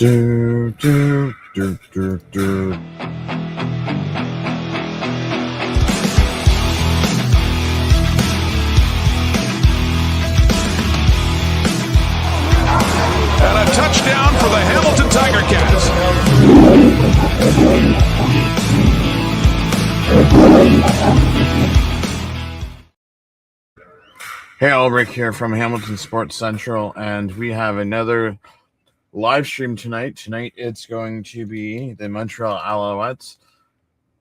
Do, do, do, do, do. And a touchdown for the Hamilton Tiger Cats. Hey, all, Rick here from Hamilton Sports Central, and we have another live stream tonight. Tonight it's going to be the Montreal Alouettes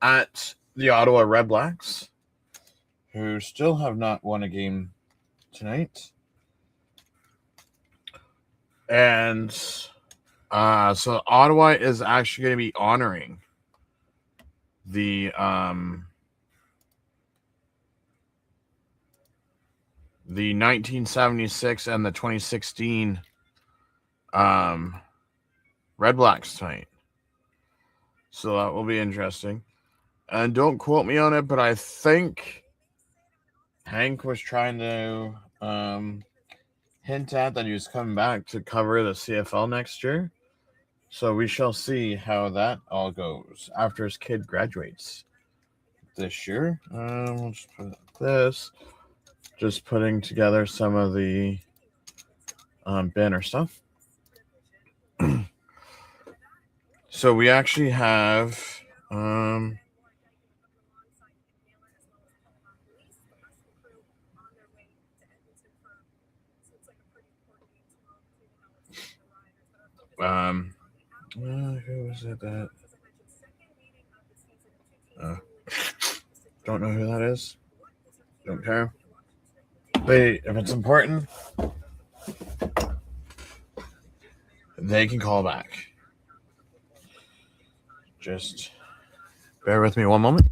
at the Ottawa REDBLACks, who still have not won a game tonight. And so Ottawa is actually going to be honoring the 1976 and the 2016 REDBLACks tonight. So that will be interesting. And don't quote me on it, but I think Hank was trying to hint at that he was coming back to cover the CFL next year. So we shall see how that all goes after his kid graduates this year. We'll just put it like this. Just putting together some of the banner stuff. So we actually have who was it that? Don't know who that is. Don't care. But if it's important, they can call back. Just bear with me one moment.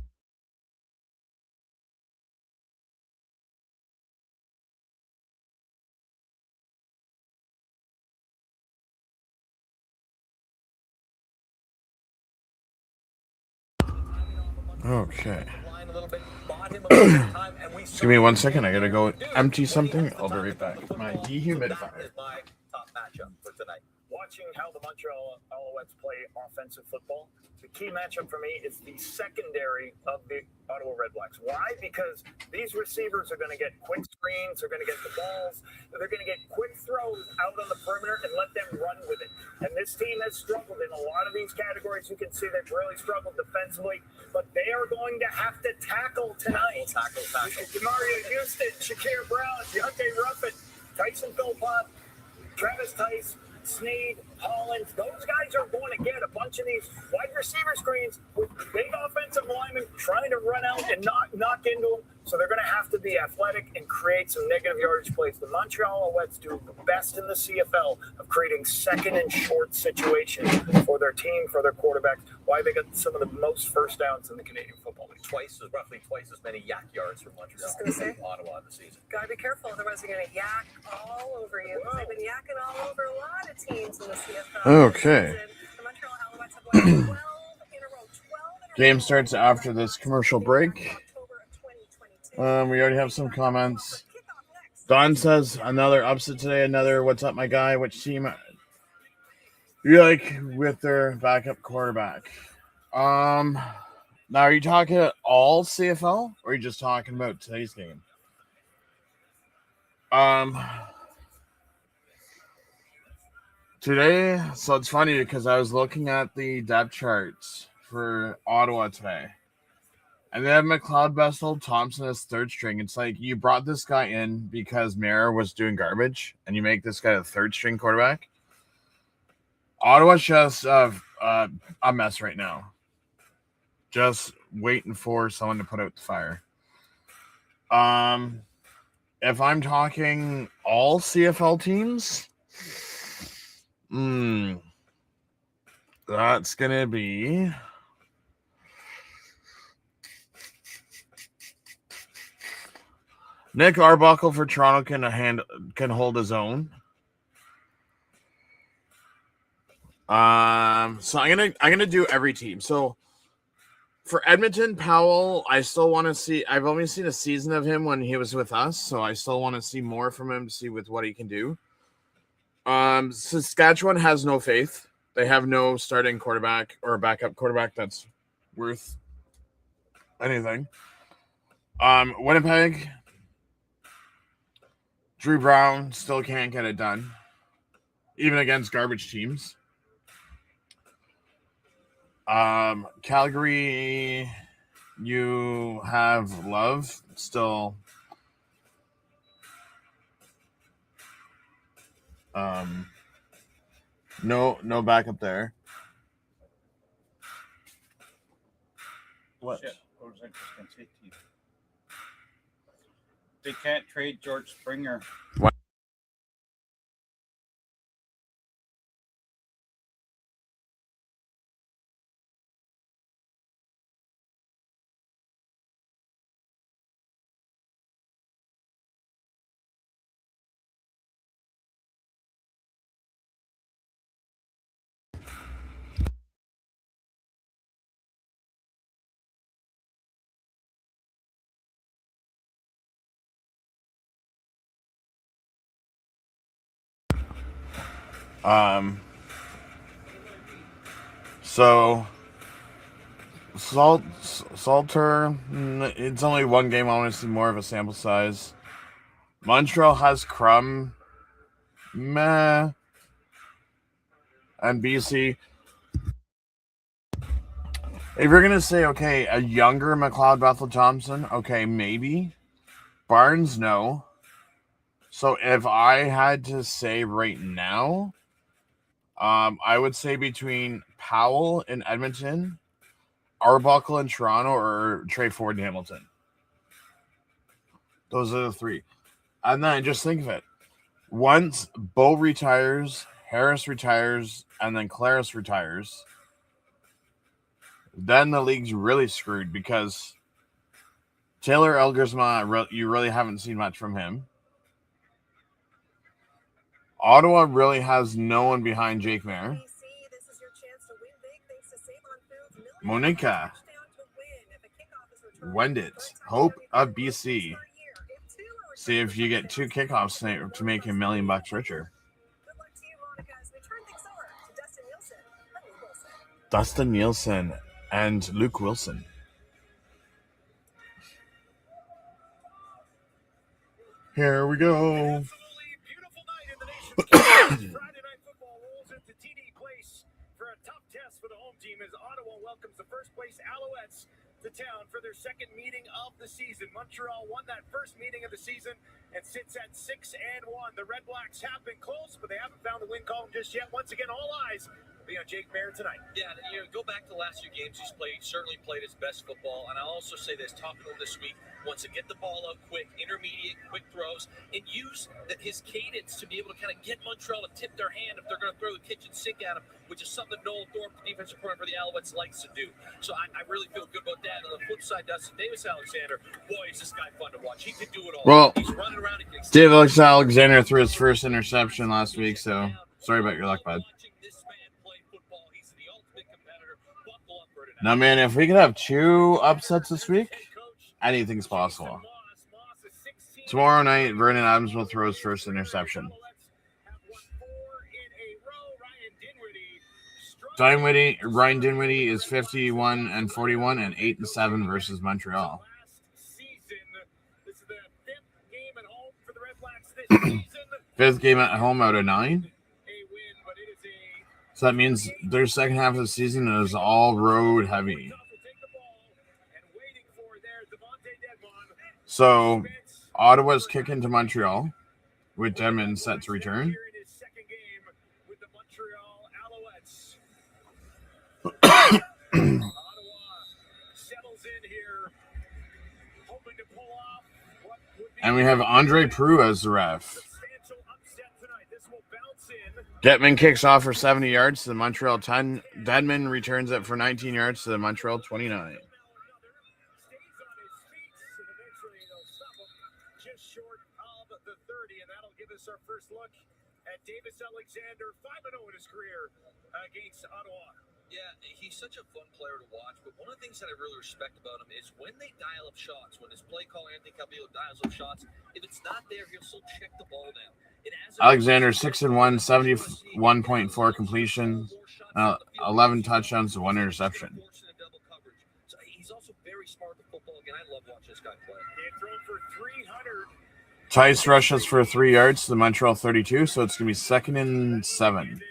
Okay. Just give me 1 second. I gotta go empty something. I'll be right back. My dehumidifier. Top matchup for tonight. Watching how the Montreal Alouettes play offensive football, the key matchup for me is the secondary of the Ottawa REDBLACks. Why? Because these receivers are going to get quick screens, they're going to get the balls, they're going to get quick throws out on the perimeter and let them run with it. And this team has struggled in a lot of these categories. You can see they've really struggled defensively, but they are going to have to tackle tonight. Tackle. Mario Houston, Shakir Brown, Deontay Ruffin, Tyson Philpott, Travis Tice, Sneed, Hollins, those guys are going to get a bunch of these wide receiver screens with big offensive linemen trying to run out and knock into them. So they're going to have to be athletic and create some negative yardage plays. The Montreal Alouettes do the best in the CFL of creating second and short situations for their team, for their quarterbacks. Why they got some of the most first downs in the Canadian Football League. Roughly twice as many yak yards from Montreal as Ottawa this season. Gotta be careful, otherwise they're gonna yak all over you. They've been yakking all over a lot of teams in the CFL. Okay. The Montreal Alouettes have won 12 in a row. Game starts after this commercial break. We already have some comments. Don says another upset today. Another what's up, my guy? Which team you like with their backup quarterback? Now, are you talking all CFL, or are you just talking about today's game? Today, so it's funny because I was looking at the depth charts for Ottawa today, and they have McLeod, Bessel, Thompson as third string. It's like you brought this guy in because Mara was doing garbage, and you make this guy a third string quarterback. Ottawa's just a mess right now. Just waiting for someone to put out the fire. If I'm talking all CFL teams, that's gonna be Nick Arbuckle for Toronto can hold his own. So I'm gonna do every team. So for Edmonton, Powell, I still want to see. I've only seen a season of him when he was with us, so I still want to see more from him to see with what he can do. Saskatchewan has no faith. They have no starting quarterback or backup quarterback that's worth anything. Winnipeg, Drew Brown still can't get it done, even against garbage teams. Calgary, you have Love still. No backup there. What? Shit, what was I just going to say to you? They can't trade George Springer. What? So Salter, it's only one game. I want to see more of a sample size. Montreal has Crum, meh, and BC. If you're gonna say, okay, a younger McLeod Bethel Thompson, okay, maybe. Barnes, no. So if I had to say right now, I would say between Powell in Edmonton, Arbuckle in Toronto, or Trey Ford in Hamilton. Those are the three. And then just think of it. Once Bo retires, Harris retires, and then Claris retires, then the league's really screwed because Taylor Elgersma, you really haven't seen much from him. Ottawa really has no one behind Jake Mayer. Monica Wendit, Hope of BC. See if you get 2 kickoffs to make $1 million richer. Dustin Nielsen and Luke Wilson. Here we go. Friday night football rolls into TD Place for a tough test for the home team as Ottawa welcomes the first place Alouettes to town for their second meeting of the season. Montreal won that first meeting of the season and sits at 6-1. The Redblacks have been close, but they haven't found the win column just yet. Once again, all eyes will be on Jake Mayer tonight. Yeah, go back to the last few games he's played. He certainly played his best football. And I'll also say this, talking to him this week, wants to get the ball out quick, intermediate, quick throws, and use his cadence to be able to kind of get Montreal to tip their hand if they're going to throw the kitchen sink at him, which is something Noel Thorpe, the defensive coordinator for the Alouettes, likes to do. So I really feel good about that. And on the flip side, Dustin Davis-Alexander, boy, is this guy fun to watch. He can do it all. Well, he's running around. Davis-Alexander threw his first interception last week, so sorry about your luck, bud. Now, man, if we could have 2 upsets this week, anything's possible. Tomorrow night, Vernon Adams will throw his first interception. Ryan Dinwiddie is 51-41 and 8-7 versus Montreal. 5th game at home out of 9. So that means their second half of the season is all road heavy. So Ottawa's kicking to Montreal with Dedmon set to return. And we have Andre Prue as the ref. Dedmon kicks off for 70 yards to the Montreal 10. Dedmon returns it for 19 yards to the Montreal 29. Just short of the 30, and that'll give us our first look at Davis-Alexander, 5-0 in his career against Ottawa. Yeah, he's such a fun player to watch, but one of the things that I really respect about him is when they dial up shots, when his play caller Anthony Calvillo dials up shots, if it's not there, he'll still check the ball down. Alexander 6-1, 71.4 completion, 11 touchdowns to 1 interception. He's also very smart with football. Again, I love watching this guy play. Tice rushes for 3 yards to the Montreal 32, so it's going to be 2nd and 7.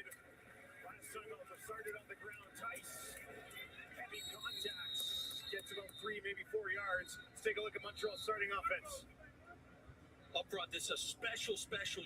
Take a look at Montreal's starting offense. Up front, this is a special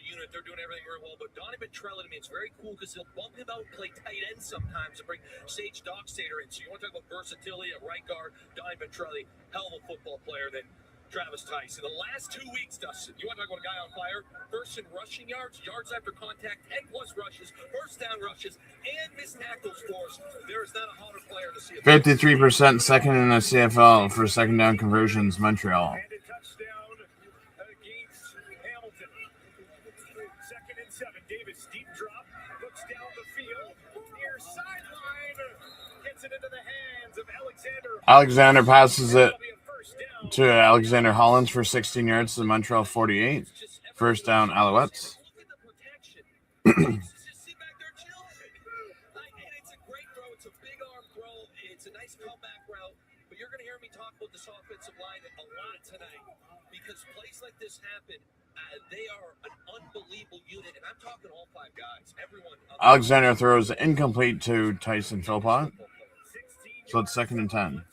unit. They're doing everything very well. But Donnie Petrella, to me, it's very cool because he'll bump him out and play tight end sometimes and bring Sage Dockstader in. So you want to talk about versatility at right guard, Donnie Petrella, hell of a football player than Travis Tice. In the last 2 weeks, Dustin, you want to talk about a guy on fire? First in rushing yards, yards after contact, 10+ rushes, first down rushes, and missed tackles for us. There is not a hotter player to see. 53% second in the CFL for second down conversions, Montreal. And a touchdown against Hamilton. 2nd and 7. Davis, deep drop, looks down the field, near sideline, gets it into the hands of Alexander. Alexander passes it to Alexander Hollins for 16 yards to the Montreal 48. First down, Alouettes. It's a great throw. It's a big arm throw. It's a nice comeback route. But you're going to hear me talk about this offensive line a lot tonight because plays like this happen. They are an unbelievable unit, and I'm talking all 5 guys. Everyone. Alexander throws incomplete to Tyson Philpott. So it's 2nd and 10.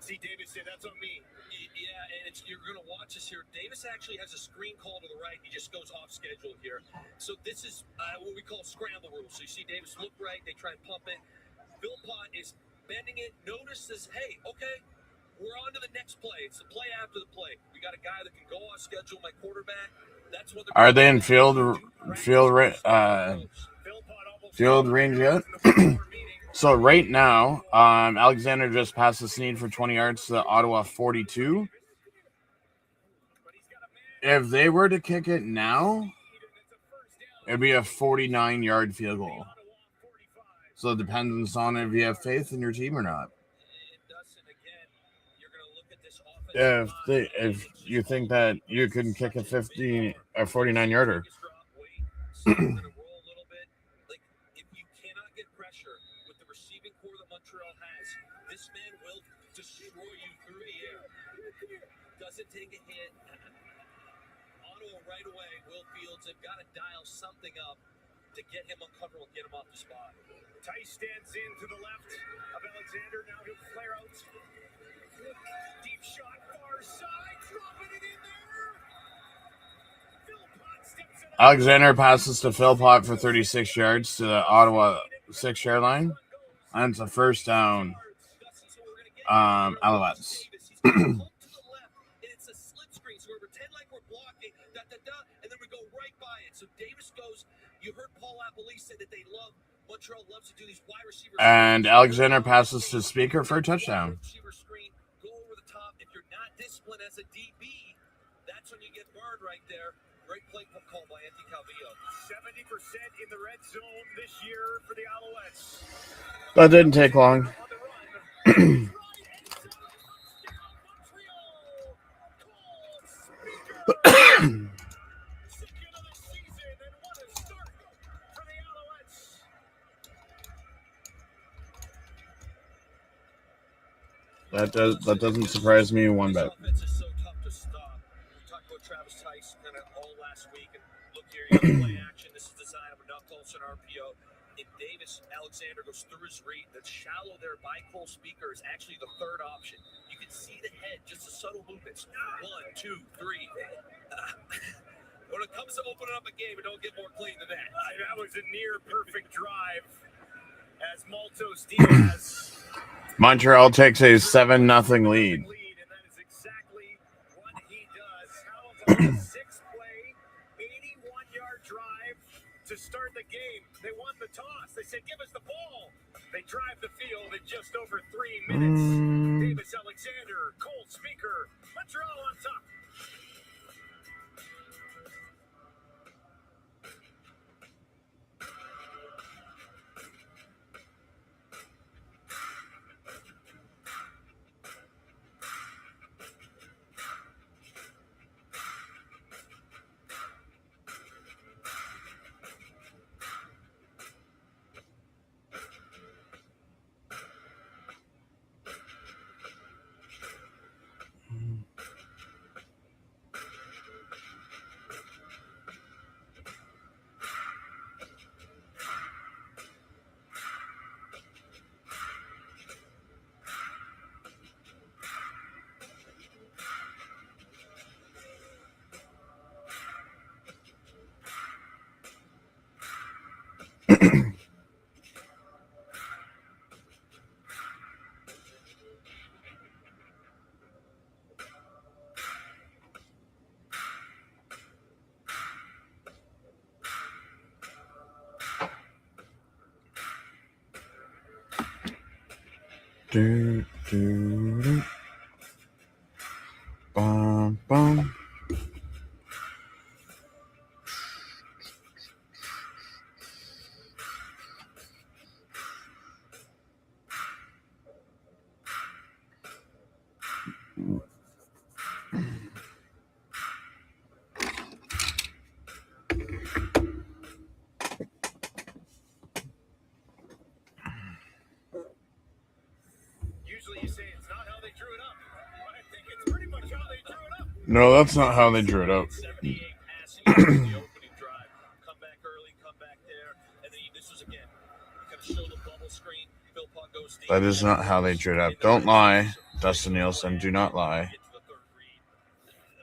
See Davis say that's on me. Yeah, and you're going to watch this here. Davis actually has a screen call to the right. He just goes off schedule here. So this is what we call scramble rules. So you see Davis look right. They try and pump it. Philpott is bending it. Notices, hey, okay, we're on to the next play. It's the play after the play. We got a guy that can go off schedule, my quarterback. That's what Are they in field range yet? So right now, Alexander just passed the Snead for 20 yards to the Ottawa 42. If they were to kick it now, it'd be a 49-yard field goal. So it depends on if you have faith in your team or not. If you think that you can kick a 49-yarder. Doesn't take a hit. Ottawa right away. Will Fields have got to dial something up to get him uncomfortable, get him off the spot. Tice stands in to the left of Alexander. Now he'll flare out. Deep shot, far side, dropping it in there. Philpott steps it up. Alexander passes to Philpott for 36 yards to the Ottawa 6-yard line. And it's a first down, Alouettes. And then we go right by it. So Davis goes. You heard Paul Apple say that they love Montreal loves to do these wide receivers. And Alexander passes to Speaker for a touchdown. Receiver screen, go over the top. If you're not disciplined as a DB, that's when you get burned right there. Great play call by Anthony Calvillo. 70% in the red zone this year for the Alouettes. That didn't take long. That doesn't surprise me one bit. Offense is so tough to stop. We talked about Travis Tice kind of all last week, and look here, you got play action. This is designed with Nuck Olsen RPO. If Davis Alexander goes through his read, that's shallow there by Cole Speaker is actually the third option. You can see the head, just the subtle movements. 1, 2, 3. When it comes to opening up a game, it don't get more clean than that. That was a near perfect drive as Maltos Diaz. Montreal takes a 7-0 lead. And that is exactly what he does. How about a 6-play, 81-yard drive to start the game? They won the toss. They said, give us the ball. They drive the field in just over 3 minutes. Davis Alexander, Cole Speaker, Montreal on top. Do, do, do. Bum, bum. Usually you say it's not how they drew it up, but I think it's pretty much how they drew it up. No, that's not how they drew it up. 78 passing yards in the opening drive. Come back early, come back there, and then this was again kind of show the bubble screen. Phil Puck goes deep. That is not how they drew it up. Don't lie, Dustin Nielsen. Do not lie.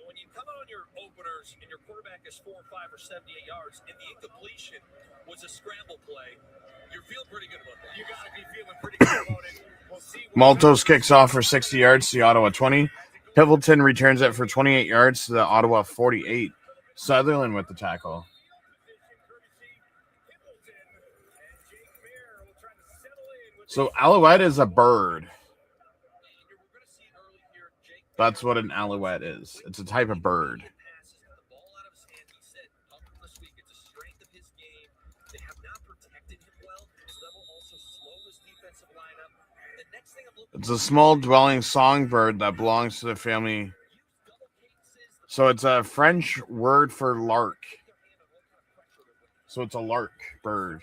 When you come out on your openers and your quarterback is 4 or 5 or 78 yards, and the incompletion was a scramble play, you're feeling pretty good about that. You got to be feeling pretty good about it. We'll see. Maltos kicks off for 60 yards to the Ottawa 20. Pivelton returns it for 28 yards to the Ottawa 48. Sutherland with the tackle. So Alouette is a bird. That's what an Alouette is. It's a type of bird. It's a small dwelling songbird that belongs to the family. So it's a French word for lark. So it's a lark bird.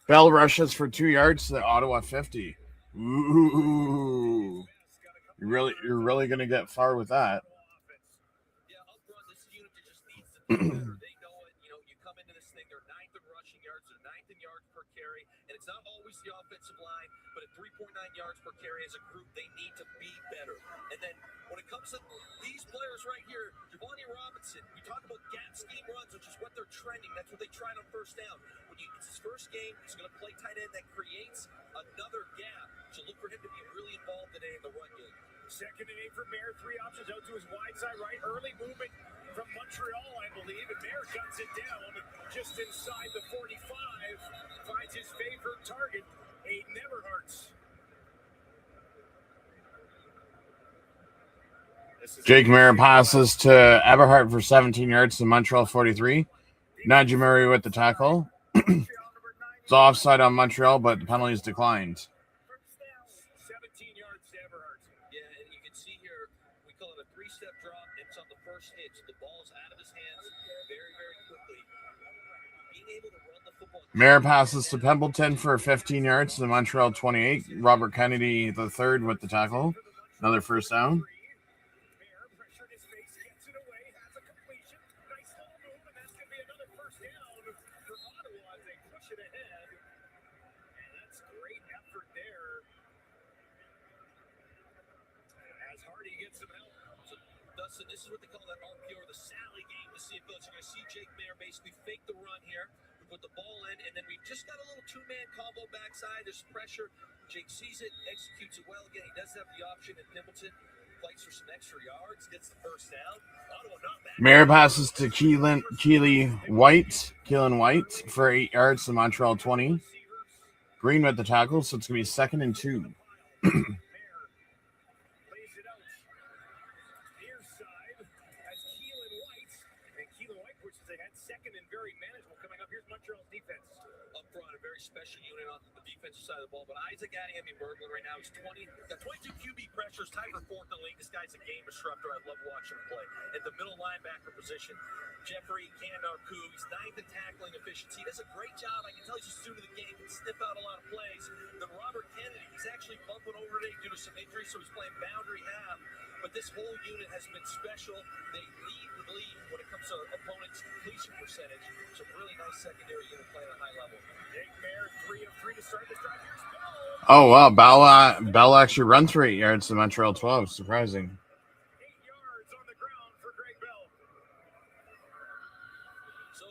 Bell rushes for 2 yards to the Ottawa 50. Ooh. You're really gonna get far with that. Yeah, up front, this unit just needs to be better. They know it. You come into this thing, they're 9th in rushing yards, they're 9th in yards per carry, and it's not always the offensive line, but at 3.9 yards per carry as a group, they need to be better. And then when it comes to these players right here, Javonte Robinson, we talk about gap scheme runs, which is what they're trending. That's what they tried on first down. It's his first game, he's going to play tight end. That creates another gap. So look for him to be really involved today in the run game. 2nd and 8 for Mayer. 3 options out to his wide side right. Early movement from Montreal, I believe. And Mayer shuts it down just inside the 45. Finds his favorite target. Aiden Everhart's. Jake Mayer passes to Everhart for 17 yards to Montreal 43. Najee Murray with the tackle. It's offside on Montreal, but the penalty is declined. 17 yards to Everhart. Yeah, and you can see here, we call it a 3-step drop. It's on the first hit, so the ball's out of his hands very, very quickly. Being able to run the football. Mayer passes to Pimpleton for 15 yards to the Montreal 28. Robert Kennedy III with the tackle. Another first down. So this is what they call that RPO or the Sally game. The CFL. So you're going to see Jake Mayer basically fake the run here. We put the ball in, and then we just got a little 2-man combo backside. There's pressure. Jake sees it, executes it well. Again, he does have the option at Pimpleton. Fights for some extra yards, gets the first down. Mayer passes to Keelan White for 8 yards to Montreal 20. Green with the tackle, so it's going to be 2nd and 2. Special unit on the defensive side of the ball, but Isaac Adeyemi Berglund right now is 20. Got 22 QB pressures, tied for 4th in the league. This guy's a game disruptor. I love watching him play. At the middle linebacker position, Jeffrey Candarku, he's 9th in tackling efficiency. He does a great job. I can tell he's a student of the game. He can sniff out a lot of plays. Then Robert Kennedy, he's actually bumping over today due to some injuries, so he's playing boundary half. But this whole unit has been special. They lead the league when it comes to opponents' completion percentage. So really nice secondary unit playing at a high level. Jake Mayer, 3 of 3 to start this drive. Here's Bell. Oh, wow. Bell actually runs for 8 yards to Montreal 12. Surprising. 8 yards on the ground for Greg Bell. So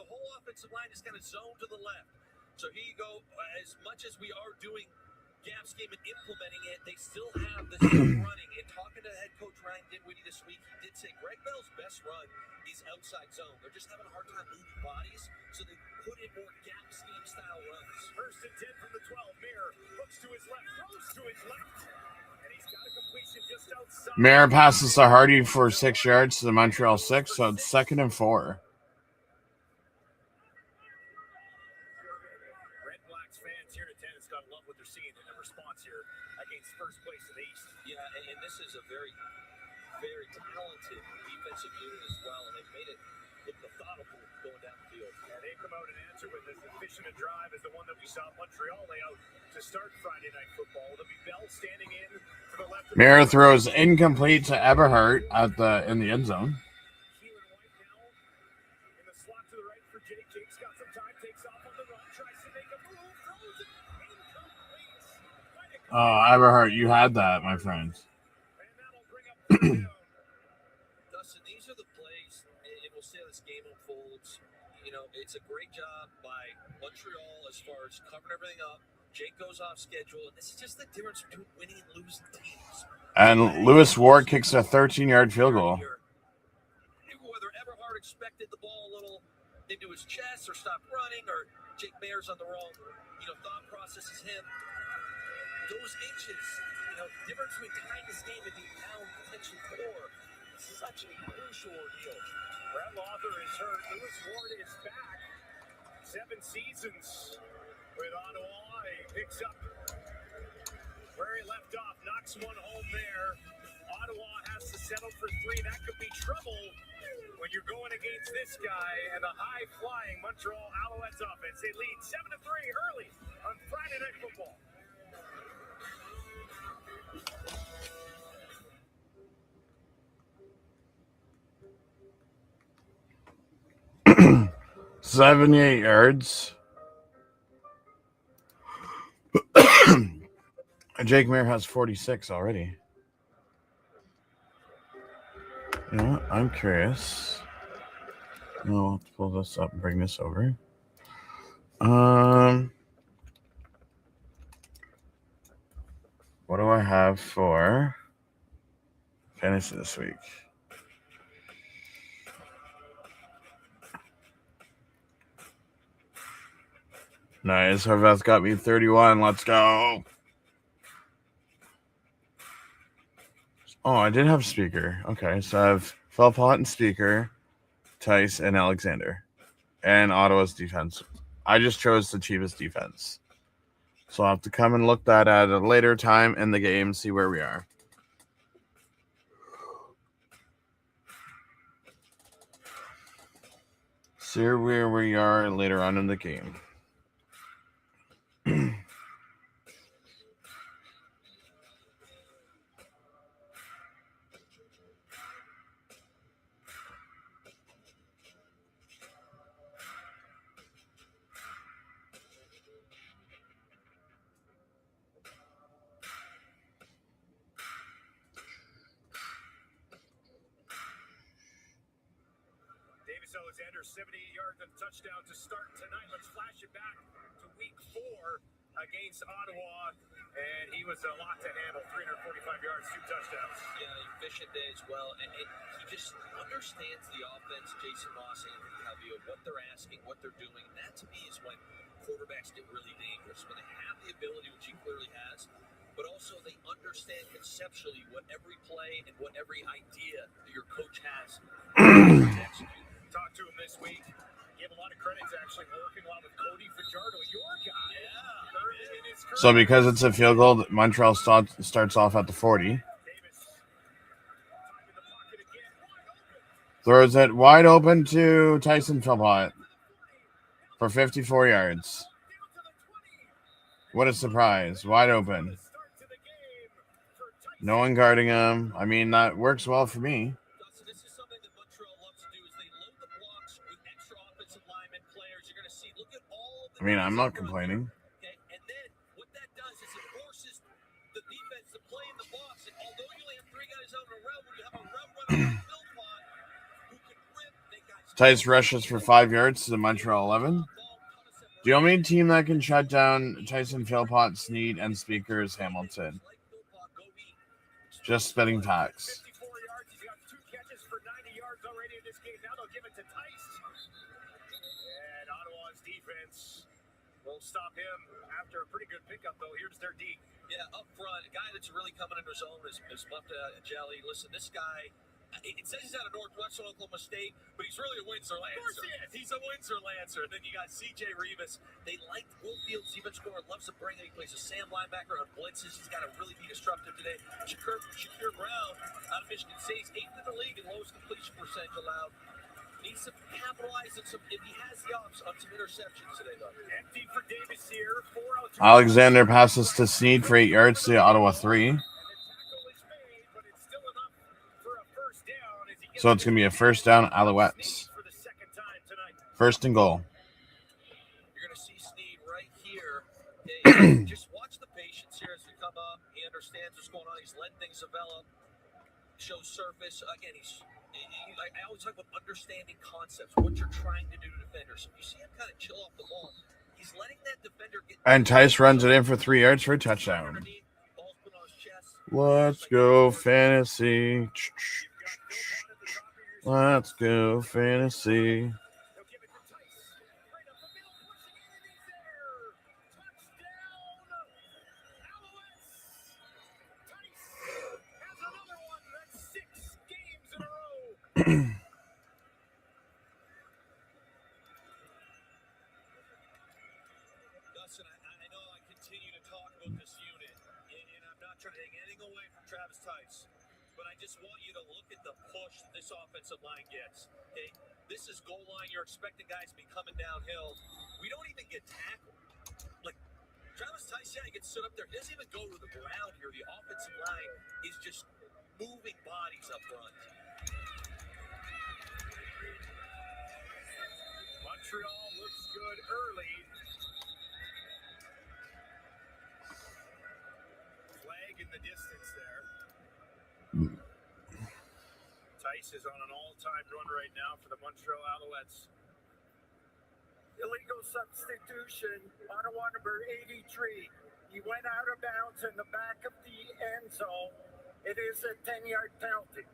whole offensive line is kind of zoned to the left. So here you go. As much as we are doing gap scheme and implementing it, they still have this running. And talking to head coach Ryan Dinwiddie this week, he did say Greg Bell's best run is outside zone. They're just having a hard time moving bodies, so they put in more gap scheme style runs. First and 10 from the 12. Mirror looks to his left, throws to his left. And he's got a completion just outside. Mayer passes to Hardy for 6 yards to the Montreal 6, so it's 2nd and 4. REDBLACKS fans here in attendance got to love what they're seeing in the response here against first place in the East. Yeah, and this is a very, very talented defensive unit as well, and they've made it look methodical going down the field. And they come out and answer with as efficient a drive as the one that we saw Montreal lay out to start Friday Night Football. There'll be Bell standing in to the left. Mayer throws incomplete to Eberhardt in the end zone. Keelan White now in the slot to the right for Jake. Jake's got some time, takes off on the run, tries to make a move, throws it incomplete. Oh, Eberhardt, you had that, my friend. And that'll bring up third down. Dustin, these are the plays, and we'll see how this game unfolds. You know, it's a great job by Montreal as far as covering everything up. Jake goes off schedule, and this is just the difference between winning and losing teams. And Lewis Ward kicks a 13-yard field goal. Whether Eberhardt expected the ball a little into his chest or stopped running, or Jake Mayer's on the wrong, thought process is him. Those inches, difference between tying this game and being down potentially 4. Such a crucial ordeal. Brett Lawther is hurt. Lewis Ward is back. 7 seasons with Ottawa. He picks up where he left off. Knocks one home there. Ottawa has to settle for 3. That could be trouble when you're going against this guy and the high-flying Montreal Alouettes offense. They lead 7-3 early on Friday Night Football. $78 yards. Jake Mayer has 46 already. You know what? I'm curious. I'll have to pull this up and bring this over. What do I have for fantasy this week? Nice. Horvath's got me 31. Let's go. Oh, I did have Speaker. Okay, so I have Philpott and Speaker, Tice, and Alexander. And Ottawa's defense. I just chose the cheapest defense. So I'll have to come and look that at a later time in the game, see where we are. See where we are later on in the game. Alexander, 78 yards and touchdown to start tonight. Let's flash it back to week 4 against Ottawa. And he was a lot to handle. 345 yards, 2 touchdowns. Yeah, efficient day as well. And he just understands the offense, Jason Moss and Calvillo, what they're asking, what they're doing. And that, to me, is when quarterbacks get really dangerous. When they have the ability, which he clearly has, but also they understand conceptually what every play and what every idea that your coach has to execute. Talked to him this week. Gave a lot of credit to actually working a lot with Cody Fajardo, your guy. Yeah. So because it's a field goal, Montreal starts off at the 40. Throws it wide open to Tyson Philpott for 54 yards. What a surprise. Wide open. No one guarding him. I mean, that works well for me. I mean, I'm not complaining. And then what that does is it forces the defense to play in the box. And although you only have 3 guys out in a row, when you have a route runner like Philpott who can rip, they guys Tice rushes for 5 yards to the Montreal 11. The only team that can shut down Tyson, Philpott, Snead, and Speaker is Hamilton. Just spitting facts. 54 yards. He's got 2 catches for 90 yards already in this game. Now they'll give it to Tice. And Ottawa's defense will stop him after a pretty good pickup, though. Here's their D. Yeah, up front, a guy that's really coming into his own is Mufta Jelly. Listen, this guy, it says he's out of Northwestern Oklahoma State, but he's really a Windsor Lancer. Of course he is. He's a Windsor Lancer. And then you got C.J. Rivas. They like Wolfield's even scorer, loves to bring it. He plays a Sam linebacker on blitzes. He's got to really be disruptive today. Shakur Brown out of Michigan State. He's 8th in the league in lowest completion percentage allowed. Needs to capitalize on some, if he has the ops, on some interceptions today, though. Empty for Davis here. 4 out. Alexander passes to Snead for 8 yards to the Ottawa 3. So it's going to be a first down, Alouettes. First and goal. You're going to see Snead right here. Hey, just watch the patience here as we come up. He understands what's going on. He's letting things develop. Shows surface. Again, I always talk about understanding concepts, what you're trying to do to defenders. So if you see him kind of chill off the ball, he's letting that defender get... And Tice runs it in for 3 yards for a touchdown. Let's go, fantasy. Let's go, fantasy. Dustin, I know I continue to talk about this unit, and I'm not trying to take anything away from Travis Tice, but I just want you to look at the push that this offensive line gets. Okay, this is goal line. You're expecting guys to be coming downhill. We don't even get tackled. Like Travis Tice, yeah, he gets stood up there. He doesn't even go to the ground here. The offensive line is just moving bodies up front. Montreal looks good early. Flag in the distance there. Tice is on an all-time run right now for the Montreal Alouettes. Illegal substitution, Ottawa number 83. He went out of bounds in the back of the end zone. It is a 10-yard penalty.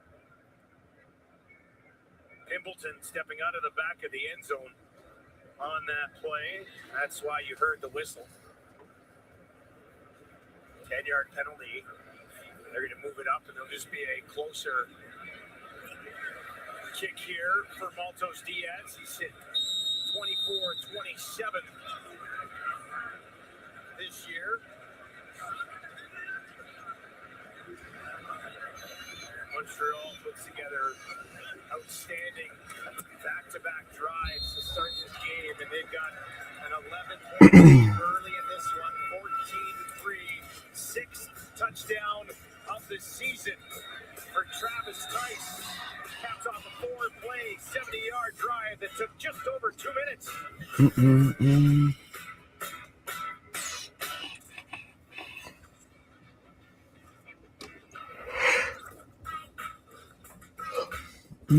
Pimpleton stepping out of the back of the end zone on that play. That's why you heard the whistle. 10-yard penalty. They're going to move it up, and there'll just be a closer kick here for Maltos Diaz. He's hit 24-27 this year. Montreal puts together outstanding back-to-back drives to start this game, and they've got an 11-point lead early in this one, 14-3, 6th touchdown of the season for Travis Tice. Caps off a 4-play, 70-yard drive that took just over 2 minutes. You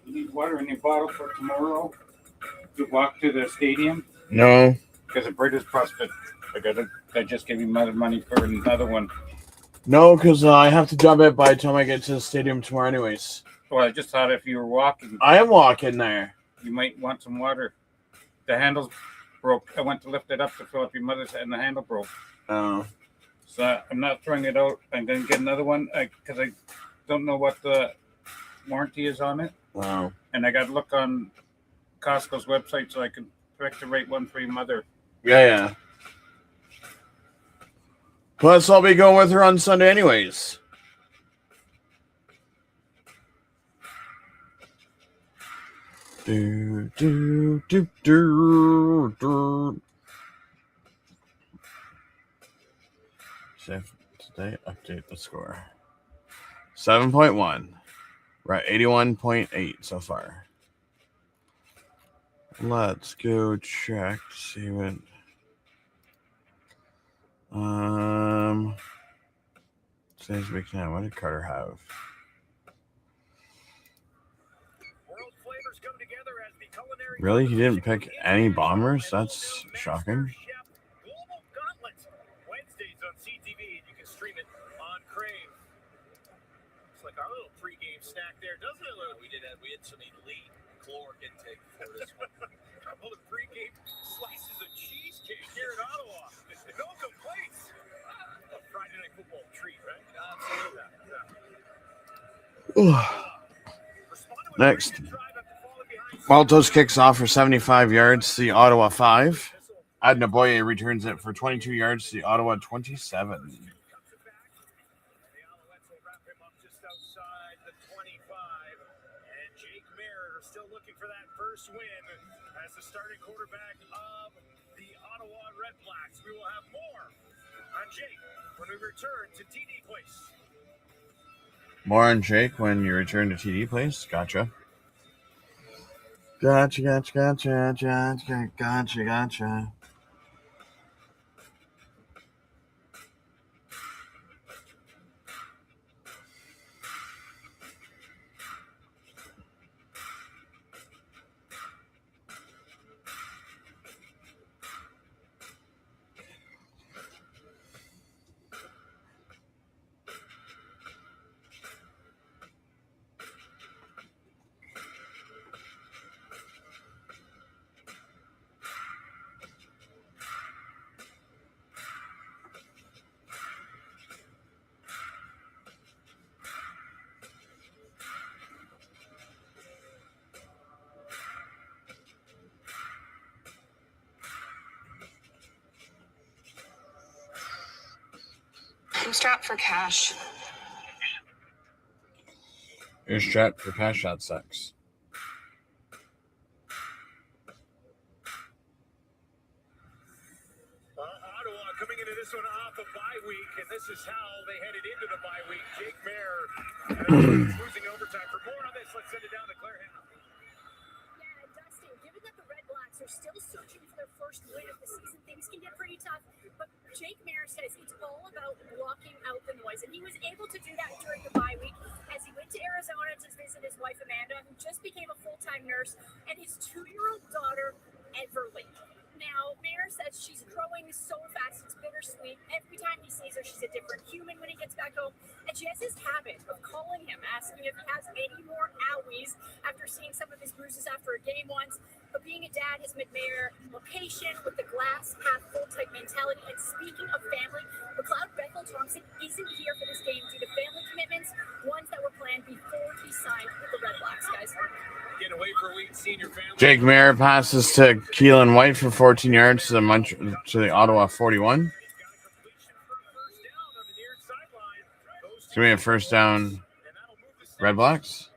need water in your bottle for tomorrow to walk to the stadium? No. Because the British prospect, I just gave you money for another one. No, because I have to dump it by the time I get to the stadium tomorrow anyways. Well, I just thought if you were walking, I am walking there. you might want some water. The handle's broke. I went to lift it up to fill up your mother's, and the handle broke. Oh. So I'm not throwing it out. I'm going to get another one because I don't know what the warranty is on it. Wow. And I got to look on Costco's website so I can pick the right one for your mother. Yeah. Plus, I'll be going with her on Sunday anyways. Today, update the score. 7.1. We're at 81.8 so far. Let's go check to see what Says we can. What did Carter have? World flavors come together as the culinary Really? He didn't pick any bombers? That's shocking. Global Gauntlet. Wednesdays on CTV, and you can stream it on Crave. It's like our little pregame snack there, doesn't it? We had some elite caloric intake for this one. A couple of pregame slices of cheesecake here in Ottawa. No complaints. A Friday night football treat, right? Absolutely. Next. Maltos kicks off for 75 yards to the Ottawa 5. Adnaboye returns it for 22 yards to the Ottawa 27. The Alouettes will wrap him up just outside the 25. And Jake Merritt still looking for that first win as the starting quarterback of the Ottawa REDBLACKS. We will have more on Jake when we return to TD Place. More on Jake when you return to TD Place. Gotcha. Gotcha. I'm strapped for cash. You're strapped for cash. That sucks. Ottawa coming into this one off a bye week, and this is how they headed into the bye week. Jake Merritt losing overtime. For more on this, let's send it down to Claire Henry. Yeah, Dustin, given that the REDBLACKS are still searching for their first win of the season, things can get pretty tough. But Jake Merritt says it's all about blocking out the noise, and he was able to do that during the bye week as he went to Arizona to visit his wife Amanda, who just became a full-time nurse, and his 2-year-old daughter Everly. Now, Mayor says she's growing so fast, it's bittersweet. Every time he sees her, she's a different human when he gets back home. And she has this habit of calling him, asking if he has any more owies after seeing some of his bruises after a game once. But being a dad has made Mayor more patient with the glass half full type mentality. And speaking of family, McLeod Bethel Thompson isn't here for this game due to family commitments, ones that were planned before he signed with the REDBLACKS, guys. Getting away for a week, senior family. Jake Merritt passes to Keelan White for 14 yards to the Ottawa 41. It's going to be a first down, REDBLACKS.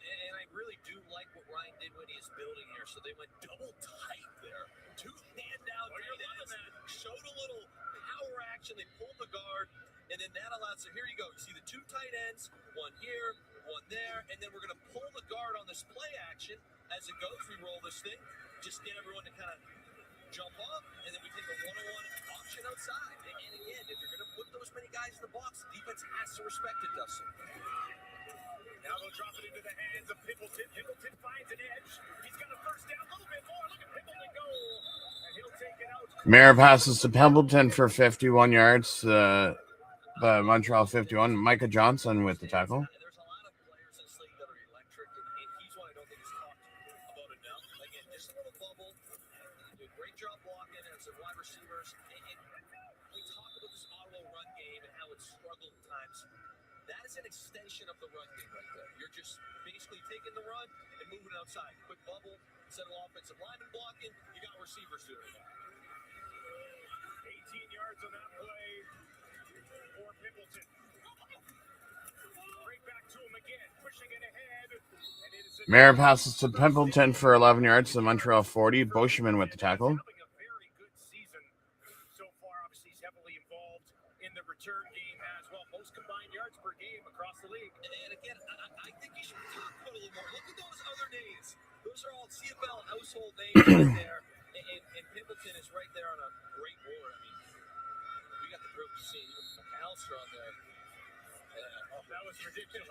And I really do like what Ryan did when he was building here. So they went double tight there. 2 hand-down tight ends. Showed a little power action. They pulled the guard. And then that allowed, so here you go. You see the 2 tight ends, one here, one there, and then we're going to pull the guard on this play action as it goes. We roll this thing, just get everyone to kind of jump up, and then we take a one-on-one option outside. And again, if you're going to put those many guys in the box, the defense has to respect it, Dustin. Now they'll drop it into the hands of Pimpleton. Pimpleton finds an edge. He's got a first down, a little bit more. Look at Pimpleton go, and he'll take it out. Merritt passes to Pimpleton for 51 yards. The Montreal 51. Micah Johnson with the tackle. There's a lot of players in this league that are electric, and he's one I don't think is talked about enough. Again, just a little bubble. Do a great job blocking as a wide receivers. And we talk about this Ottawa run game and how it's struggled at times. That is an extension of the run game right there. You're just basically taking the run and moving it outside. Quick bubble, instead of offensive lineman blocking, you got receivers doing it. 18 yards on that play for Pimpleton. Right back to him again, pushing it ahead. And it is Merritt passes to Pimpleton for 11 yards to the Montreal 40. Boschman with the tackle. having a very good season so far. Obviously, he's heavily involved in the return game as well. Most combined yards per game across the league. And again, I think you should talk about it a little more. Look at those other names. Those are all CFL household names right there. And Pimpleton is right there on a great board. I mean, we seen Alistair on there. That was ridiculous.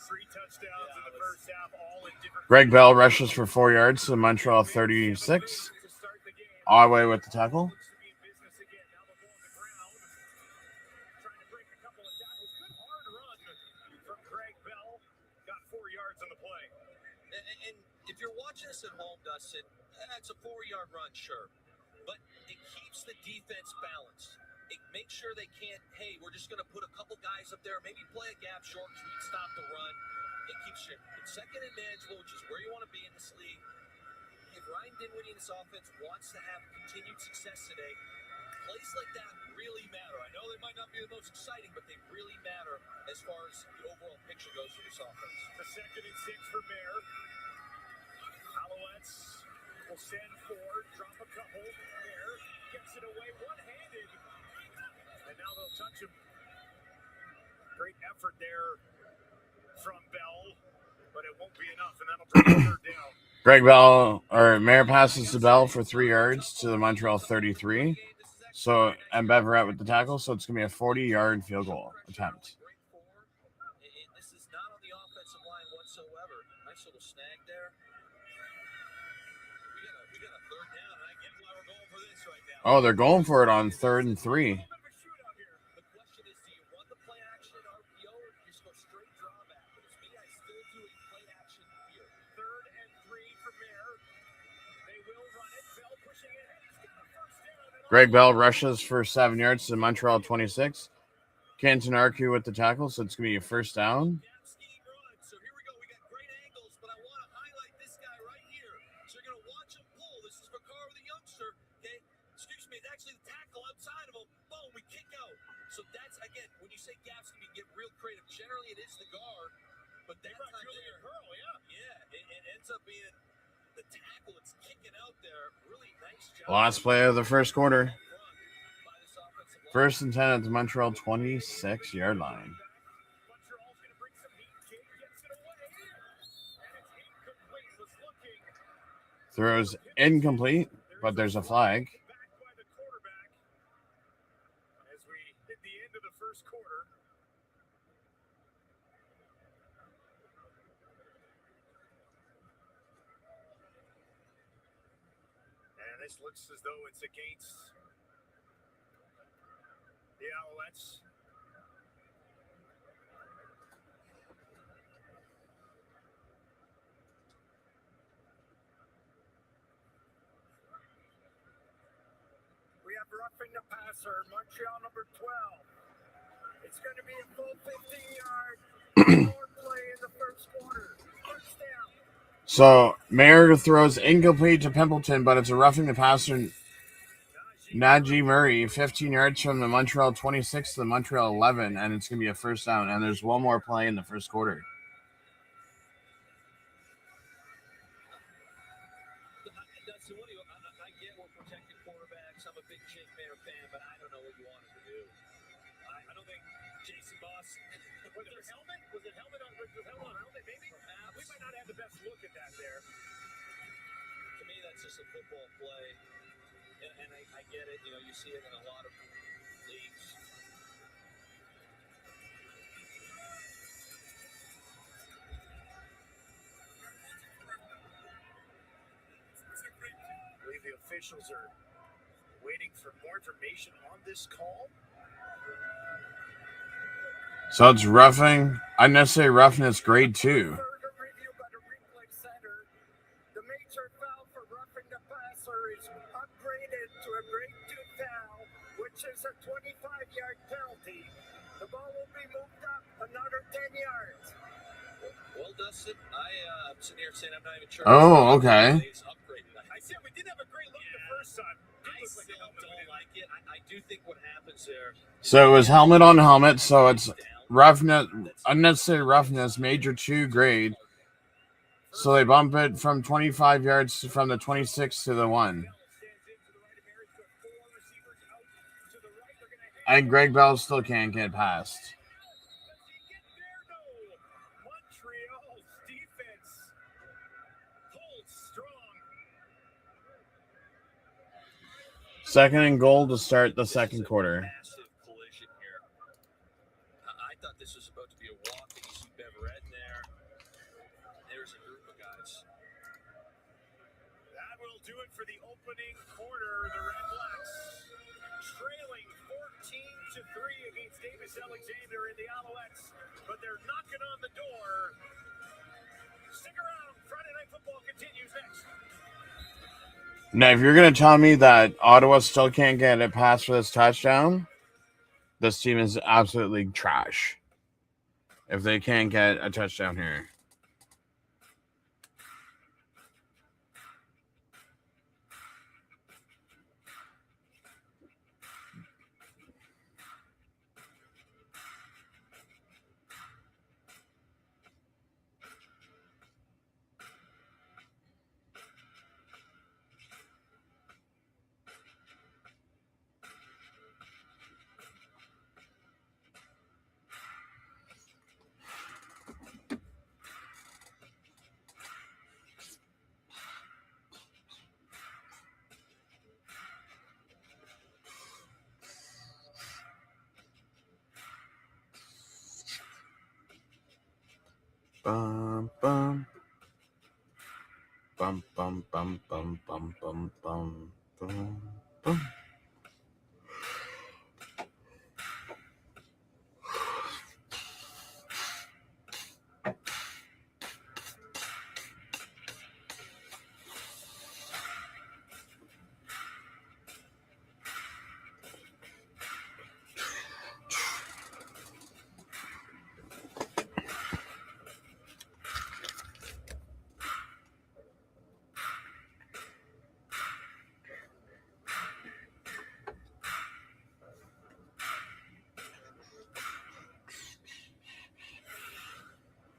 3 touchdowns in the first half, all in different. Greg Bell rushes for 4 yards to the Montreal 36. Ottawa with the tackle. And if you're watching this at home, Dustin, it's a 4-yard run, sure. But it keeps the defense balanced. It makes sure they can't, hey, we're just going to put a couple guys up there, maybe play a gap short so we can stop the run. It keeps you in second and manageable, which is where you want to be in this league. If Ryan Dinwiddie and this offense wants to have continued success today, plays like that really matter. I know they might not be the most exciting, but they really matter as far as the overall picture goes for this offense. The 2nd and 6 for Bear. Alouettes will send 4, drop a couple. Bear gets it away one-handed. And now they'll touch him. Great effort there from Bell, but it won't be enough, and that'll bring the 3rd down. Greg Bell, or Mayer passes to Bell for 3 yards to the Montreal 33. So, and Beverett with the tackle. So it's going to be a 40-yard field goal attempt. This is not on the offensive line whatsoever. Nice little snag there. We got a 3rd down, and I get why we're going for this right now. Oh, they're going for it on 3rd and 3. The question is, do you run the play action RPO or do you just go straight drawback? But it's me, I still do a play action here. 3rd and 3 for Bear. They will run it. Bell pushing it. He's got a 1st down. Greg Bell rushes for 7 yards to the Montreal 26. Canton Arcu with the tackle. So it's going to be a 1st down. Scheme run. So here we go. We got great angles, but I want to highlight this guy right here. So you're going to watch him pull. This is for Carr, the youngster. Okay, excuse me. It's actually the tackle outside of him. Boom, we kick out. So that's, again, when you say gaps can get real creative. Generally, it is the guard, but that time Julian there, Pearl, it ends up being the tackle. It's kicking out there. Really nice job. Last play of the first quarter. 1st and 10 at the Montreal 26-yard line. Montreal's going to bring some heat. King gets it away. And it's incomplete. Was looking. Throws incomplete, but there's a flag. Back by the quarterback as we hit the end of the first quarter. And this looks as though it's against the Alouettes. We have roughing the passer, Montreal number 12. It's going to be a full 15-yard play in the first quarter. 1st down. So Mayer throws incomplete to Pimpleton, but it's a roughing the passer. Najee Murray, 15 yards from the Montreal 26 to the Montreal 11, and it's going to be a 1st down. And there's one more play in the first quarter. Dustin, what do you? I get we're protecting quarterbacks. I'm a big Jake Mayer fan, but I don't know what you want him to do. I don't think Jason Boss. Was it helmet? Was it helmet on? Was it helmet on helmet? Maybe. We might not have the best look at that there. To me, that's just a football play, and I get it. You know, you see it in a lot of leagues. I believe the officials are waiting for more information on this call. So it's roughing, unnecessary roughness, grade 2. Further review by the replay center. The major foul for roughing the passer is upgraded to a grade 2 foul, which is a 25-yard penalty. The ball will be moved up another 10 yards. Well, Dustin, I'm sitting here saying I'm not even sure. Oh, okay. It's upgraded. I said we did have a great look the first time. I still don't like it. I do think what happens there. So it was helmet on helmet, so it's roughness, unnecessary roughness, major 2 grade. So they bump it from 25 yards from the 26 to the 1. And Greg Bell still can't get past. Montreal's defense holds strong. 2nd and goal to start the second quarter. Massive play this was about to be a walk, and you see Beverett in there. There's a group of guys. That will do it for the opening quarter. The Red Blacks trailing 14-3 against Davis Alexander and the Alouettes, but they're knocking on the door. Stick around. Friday Night Football continues next. Now, if you're going to tell me that Ottawa still can't get it past for this touchdown, this team is absolutely trash. If they can't get a touchdown here. Bum bum bum bum bum bum bum bum bum bum bum.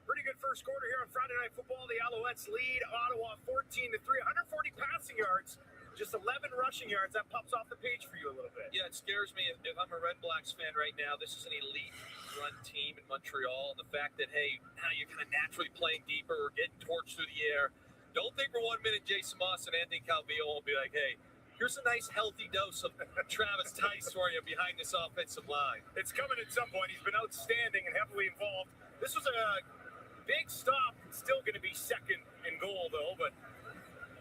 Pretty good first quarter here on Friday Night Football. The Alouettes lead Ottawa 14-3, 140 passing yards, just 11 rushing yards. That pops off the page for you a little bit. Yeah, it scares me. If I'm a Red Blacks fan right now, this is an elite run team in Montreal. And the fact that, hey, now you're kind of naturally playing deeper or getting torched through the air. Don't think for 1 minute Jason Moss and Anthony Calvillo will be like, hey, here's a nice healthy dose of Travis Tice for you behind this offensive line. It's coming at some point. He's been outstanding and heavily involved. This was a big stop. Still going to be second and goal, though. But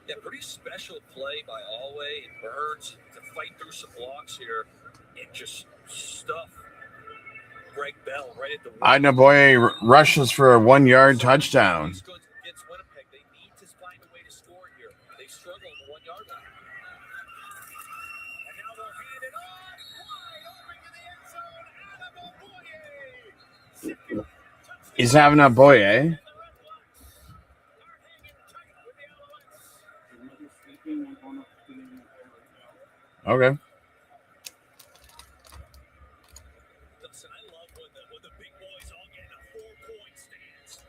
yeah, pretty special play by Alway and Burns to fight through some blocks here and just stuff Greg Bell right at the wing. Naboye rushes for a 1 yard touchdown. Against Winnipeg, they need to find a way to score here. They struggle on the 1 yard line. And now they'll hand it off wide open to the end zone. Adam O'Boye. He's having a boy, eh? Okay. Listen, I love when the big boys all get in a 4-point stance.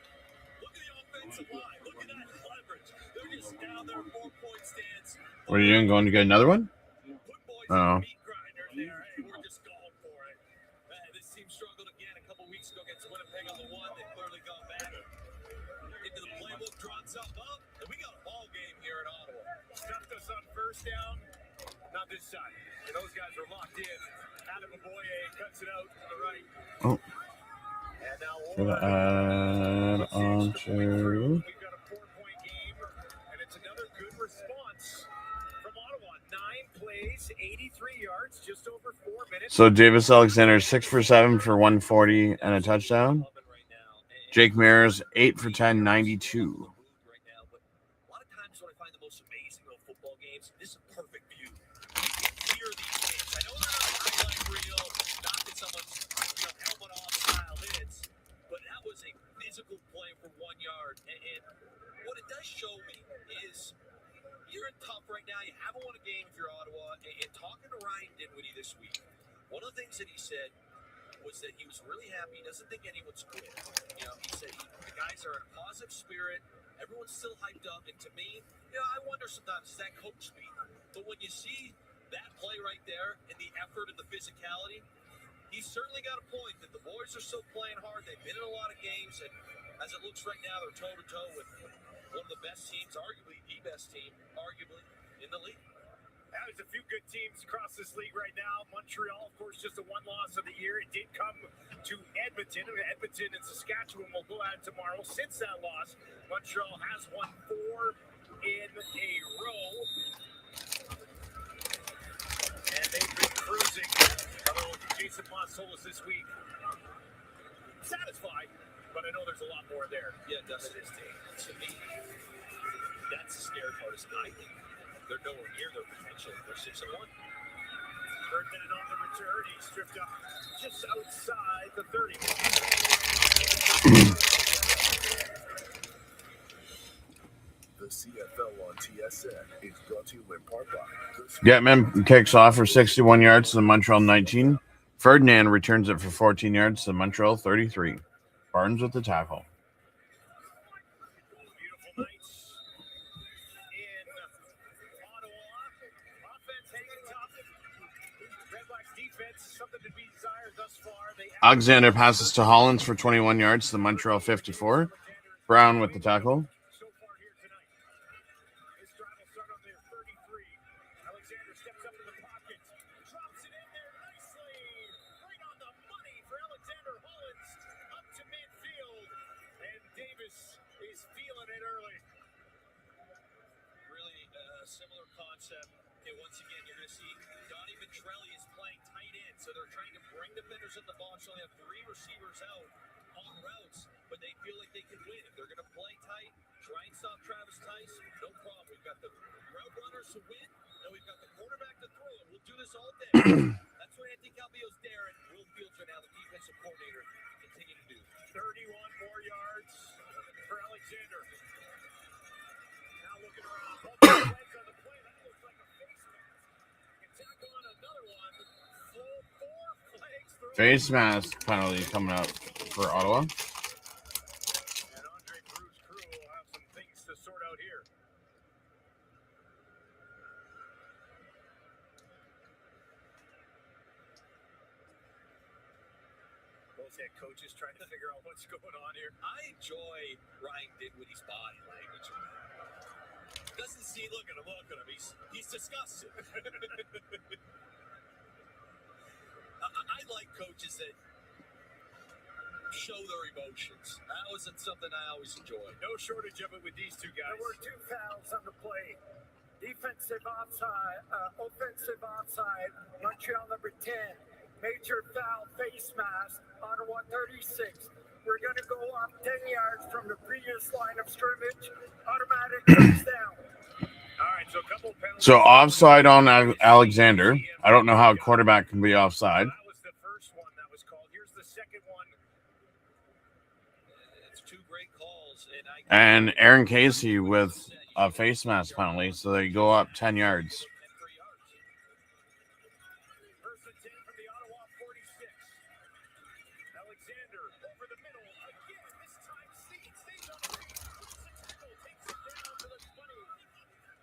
Look at the offensive line. Look at that leverage. They're just down there 4-point stance. What are you doing? Going to get another one? Put boys Oh. in meat grinder there. Hey, we're just going for it. This team struggled again a couple weeks ago against Winnipeg on the one. They've clearly gone back into the playbook, drawn something up, and we got a ball game here in Ottawa. Stuffed us on first down. Not this time. And those guys are locked in. Adam O'Boye cuts it out to the right. Oh. And now Gonna add on to. we've got a 4-point game, and it's another good response from Ottawa. 9 plays, 83 yards, just over 4 minutes. So Davis Alexander 6 for 7 for 140 and a touchdown. Jake Mears 8 for 10, 92. Right now, but a lot of times when I find the most amazing of football games, this is a perfect view. You can hear these hits. I know they're not highlight reel, not that someone's helmet off style hits, but that was a physical play for 1 yard. And what it does show me is you're in tough right now. You haven't won a game if you're Ottawa. And talking to Ryan Dinwiddie this week, one of the things that he said was that he was really happy. He doesn't think anyone's quit. He said the guys are in a positive spirit. Everyone's still hyped up. And to me, I wonder sometimes, is that coach speak? But when you see that play right there and the effort and the physicality, he's certainly got a point that the boys are still playing hard. They've been in a lot of games. And as it looks right now, they're toe-to-toe with one of the best teams, arguably the best team, arguably, in the league. There's a few good teams across this league right now. Montreal, of course, just the one loss of the year. It did come to Edmonton. Edmonton and Saskatchewan will go at it tomorrow. Since that loss, Montreal has won 4 in a row. And they've been cruising. Although Jason Moss-Solis this week, satisfied, but I know there's a lot more there. Yeah, Dustin, to me, that's the scary part. Is I think they're nowhere near their potential. They're 6-1. Third minute on the return. He's stripped up just outside the 30. The CFL on TSN is brought to you in part by Getman kicks off for 61 yards to the Montreal 19. Ferdinand returns it for 14 yards to the Montreal 33. Barnes with the tackle. Beautiful nights in Ottawa. Offense hanging tough. Redblacks defense, something to be desired thus far. Alexander passes to Hollins for 21 yards to the Montreal 54. Brown with the tackle. So far here tonight. This drive will start on their 33. Alexander steps up to the pocket. Drops it in there nicely. Right on the money for Alexander Hollins. Up to midfield. And Davis is feeling it early. Really similar concept. Okay, once again, you're going to see Donnie Ventrelli is playing tight end, so they're trying to bring defenders in the box. So they have 3 receivers out on routes, but they feel like they can win. If they're going to play tight, try and stop Travis Tice, no problem. We've got the route runners to win, and we've got the quarterback to throw, and we'll do this all day. That's what Anthony Calvillo's there, and Will Fields are now the defensive coordinator. Continue to do. 31 more yards for Alexander. Now looking around. Both legs on the play. That looks like a face mask. Can tack on another one. Full 4 flags through. Face mask penalty coming up for Ottawa. And Andre Crew's crew will have some things to sort out here. Both head coaches trying to figure out what's going on here. I enjoy Ryan Dinwiddie's body language. Doesn't see, look at him. He's disgusted. I like coaches that show their emotions. That wasn't something I always enjoyed. No shortage of it with these two guys. There were 2 fouls on the play. Defensive offside, offensive offside, Montreal number 10. Major foul, face mask, Ottawa 36. We're going to go up 10 yards from the previous line of scrimmage. Automatic first down. All right, so a couple penalties. So offside on Alexander. I don't know how a quarterback can be offside. That was the first one that was called. Here's the second one. It's 2 great calls. And Aaron Casey with a face mask penalty, so they go up 10 yards. First and 10 from the Ottawa 46. Alexander over the middle again. This time stays on the feet. Takes it down to the 20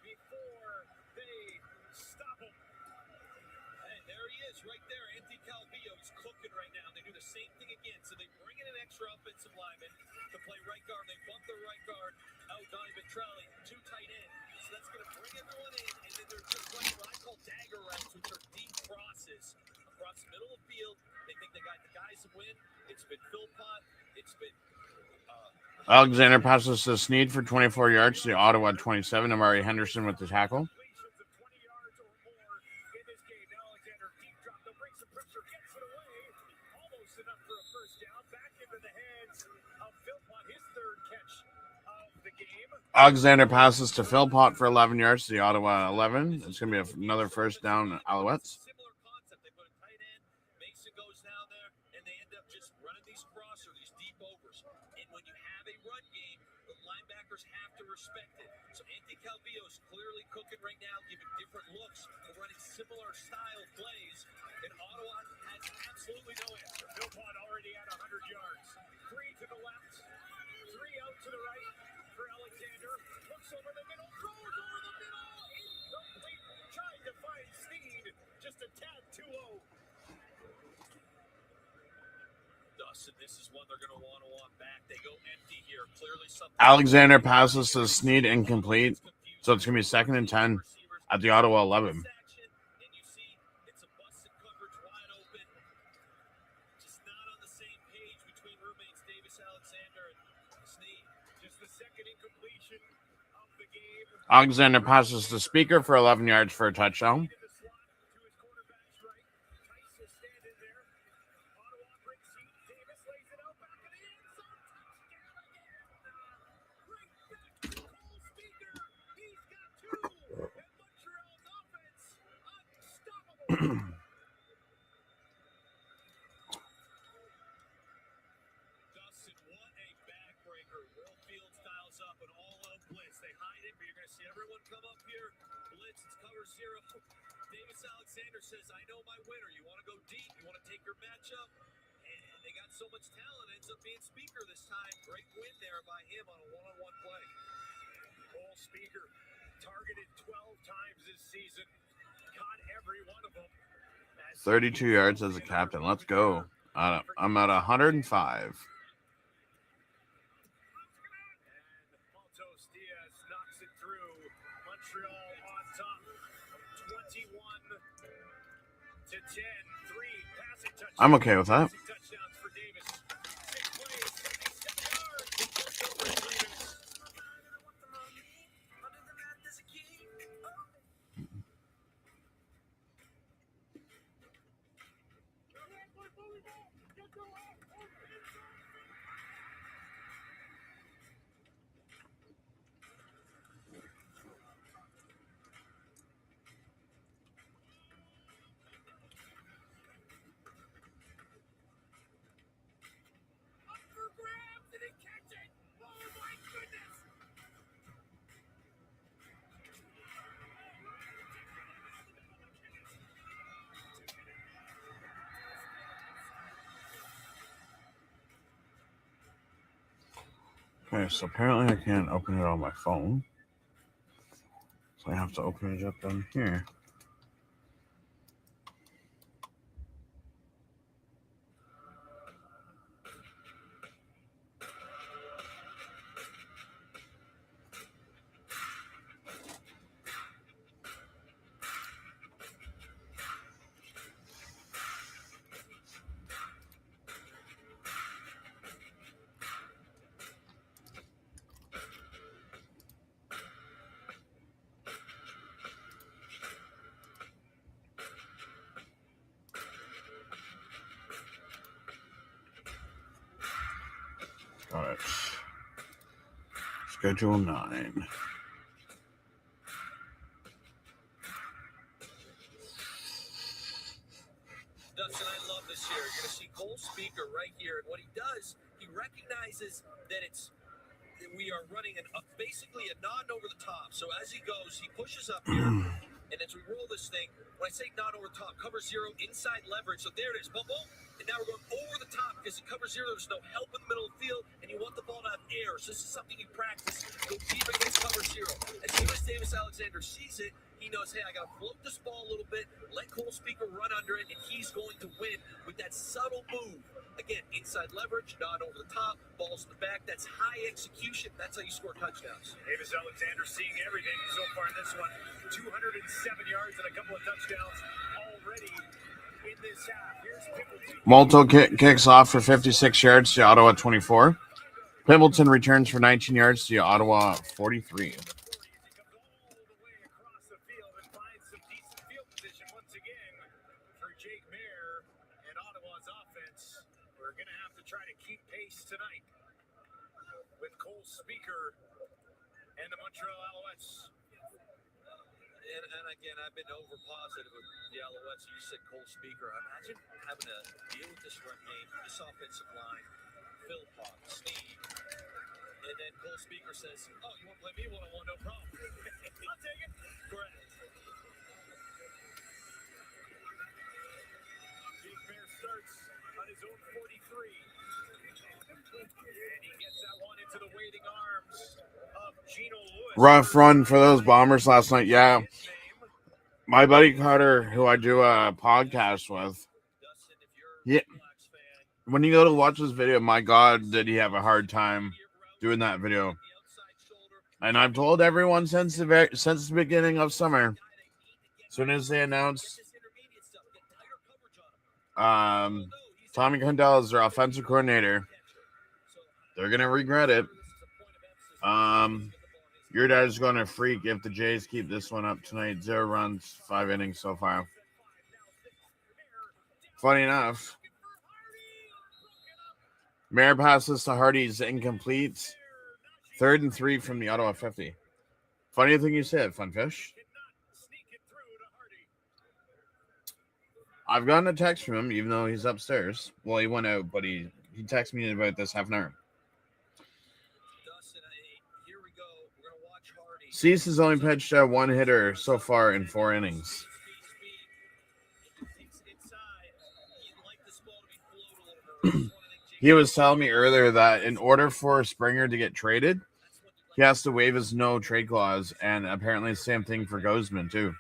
before they stop him. Hey, there he is right there. Anthony Calvillo is cooking right now. They do the same thing again. So they bring in an extra offensive lineman to play right guard. They bump the right guard out. Donnie Ventrelli, 2 tight ends. So that's going to bring everyone in. And then they're just running what I call dagger routes, which are deep crosses across the middle of the field. They think they got the guys to win. It's been Philpott. It's been Alexander passes to Sneed for 24 yards to the Ottawa 27. Amari Henderson with the tackle. Completions of 20 yards or more in this game. Now Alexander deep drop. They'll bring some pressure. Gets it away. Almost enough for a first down. Back into the hands of Philpott. His 3rd catch of the game. Alexander passes to Philpott for 11 yards to the Ottawa 11. It's going to be another first down, Alouettes. similar concept. They put a tight end. Mason goes down there, and they end up just running these crosser, these deep overs. And when you have a run game, the linebackers have to respect it. So Anthony Calvillo is clearly cooking right now, giving different looks, and running similar style plays. And Ottawa has absolutely no answer. Philpott already at 100 yards. 3 to the left. 3 out to the right for Alexander. Looks over the middle. Throws over the middle. Incomplete. Trying to find Sneed. Just a tad too low. Dustin, this is one they're going to want back. They go empty here. Clearly something. Alexander passes to Sneed incomplete. So it's going to be 2nd and 10 at the Ottawa 11. Alexander passes to Speaker for 11 yards for a touchdown. Alexander says, I know my winner. You want to go deep? You want to take your matchup? And they got so much talent. Ends up being Speaker this time. Great win there by him on a one-on-one play. Cole Speaker targeted 12 times this season. Caught every one of them. 32 yards as a captain. Let's go. I'm at 105. Knocks it through. Montreal on top. 21 to 10. 3 passing touchdowns. I'm okay with that. Touchdowns for Davis. 6 plays, 77 yards. Okay, so apparently I can't open it on my phone. So I have to open it up on here. Got it. Schedule 9. Dustin, I love this here. You're going to see Cole Speaker right here. And what he does, he recognizes that we are running basically a nod over the top. So as he goes, he pushes up here. And as we roll this thing, when I say nod over the top, cover 0, inside leverage. So there it is. Boom, boom. And now we're going over the top because in cover 0, there's no help in the middle of the field, and you want the ball to have air. So this is something you practice. Go deep against cover 0. As soon as Davis Alexander sees it, he knows, hey, I got to float this ball a little bit, let Cole Speaker run under it, and he's going to win with that subtle move. Again, inside leverage, nod over the top, balls in the back. That's high execution. That's how you score touchdowns. Davis Alexander seeing everything so far in this one. 207 yards and a couple of touchdowns already in this half. Here's Pimpleton. Malto kicks off for 56 yards to Ottawa 24. Pimpleton returns for 19 yards to Ottawa 43. Tonight with Cole Speaker and the Montreal Alouettes. And again, I've been over positive with the Alouettes. You said Cole Speaker. Imagine having to deal with this run game, this offensive line, Philpott, Sneed, and then Cole Speaker says, "Oh, you want to play me one-on-one? No problem. I'll take it." Correct. Jake Bear starts on his own 43. And he gets that one into the waiting arms of Gino Lewis. Rough run for those Bombers last night. Yeah. My buddy Carter, who I do a podcast with. Yeah. When you go to watch this video, my God, did he have a hard time doing that video. And I've told everyone since the beginning of summer, as soon as they announced Tommy Condell is their offensive coordinator, They're going to regret it. Your dad's going to freak if the Jays keep this one up tonight. 0 runs, 5 innings so far. Funny enough, Mayer passes to Hardy's incomplete. 3rd and 3 from the Ottawa 50. Funny thing you said, Funfish. I've gotten a text from him, even though he's upstairs. Well, he went out, but he texted me about this half an hour. Cease has only pitched a 1-hitter so far in 4 innings. He was telling me earlier that in order for Springer to get traded, he has to waive his no trade clause, and apparently the same thing for Gozman too.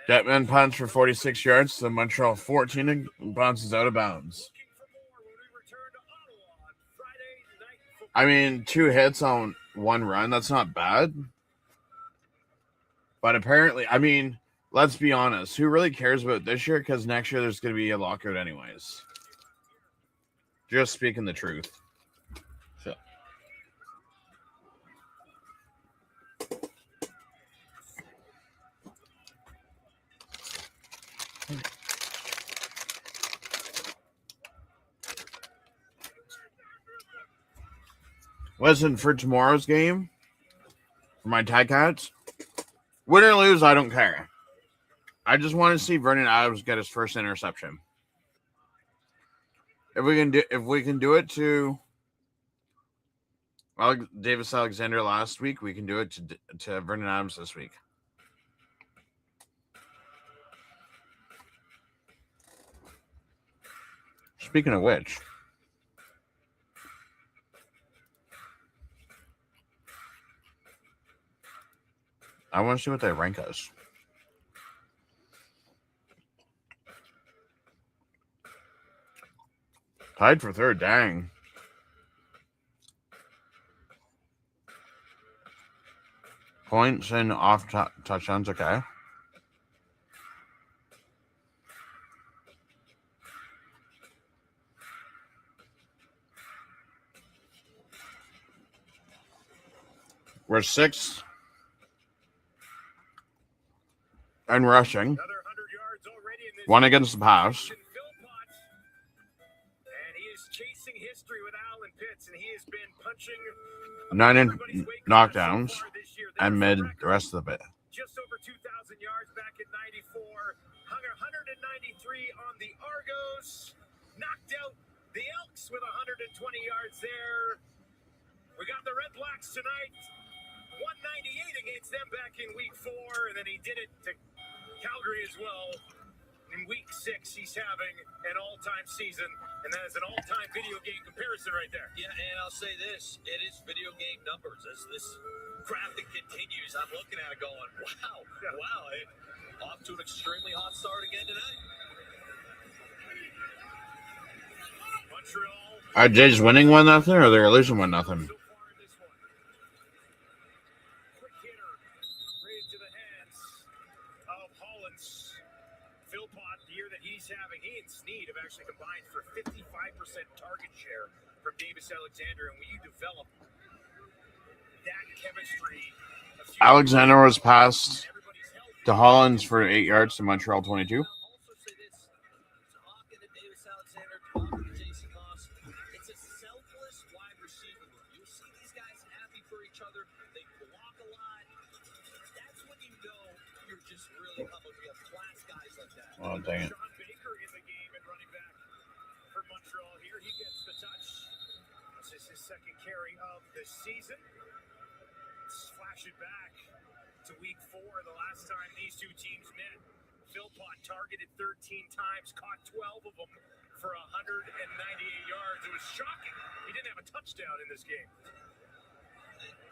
Detman punts for 46 yards to the Montreal 14 and bounces out of bounds. I mean, 2 hits on 1 run, that's not bad. But apparently, I mean, let's be honest. Who really cares about this year? Because next year there's going to be a lockout anyways. Just speaking the truth. So. Listen, for tomorrow's game, for my Ticats, win or lose, I don't care. I just want to see Vernon Adams get his first interception. If we can do it to Davis Alexander last week, we can do it to Vernon Adams this week. Speaking of which, I want to see what they rank us. Tied for 3rd, dang. Points and off touchdowns, okay. We're 6th. And rushing. 1 against the pass. And he is chasing history with Alan Pitts, and he has been punching 9 in knockdowns and mid the rest of the bit. just over 2,000 yards back in 94. Hung 193 on the Argos. Knocked out the Elks with 120 yards there. We got the Redblacks tonight. 198 against them back in week 4, and then he did it to Calgary as well. In week 6, he's having an all-time season, and that is an all-time video game comparison right there. Yeah, and I'll say this, it is video game numbers. As this graphic continues, I'm looking at it going, wow, off to an extremely hot start again tonight. Montreal. Are Jays winning 1-0 or they're losing 1-0? He and Snead have actually combined for 55% target share from Davis Alexander, and when you develop that chemistry, Alexander was passed to Hollins for 8 yards to Montreal 22. It's a selfless wide receiver. You'll see these guys happy for each other. They block a lot. That's when you know you're just really humble. You have class guys like that. Oh, dang it. He gets the touch. This is his second carry of the season. Let's flash it back to week 4, the last time these two teams met. Philpott targeted 13 times, caught 12 of them for 198 yards. It was shocking. He didn't have a touchdown in this game.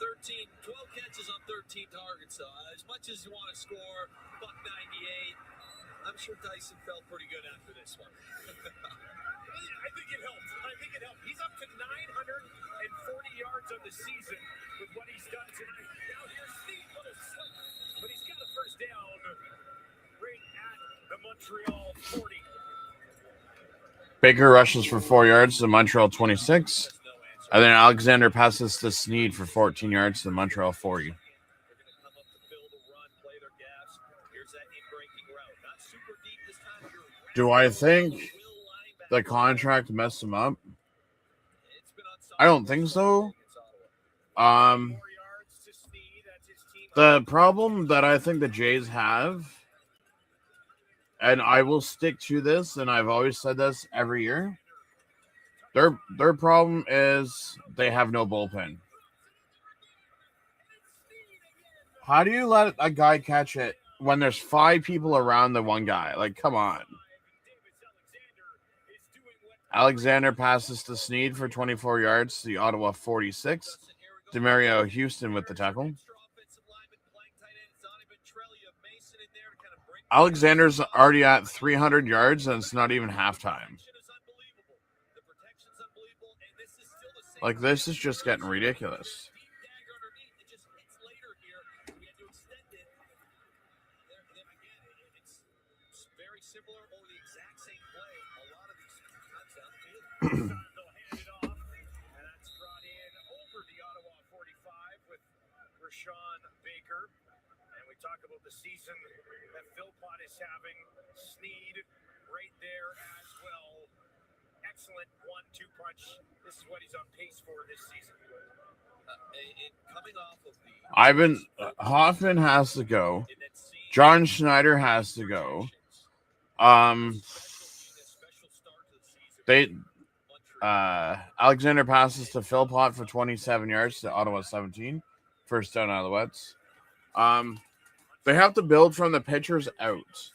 12 catches on 13 targets. So as much as you want to score, buck 98, I'm sure Tyson felt pretty good after this one. I think it helped. He's up to 940 yards on the season with Montreal 40. Baker rushes for 4 yards to Montreal 26. And then Alexander passes to Sneed for 14 yards to Montreal 40. Do I think the contract messed him up? I don't think so. The problem that I think the Jays have, and I will stick to this, and I've always said this every year, their problem is they have no bullpen. How do you let a guy catch it when there's 5 people around the one guy? Like, come on. Alexander passes to Sneed for 24 yards to the Ottawa 46. Demario Houston with the tackle. Alexander's already at 300 yards, and it's not even halftime. Like, this is just getting ridiculous. Talk about the season that Philpott is having. Sneed right there as well. Excellent 1-2 punch. This is what he's on pace for this season. Coming off of the Hoffman has to go. John Schneider has to go. Alexander passes to Philpott for 27 yards to Ottawa 17. First down, Alouettes. They have to build from the pitchers out.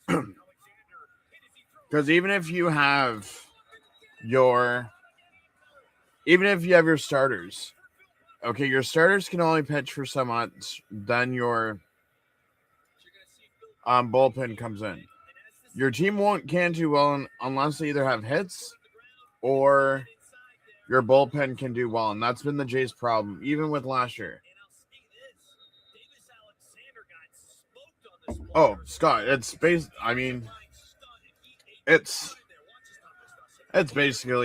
Because even if you have your starters, okay, your starters can only pitch for so much, then your bullpen comes in. Your team can't do well unless they either have hits or your bullpen can do well, and that's been the Jays' problem, even with last year. Oh, Scott, it's basically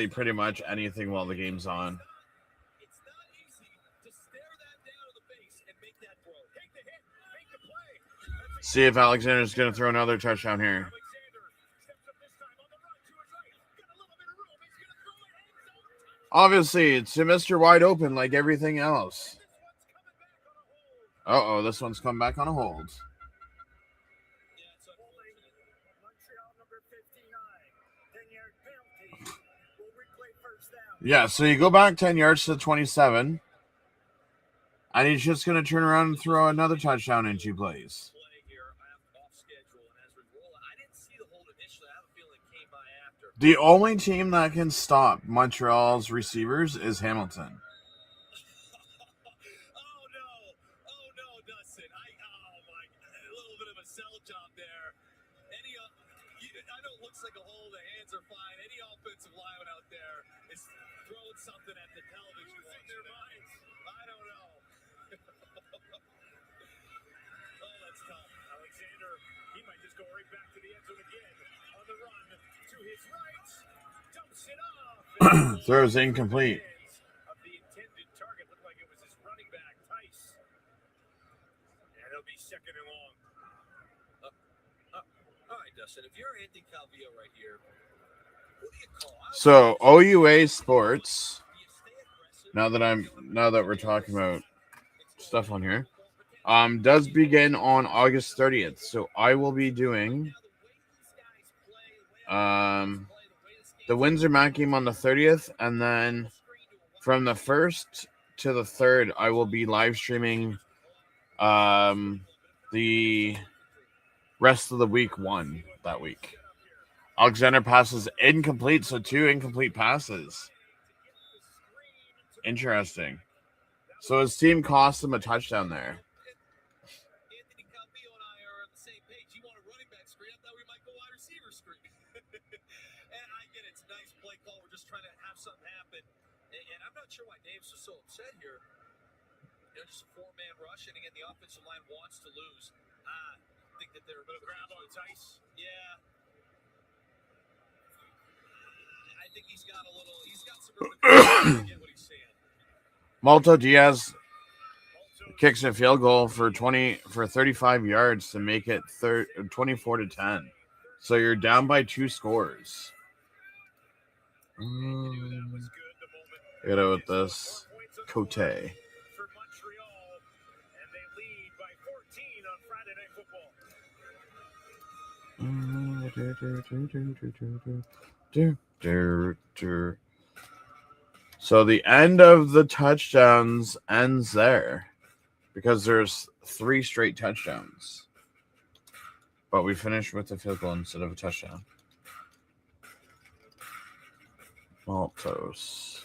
pretty much anything while the game's on. See if Alexander's going to throw another touchdown here. Obviously, it's a Mr. Wide Open like everything else. Uh-oh, this one's come back on a hold. Yeah, so you go back 10 yards to the 27, and he's just going to turn around and throw another touchdown in 2 plays. The only team that can stop Montreal's receivers is Hamilton. Like a hole, the hands are fine. Any offensive lineman out there is throwing something at the television. Losing their minds. I don't know. Oh, that's tough. Alexander, he might just go right back to the end zone again. On the run to his right. Dumps it off. Throws incomplete. Of the intended target looked like it was his running back, Tice. And it'll be second and long. All right, Dustin, if you're Andy Calvillo right here, what do you call? So OUA Sports. Now that we're talking about stuff on here, does begin on August 30th. So I will be doing the Windsor Mac game on the 30th, and then from the 1st to the 3rd, I will be live streaming the rest of the week 1 that week. Alexander passes incomplete, so 2 incomplete passes. Interesting. So his team cost him a touchdown there. Anthony Calvillo and I are on the same page. You want a running back screen? I thought we might go wide receiver screen. And I get it. It's a nice play call. We're just trying to have something happen. And I'm not sure why Davis was so upset here. You know, just a 4-man rush, and again, the offensive line wants to lose. think that they're grab on Tice. Yeah. I think he's got some room to get what he's saying. Malta Diaz kicks a field goal for 35 yards to make it 24-10. So you're down by 2 scores. Get out with this. Cote. For Montreal, and they lead by 14 on Friday Night Football. So the end of the touchdowns ends there because there's 3 straight touchdowns. But we finished with a field goal instead of a touchdown. Maltos.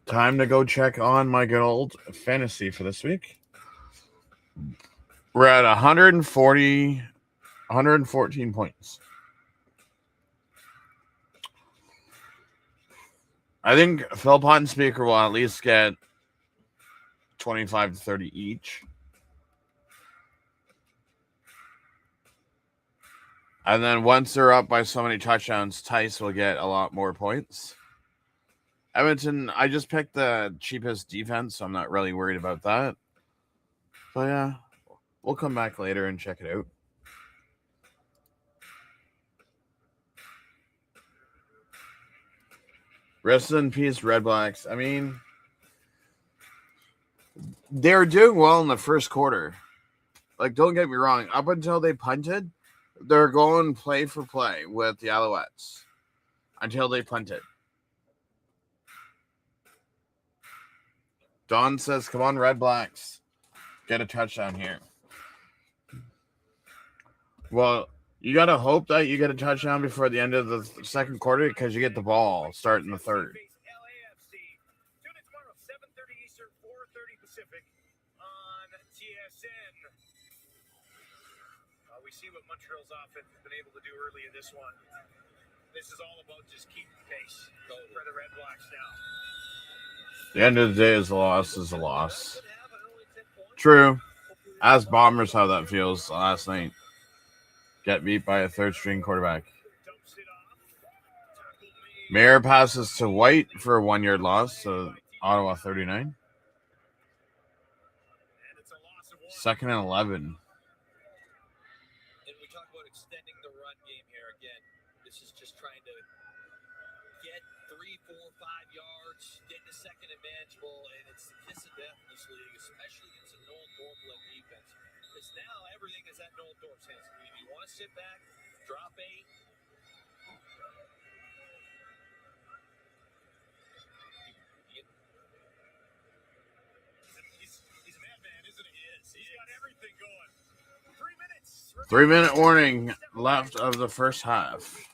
Time to go check on my good old fantasy for this week. We're at 114 points. I think Philpott and Speaker will at least get 25 to 30 each. And then once they're up by so many touchdowns, Tice will get a lot more points. Edmonton, I just picked the cheapest defense, so I'm not really worried about that. So yeah, we'll come back later and check it out. Rest in peace, Redblacks. I mean, they were doing well in the first quarter. Like, don't get me wrong. Up until they punted, they're going play for play with the Alouettes until they punted. Don says, come on, Redblacks. Get a touchdown here. Well, you got to hope that you get a touchdown before the end of the second quarter because you get the ball starting the third. Tune in tomorrow, 7:30 Eastern, 4:30 Pacific on TSN. We see what Montreal's offense has been able to do early in this one. This is all about just keeping pace for the Redblacks now. The end of the day is a loss is a loss. True. As Bombers, how that feels last night. Get beat by a third-string quarterback. Mayer passes to White for a 1-yard loss to Ottawa 39. 2nd and 11. And we talk about extending the run game here again. This is just trying to get 3, 4, 5 yards, get the second and manageable, and it's the kiss of death in this league, especially against a Nolan Thorpe-led defense. Because now everything is at Nolan Thorpe's hands. If you want to sit back, drop 8. He's a madman, isn't he? He's got everything going. 3 minutes. 3-minute warning left of the first half.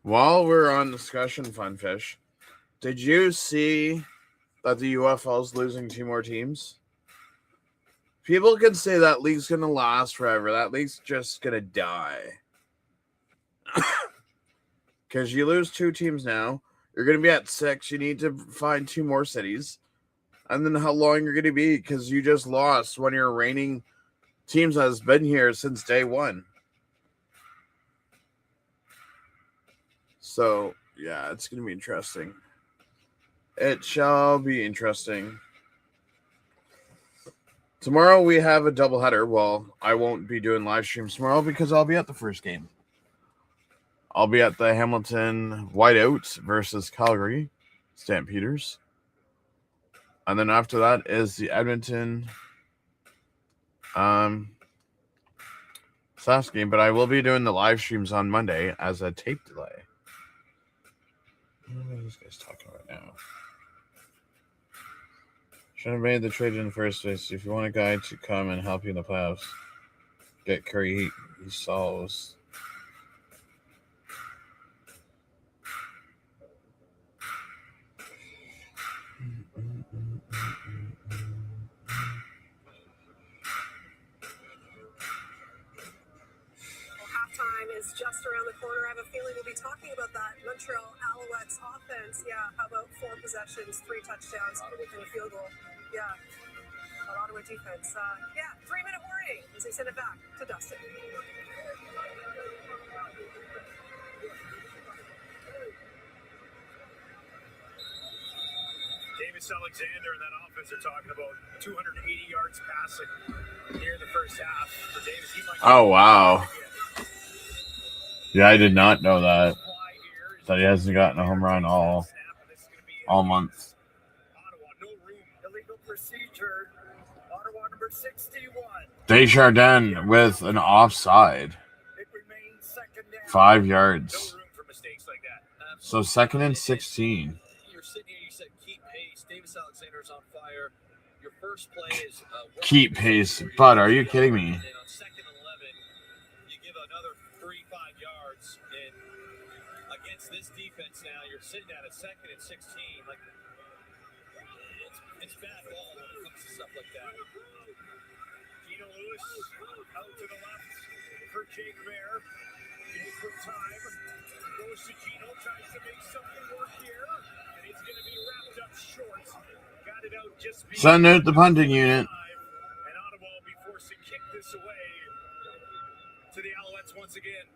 While we're on discussion, Funfish, did you see that the UFL is losing 2 more teams? People can say that league's going to last forever. That league's just going to die. Because you lose 2 teams now. You're going to be at 6. You need to find 2 more cities. And then how long you're going to be because you just lost one of your reigning teams that has been here since day 1. So, yeah, it's going to be interesting. It shall be interesting. Tomorrow we have a doubleheader. Well, I won't be doing live streams tomorrow because I'll be at the first game. I'll be at the Hamilton Whiteout versus Calgary Stampeders. And then after that is the Edmonton Sask game. But I will be doing the live streams on Monday as a tape delay. What are these guys talking about now? Should have made the trade in the first place. If you want a guy to come and help you in the playoffs, get Curry. He solves. Halftime is just around the corner. I have a feeling we'll be talking about that Montreal Alouettes offense. Yeah, how about 4 possessions, 3 touchdowns, and a field goal? Yeah, an Ottawa defense. 3-minute warning as they send it back to Dustin. Davis Alexander and that offense are talking about 280 yards passing here in the first half for Davis. He might Oh, wow. Yeah, I did not know that. That he hasn't gotten a home run all month. Ottawa, no room. Illegal procedure. Ottawa number 61. Desjardins with an offside. It remains second down. 5 yards. No room for mistakes like that. So 2nd and 16. You're sitting here, you said keep pace. Davis Alexander's on fire. Your first play is Keep pace. But are you kidding me? And on 2nd and 11, you give another 3-5 yards. And against this defense now, you're sitting at a 2nd and 16. Like it's bad ball when it comes to stuff like that. Gino Lewis out to the left for Jake Bear. Jake with time. Goes to Gino, tries to make something work here. And he's going to be wrapped up short. Got it out just Send out the punting unit. And Ottawa will be forced to kick this away to the Alouettes once again.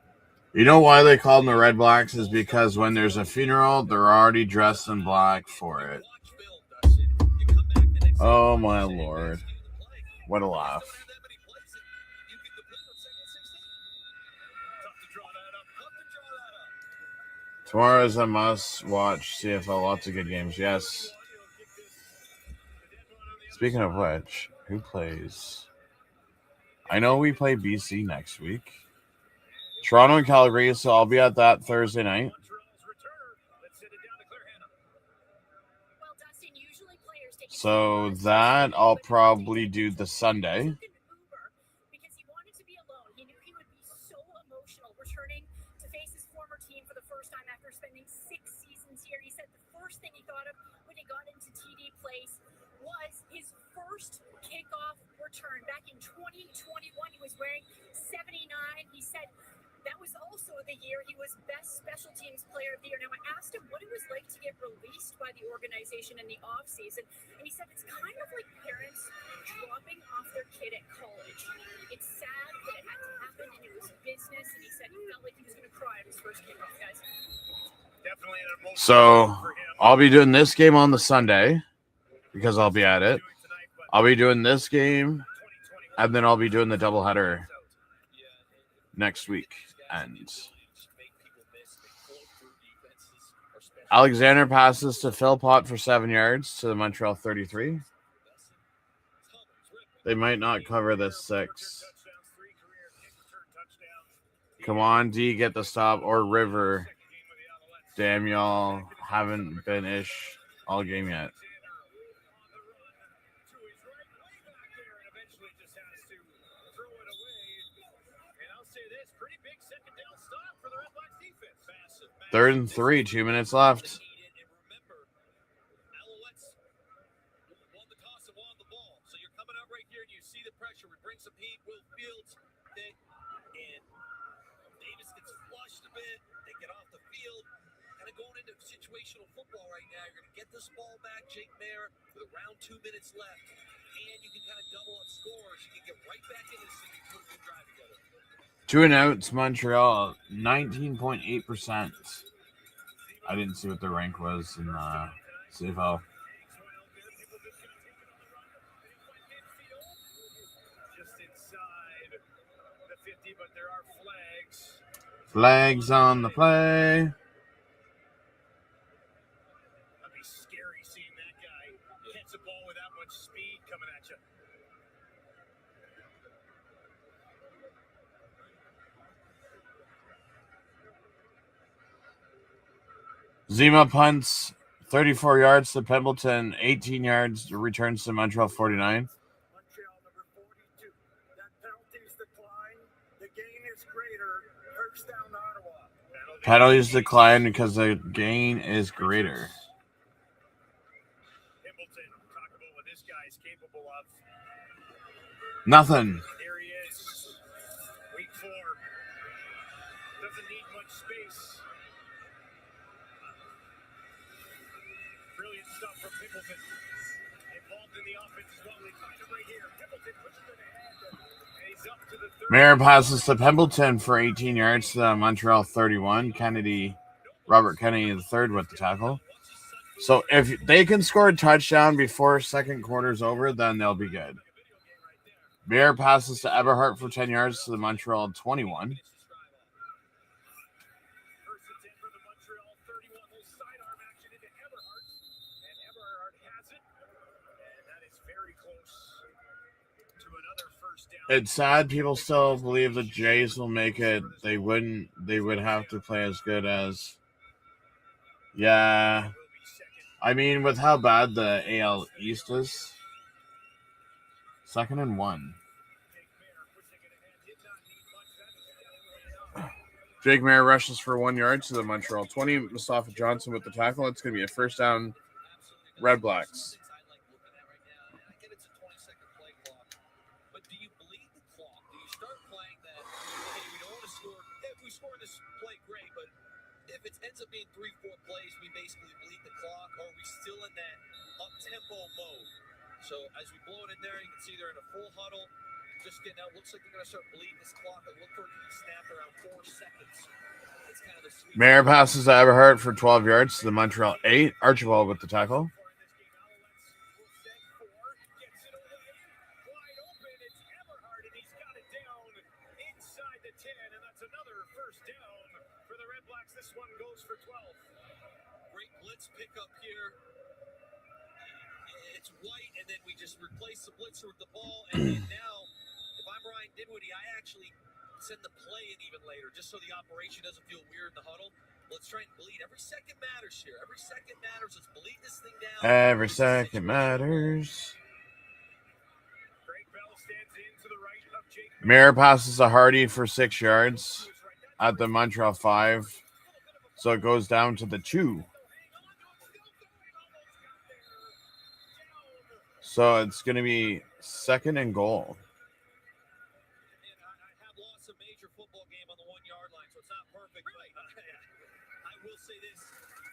You know why they call them the Red Blacks is because when there's a funeral, they're already dressed in black for it. Oh, my Lord. What a laugh. Tomorrow is a must-watch CFL. Lots of good games. Yes. Speaking of which, who plays? I know we play BC next week. Toronto and Calgary, so I'll be at that Thursday night. So that I'll probably do the Sunday. Because he wanted to be alone. He knew he would be so emotional returning to face his former team for the first time after spending 6 seasons here. He said the first thing he thought of when he got into TD Place was his first kickoff return back in 2021. He was wearing 79. He said that was also the year he was best special teams player of the year. Now, I asked him what it was like to get released by the organization in the offseason, and he said it's kind of like parents dropping off their kid at college. It's sad, but it had to happen, and it was business, and he said he felt like he was going to cry at his first kickoff, guys. Definitely an emotional So for him. I'll be doing this game on the Sunday because I'll be at it. I'll be doing this game, and then I'll be doing the doubleheader next week. And Alexander passes to Philpott for 7 yards to the Montreal 33. They might not cover this 6. Come on, D, get the stop. Or River. Damn, y'all haven't been ish all game yet. Third and 3, 2 minutes left. Alouettes won the toss and won the ball. So you're coming out right here and you see the pressure. We bring some heat. Will Fields hit, and Davis gets flushed a bit. They get off the field. Kind of going into situational football right now. You're going to get this ball back, Jake Mayer, with around 2 minutes left. And you can kind of double up scores. You can get right back into this thing and put a good drive together. 2 and outs, Montreal, 19.8%. I didn't see what the rank was in CFL. Just inside the 50, but there are flags. Flags on the play. That'd be scary seeing that guy catch a ball with that much speed coming at you. Zima punts 34 yards to Pendleton, 18 yards, returns to Montreal 49. Montreal number 42. That penalties decline. The gain is greater. First down Ottawa. Penalties decline because the gain is greater. Pendleton, talk about what this guy is capable of. Nothing. Here he is. Week 4. Doesn't need much space. Brilliant stuff from Pimpleton. Involved in the offense as well. They find him right here. Pimpleton pushes it ahead. And he's up to the third. Mayer passes to Pimpleton for 18 yards to the Montreal 31. Robert Kennedy the third with the tackle. So if they can score a touchdown before second quarter's over, then they'll be good. Mayer passes to Eberhardt for 10 yards to the Montreal 21. It's sad people still believe the Jays will make it. They wouldn't. They would have to play as good as. Yeah. I mean, with how bad the AL East is. 2nd and 1. Jake Mayer rushes for 1 yard to the Montreal 20. Mustafa Johnson with the tackle. It's going to be a first down, Redblacks. If it ends up being 3-4 plays, we basically bleed the clock, or are we still in that up-tempo mode? So as we blow it in there, you can see they're in a full huddle, just getting out. Looks like they're going to start bleeding this clock. I look for it to be snapped around 4 seconds. That's kind of the sweet. Mayer passes to Eberhardt for 12 yards to the Montreal 8. Archibald with the tackle. This one goes for 12. Great blitz pickup here. It's white, and then we just replace the blitzer with the ball. And now, if I'm Ryan Dinwiddie, I actually send the play in even later, just so the operation doesn't feel weird in the huddle. Let's try and bleed. Every second matters here. Every second matters. Let's bleed this thing down. Every second matters. Mayer passes to Hardy for 6 yards at the Montreal 5. So it goes down to the 2. So it's going to be 2nd and goal. I have lost a major football game on the 1-yard line, so it's not perfect. But I will say this,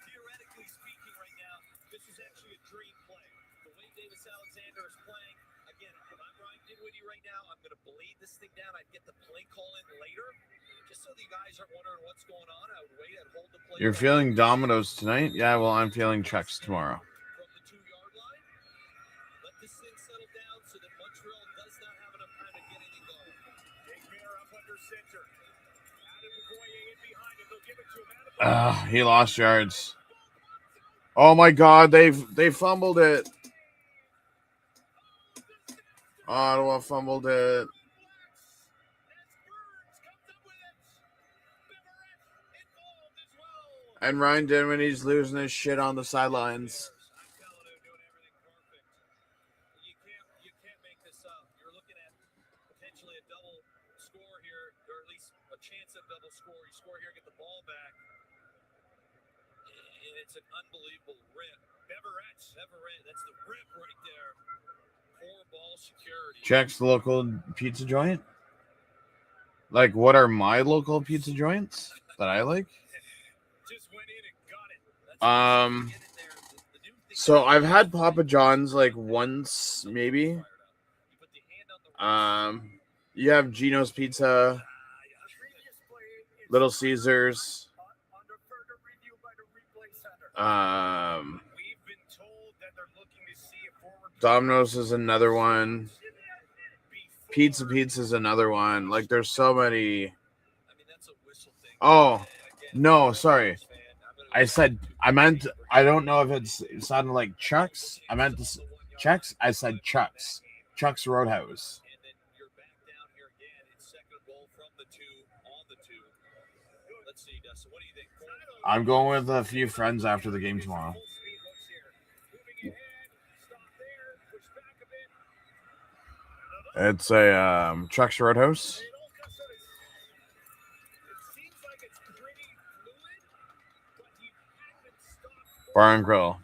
theoretically speaking right now, this is actually a dream play. The way Davis Alexander is playing, again, if I'm Ryan Dinwiddie right now, I'm going to bleed this thing down. I'd get the play call in later. Just so the guys aren't wondering what's going on, I would wait and hold the play. You're feeling Dominoes tonight? Yeah, well, I'm feeling Chucks tomorrow. From the 2-yard line, let this thing settle down so that Montreal does not have enough time to get anything going. Jake Mayer up under center. Adam McCoy in behind him. They'll give it to him. He lost yards. Oh my God, they fumbled it. Ottawa fumbled it. And Ryan Dinwiddie's losing his shit on the sidelines. You can't make this up. You're looking at potentially a double score here, or at least a chance at a double score. You score here, get the ball back. And it's an unbelievable rip. Everett, that's the rip right there. Poor ball security. Checks the local pizza joint. Like, what are my local pizza joints that I like? Just went in and got it. So I've had Papa John's like once, maybe. You have Gino's Pizza, Little Caesars. Domino's is another one. Pizza is another one. Like, there's so many. Oh, no, sorry. I don't know if it sounded like Chuck's. I meant to Chuck's. I said Chuck's. Chuck's Roadhouse. I'm going with a few friends after the game tomorrow. It's a Chuck's Roadhouse. Bar and Grill.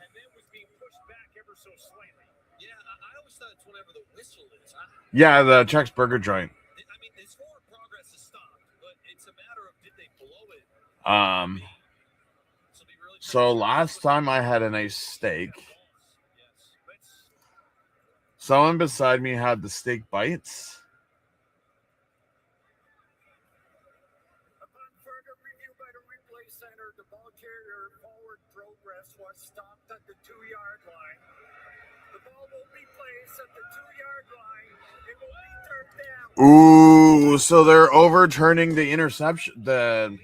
Yeah, the Chuck's Burger joint. I mean, this forward progress is stopped, but it's a matter of did they blow So last time I had a nice steak. Someone beside me had the steak bites. Upon further review by the replay center, the ball carrier forward progress was stopped at the 2-yard line. The ball will be placed at the 2-yard line. It will be turned down. Ooh, so they're overturning the interception, the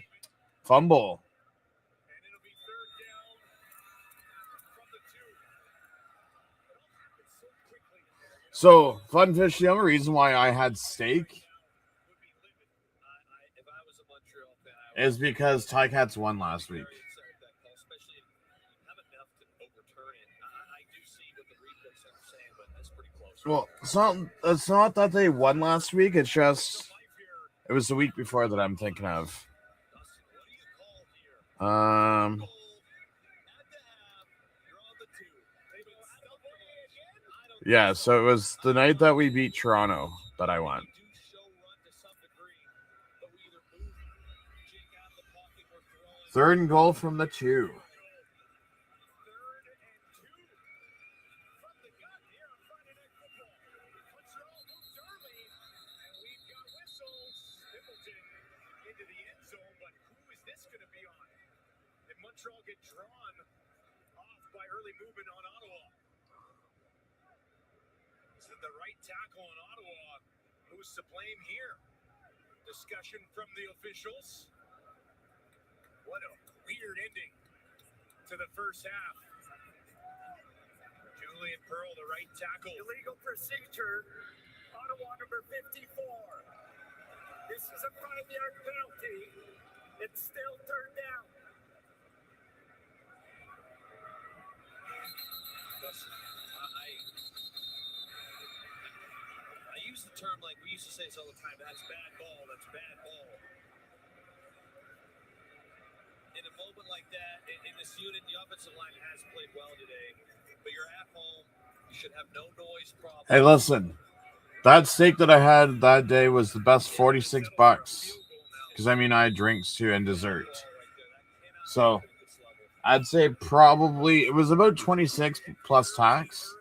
fumble. And it'll be third down from the 2. So, fun fish, the only reason why I had steak is because Ticats won last week. Well, it's not that they won last week. It's just it was the week before that I'm thinking of. Yeah, so it was the night that we beat Toronto that I won. Third and goal from the 2. Montreal get drawn off by early movement on Ottawa. So the right tackle on Ottawa, who's to blame here? Discussion from the officials. What a weird ending to the first half. Julian Pearl, the right tackle. Illegal procedure. Ottawa number 54. This is a 5-yard penalty. It's still turned down. I use the term like we used to say this all the time. That's bad ball. That's bad ball. In a moment like that, in this unit, the offensive line has played well today. But you're at home. You should have no noise problem. Hey, listen. That steak that I had that day was the best $46. Because, I mean, I had drinks too and dessert. So, I'd say probably it was about 26 plus tax.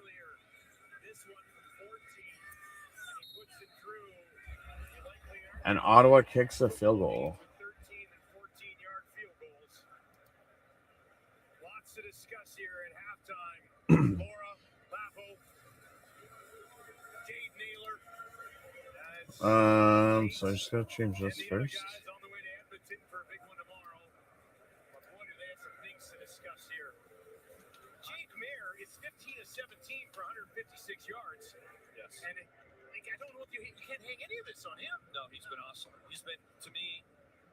And Ottawa kicks a field goal. 13 and 14-yard field goals. Lots to discuss here at halftime. Laura, Lafo, Jade Naylor. So I just gotta change this first. Guys on the way to Edmonton for a big one tomorrow. But boy, do they have some things to discuss here. Jake Mayer is 15 of 17 for 156 yards. Yes. And I don't know if you can't hang any of this on him. No, he's been awesome. He's been, to me,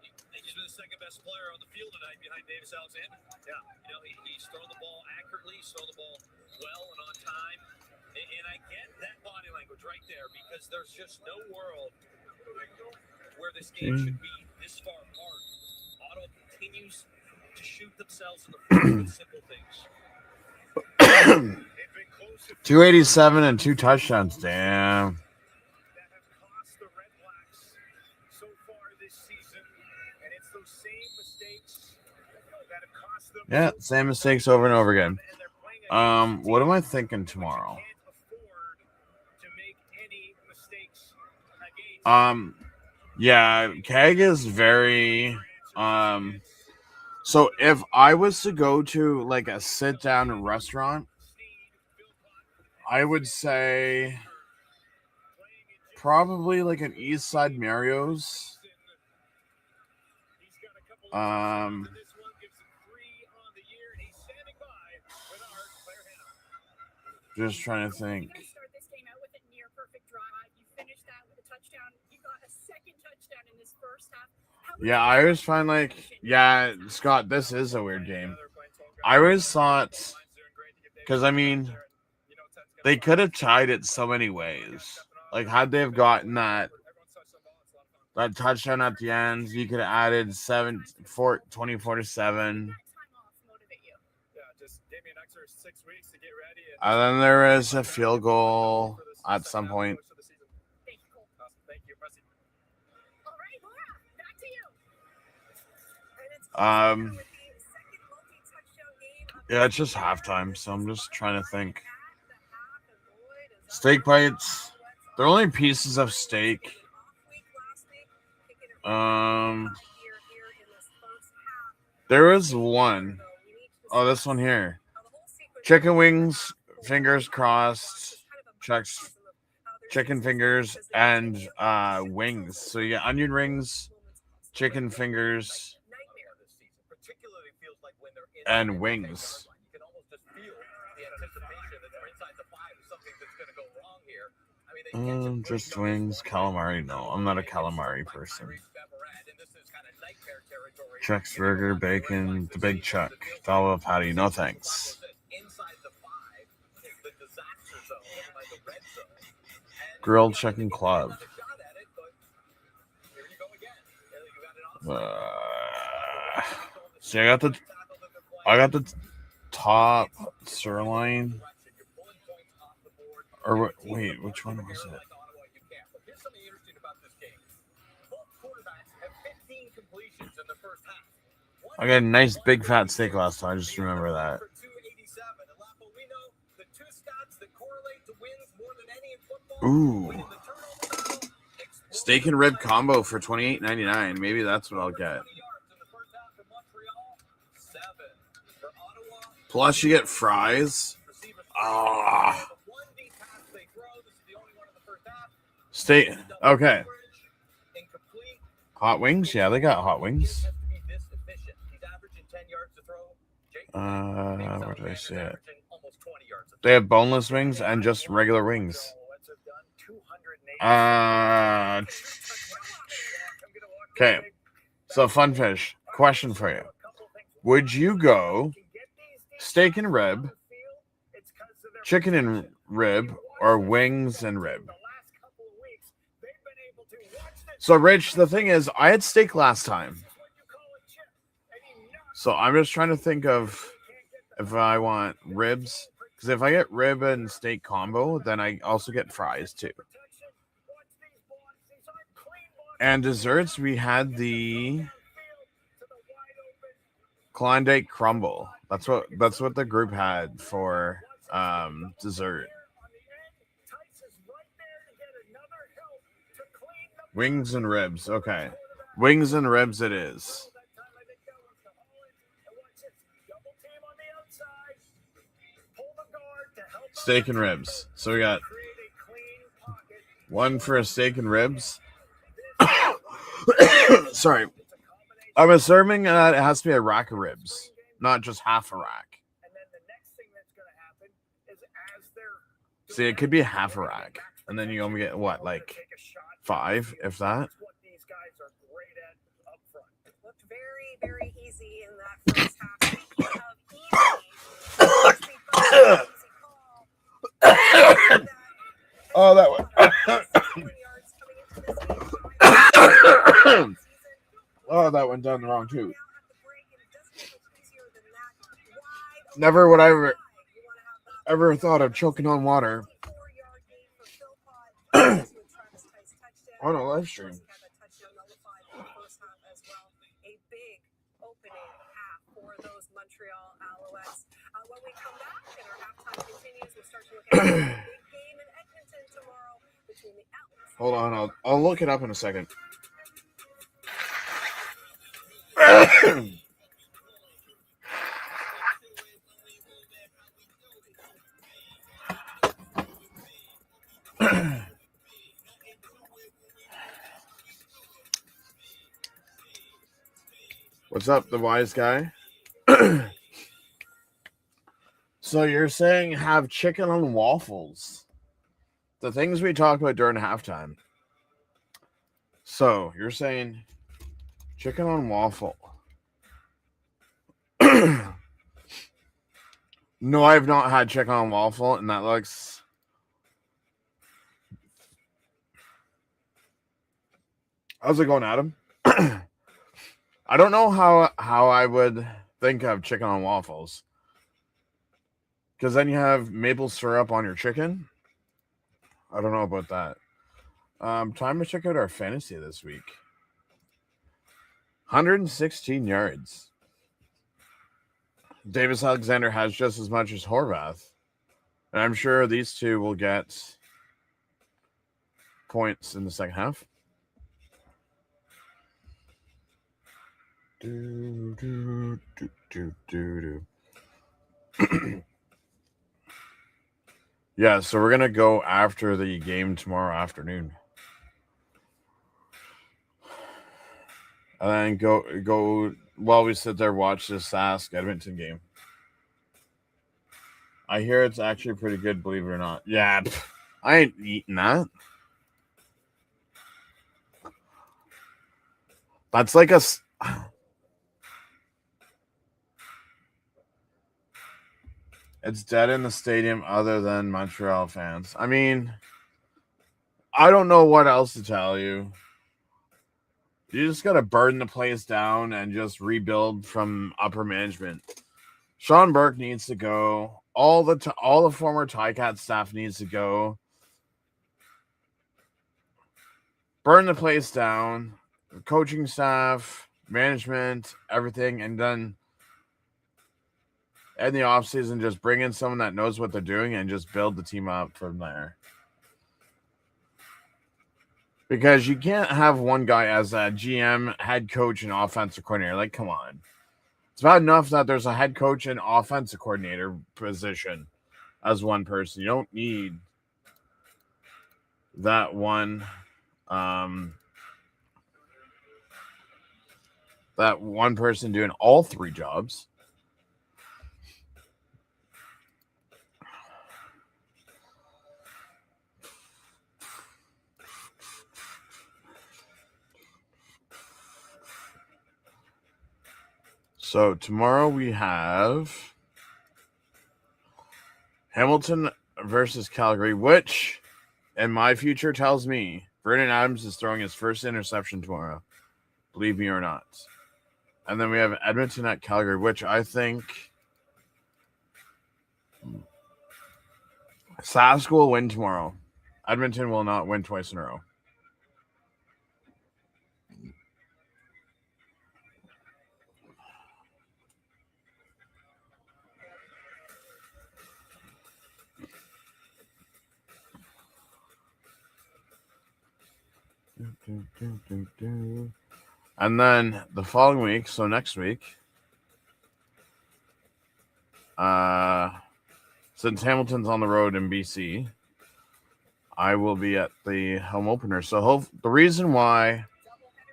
he's been the second best player on the field tonight behind Davis Alexander. Yeah. You know, he's thrown the ball accurately, he's thrown the ball well and on time. And I get that body language right there because there's just no world where this game should be this far apart. Ottawa continues to shoot themselves in the foot with simple things. 287 and 2 touchdowns. Damn. That have cost the Redblacks so far this season, and it's those same mistakes that have cost them. Yeah, same mistakes over and over again. What am I thinking tomorrow? Yeah, Keg is very so if I was to go to like a sit down restaurant, I would say probably like an East Side Mario's. Just trying to think. Yeah, I always find like, yeah, Scott, this is a weird game. I always thought, because I mean, they could have tied it so many ways. Like, had they have gotten that touchdown at the end, you could have added 24-7. And then there is a field goal at some point. Yeah, it's just halftime, so I'm just trying to think. Steak bites. They're only pieces of steak. There is one. Oh, this one here. Chicken wings, fingers crossed, checks, chicken fingers, and wings. So you get onion rings, chicken fingers, and wings. Just wings, calamari. No, I'm not a calamari person. Chuck's burger, bacon, the big Chuck, Fallow patty. No thanks. Grilled chicken club. See, I got the top sirloin. Or wait, which one was it? I got a nice big fat steak last time. I just remember that. Ooh. Steak and rib combo for $28.99. Maybe that's what I'll get. Plus you get fries. Ah. Steak. Okay. Hot wings? Yeah, they got hot wings. Where did I see it? They have boneless wings and just regular wings. Okay. So, Funfish, question for you. Would you go steak and rib, chicken and rib, or wings and rib? So, Rich, the thing is, I had steak last time. So I'm just trying to think of if I want ribs. Because if I get rib and steak combo, then I also get fries too. And desserts, we had the Klondike crumble. That's what the group had for dessert. Wings and ribs. Okay. Wings and ribs it is. Steak and ribs. So we got one for a steak and ribs. Sorry. I'm assuming that it has to be a rack of ribs, not just half a rack. See, it could be half a rack. And then you only get, what, like 5, if that? Looked very, very easy in that first half. Speaking of easy, Oh, that one. Oh, that went down the wrong tooth. Never would I ever thought of choking on water on a live stream. A big opening half for those Montreal Alouettes. When we come back and our halftime continues, we'll start to look at a big game in Edmonton tomorrow between the Alouettes. Hold on, I'll look it up in a second. What's up, the wise guy? So you're saying have chicken on waffles. The things we talked about during halftime. So you're saying chicken on waffle. No, I've not had chicken on waffle, and that looks... How's it going, Adam? I don't know how I would think of chicken on waffles. Because then you have maple syrup on your chicken. I don't know about that. Time to check out our fantasy this week. 116 yards. Davis Alexander has just as much as Horvath. And I'm sure these two will get points in the second half. Yeah, so we're going to go after the game tomorrow afternoon. And then go while we sit there, watch this Sask Edmonton game. I hear it's actually pretty good, believe it or not. Yeah, I ain't eating that. That's like a... It's dead in the stadium other than Montreal fans. I mean, I don't know what else to tell you. You just got to burn the place down and just rebuild from upper management. Sean Burke needs to go. All the former Ticat staff needs to go. Burn the place down. The coaching staff, management, everything, and then in the offseason, just bring in someone that knows what they're doing and just build the team up from there. Because you can't have one guy as a GM, head coach, and offensive coordinator. Like, come on. It's bad enough that there's a head coach and offensive coordinator position as one person. You don't need that one person doing all three jobs. So tomorrow we have Hamilton versus Calgary, which in my future tells me Vernon Adams is throwing his first interception tomorrow. Believe me or not. And then we have Edmonton at Calgary, which I think Sask will win tomorrow. Edmonton will not win twice in a row. And then the following week, so next week, since Hamilton's on the road in BC, I will be at the home opener. So the reason why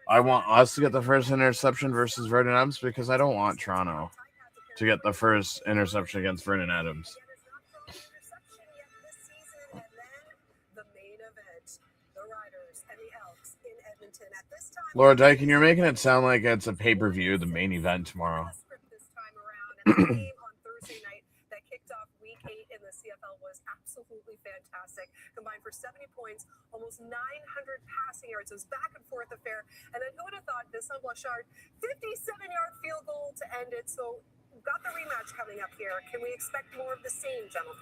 I want us to get the first interception versus Vernon Adams, because I don't want Toronto to get the first interception against Vernon Adams. Laura Dyken, you're making it sound like it's a pay-per-view, the main event tomorrow. On Thursday night that kicked off week 8 in the CFL was absolutely fantastic. Combined for 70 points, almost 900 passing yards. It was back and forth affair. And then who would have thought Vincent Blanchard, 57-yard field goal to end it. So we've got the rematch coming up here. Can we expect more of the same, gentlemen?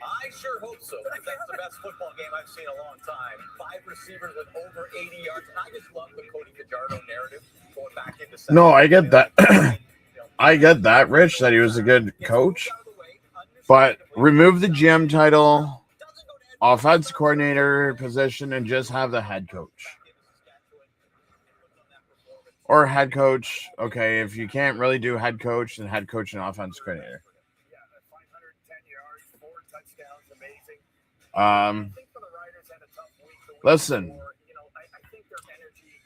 I sure hope so, because that's the best football game I've seen in a long time. 5 receivers with over 80 yards. And I just love the Cody Fajardo narrative going back into second. No, I get that. I get that, Rich, that he was a good coach. But remove the GM title, offensive coordinator position, and just have the head coach. Or head coach. Okay, if you can't really do head coach, then head coach and offensive coordinator. Listen,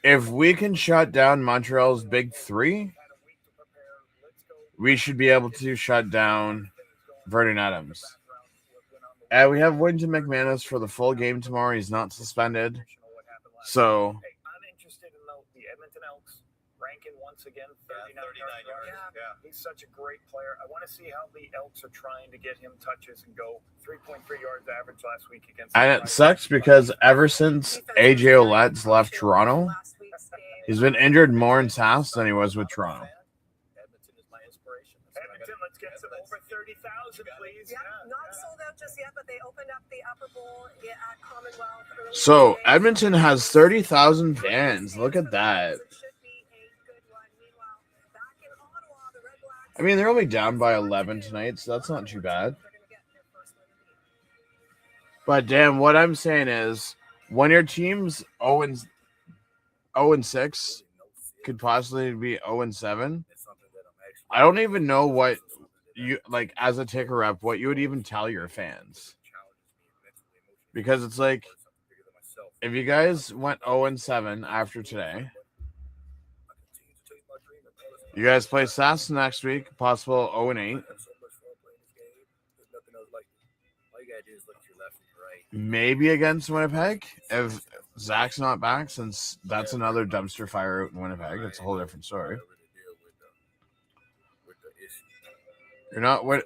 if we can shut down Montreal's big three, we should be able to shut down Vernon Adams. And we have Wynton McManus for the full game tomorrow. He's not suspended. So I'm interested in the Edmonton Elks ranking once again 39 yards. Yeah. He's such a great player. I want to see how the Elks are trying to get him touches and go 3.3 yards average last week against. And it sucks because ever since AJ Ouellette's left Toronto, he's been injured more in Sask than he was with Toronto. Edmonton is my inspiration. Edmonton, let's get some over 30,000, please. Yeah, not sold out just yet, but they opened up the upper bowl at Commonwealth. So Edmonton has 30,000 fans. Look at that. I mean, they're only down by 11 tonight, so that's not too bad. But damn, what I'm saying is, when your team's 0-6 could possibly be 0-7, I don't even know what you like as a ticker rep, what you would even tell your fans. Because it's like, if you guys went 0-7 after today, you guys play Sass next week, possible 0-8. Maybe against Winnipeg if Zach's not back, since that's another dumpster fire out in Winnipeg. It's a whole different story. You're not what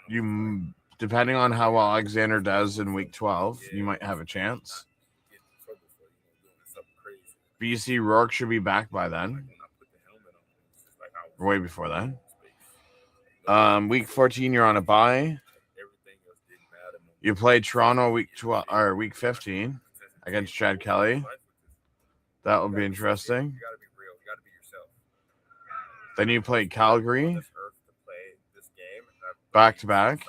you depending on how well Alexander does in week 12, you might have a chance. BC Rourke should be back by then. Way before then. Week 14, you're on a bye. You play Toronto week 12 or week 15 against Chad Kelly. That will be interesting. Then you play Calgary back to back.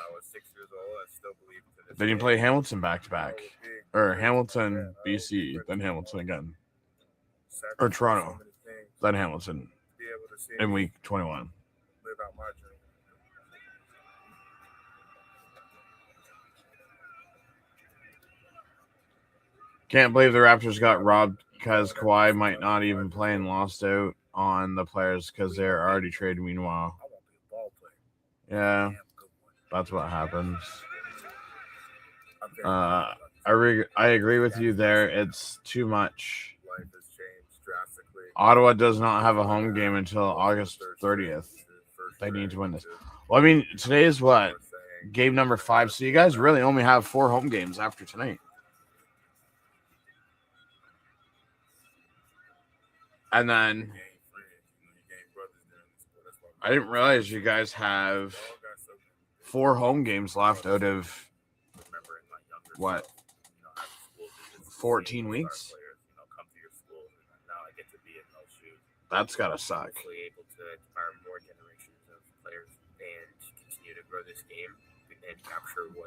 Then you play Hamilton back to back, or Hamilton, BC, then Hamilton again, or Toronto, then Hamilton in week 21. Can't believe the Raptors got robbed because Kawhi might not even play and lost out on the players because they're already traded. Meanwhile, yeah, that's what happens. I agree with you there. It's too much. Ottawa does not have a home game until August 30th. They need to win this. Well, I mean, today is what? Game number 5. So you guys really only have 4 home games after tonight. And then I didn't realize you guys have 4 home games left out of what? 14 weeks? That's gotta suck.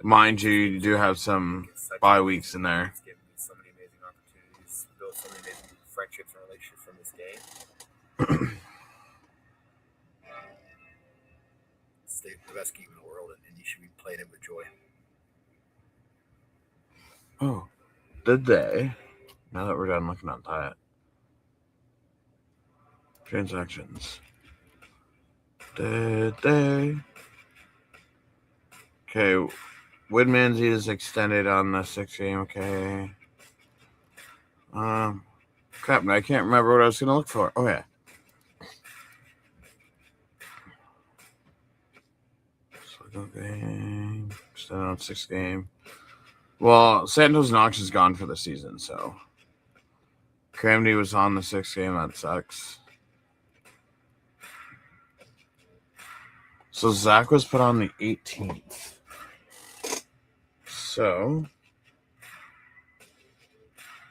Mind you, you do have some bye weeks in there. Friendships and relationships from this game. It's the best game in the world, and you should be playing it with joy. Oh, did they? Now that we're done looking at that. Transactions. Did they? Okay. Woodmansey is extended on the 6th game. Okay. Crap, I can't remember what I was going to look for. Oh, yeah. Okay. Extended on 6th game. Well, Santos Knox is gone for the season, so. Cramdy was on the 6th game. That sucks. So Zach was put on the 18th. So.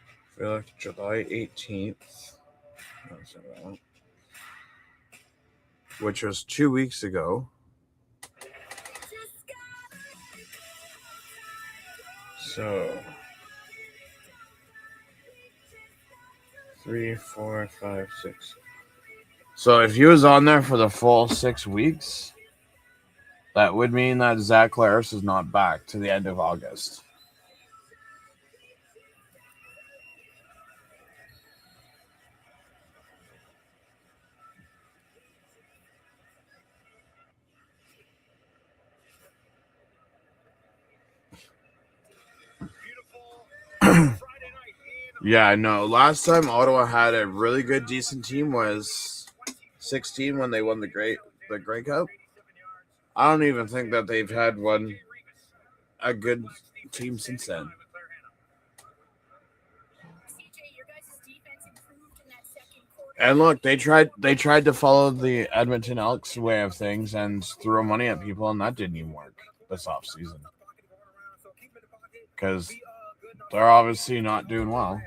I feel like July 18th. Which was 2 weeks ago. So 3, 4, 5, 6. So if he was on there for the full 6 weeks, that would mean that Zach Claris is not back to the end of August. Yeah, no. Last time Ottawa had a really good, decent team was 16 when they won the Grey Cup. I don't even think that they've had a good team since then. And look, they tried to follow the Edmonton Elks way of things and throw money at people, and that didn't even work this offseason. Because they're obviously not doing well.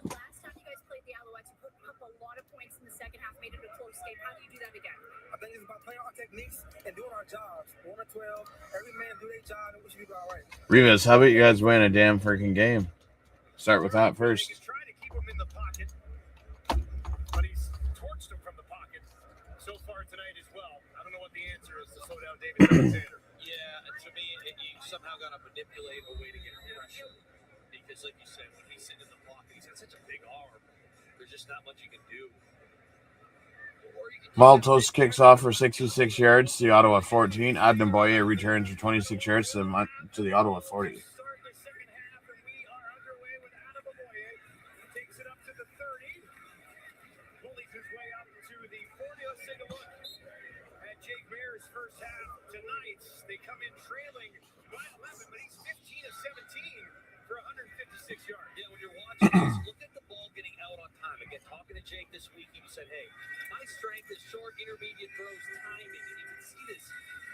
The last time you guys played the Alouettes, you put up a lot of points in the second half, made it a close game. How do you do that again? I think it's about playing on techniques and doing our jobs. 1 or 12, every man do their job, and we should be all right. Revis, how about you guys win a damn freaking game? Start with that first. He's trying to keep him in the pocket, but he's torched him from the pocket so far tonight as well. I don't know what the answer is to slow down David Alexander. Yeah, to me, you somehow got to manipulate a way to get pressure. Because, like you said, when he's sitting in the pocket, he's got such a big arm. There's just not much you can do. Maltos kicks off for 66 yards to the Ottawa 14. Adnan Boye returns for 26 yards to the Ottawa 40. Start the second half, and we are underway with Adam Boye. He takes it up to the 30. Bullies his way up to the 40. Let's take a look at Jake Maier's first half tonight. They come in trailing by 11, but he's 15 of 17 for 156 yards. Yeah, when you're watching this, look at the ball getting out on time. Again, talking to Jake this week, he said, hey, my strength is short, intermediate throws, timing. And you can see this.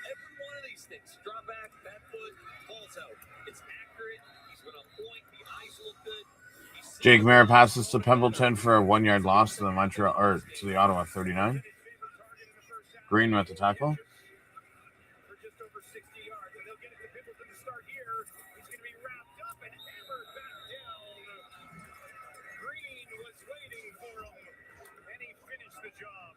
Every one of these things, drop back, back foot, falls out. It's accurate. He's been on point. The eyes look good. Jake Maier passes to Pembleton for a 1 yard loss to the Ottawa 39. Green with the tackle. For just over 60 yards, and they'll get it to Pembleton to start here. He's going to be wrapped up and hammered back down. Green was waiting for him, and he finished the job.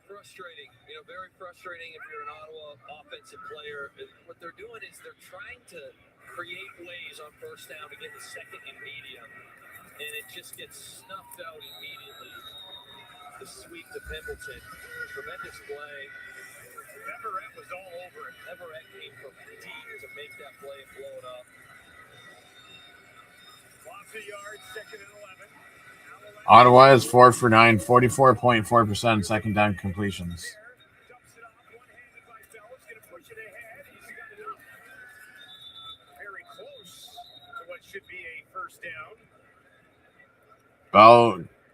Frustrating, very frustrating if you're an Ottawa offensive player. What they're doing is they're trying to create ways on first down to get the second and medium, and it just gets snuffed out immediately. The sweep to Pembleton, tremendous play. Everett was all over it. Everett came from deep to make that play and blow it up. Lots of yards, second and 11. Ottawa is 4 for 9, 44.4% second down completions. Dumps it off, one-handed by Bell. He's going to push it ahead. He's got it up. Very close to what should be a first down.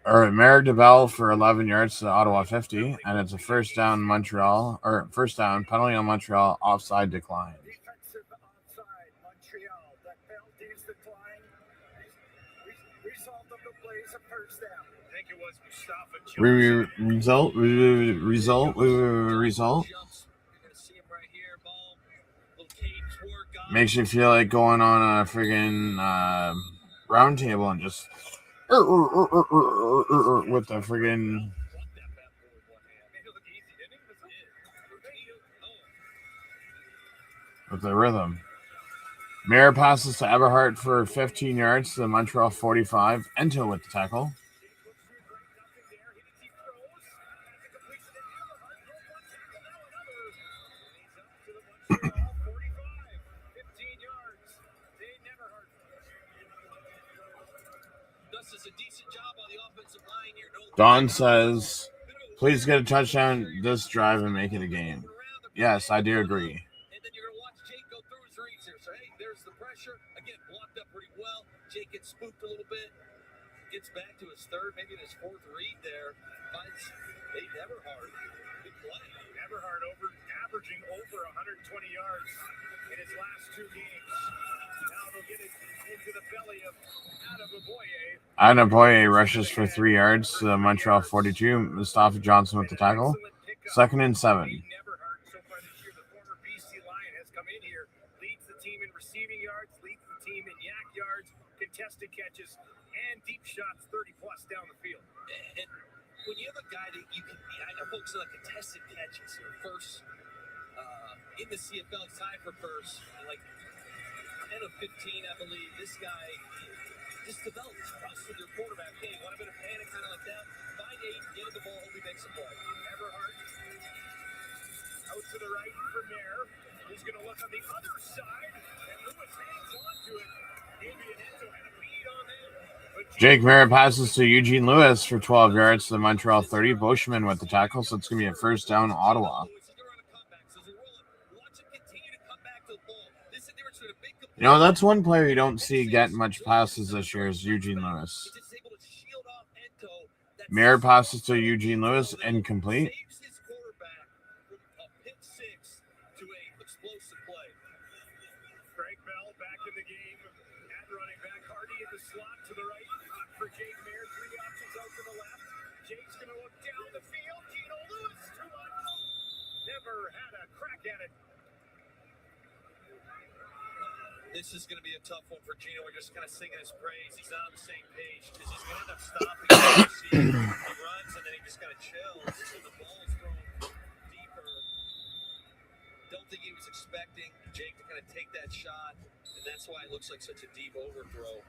Maier to Bell for 11 yards to Ottawa 50, and it's a first down penalty on Montreal, offside decline. Defensive offside, Montreal. That penalty is declined. Result of the play is a first down. I think it was Mustafa Johnson. Result. Jumps. You're going to see him right here. Ball. Little cadence work. Makes you feel like going on a friggin' round table and just with the friggin' with the rhythm. Maier passes to Eberhardt for 15 yards to the Montreal 45. Ento with the tackle. Don says, please get a touchdown this drive and make it a game. Yes, I do agree. And then you're going to watch Jake go through his reads here. So, hey, there's the pressure. Again, blocked up pretty well. Jake gets spooked a little bit. Gets back to his third, maybe his fourth read there. Finds Eberhardt. Good play. Eberhardt averaging over 120 yards in his last two games. Now they'll get it into the belly of Adam Boye. Adnan Boye rushes for 3 yards to the Montreal 42. Mustafa Johnson with the tackle. 2nd and 7. Eberhardt so far this year, the former BC Lion, has come in here, leads the team in receiving yards, leads the team in yak yards, contested catches, and deep shots 30-plus down the field. And when you have a guy that you can, I know folks are like contested catches here. First, in the CFL, he's tied for first, like 10 of 15, I believe. This guy just develops trust with your quarterback. Hey, want a bit of panic, kind of like that. Find 8, get the ball, hope he makes a play. Eberhardt out to the right for Maier. He's going to look on the other side, and Lewis hangs on to it. David Ento had a beat on him. Jake Maier passes to Eugene Lewis for 12 yards to the Montreal 30. Boschman with the tackle, so it's going to be a first down Ottawa. You know, that's one player you don't see get much passes this year is Eugene Lewis. Maier passes to Eugene Lewis, incomplete. Greg Bell back in the game at running back. Hardy in the slot to the right for Jake Maier. 3 options out to the left. Jake's going to look down the field. Gino Lewis, too much. never had a crack at it. This is going to be a tough one for Gino. We're just kind of singing his praise. He's not on the same page because he's going to end up stopping the receiver. He runs and then he just kind of chills. So the ball's thrown deeper. Don't think he was expecting Jake to kind of take that shot, and that's why it looks like such a deep overthrow.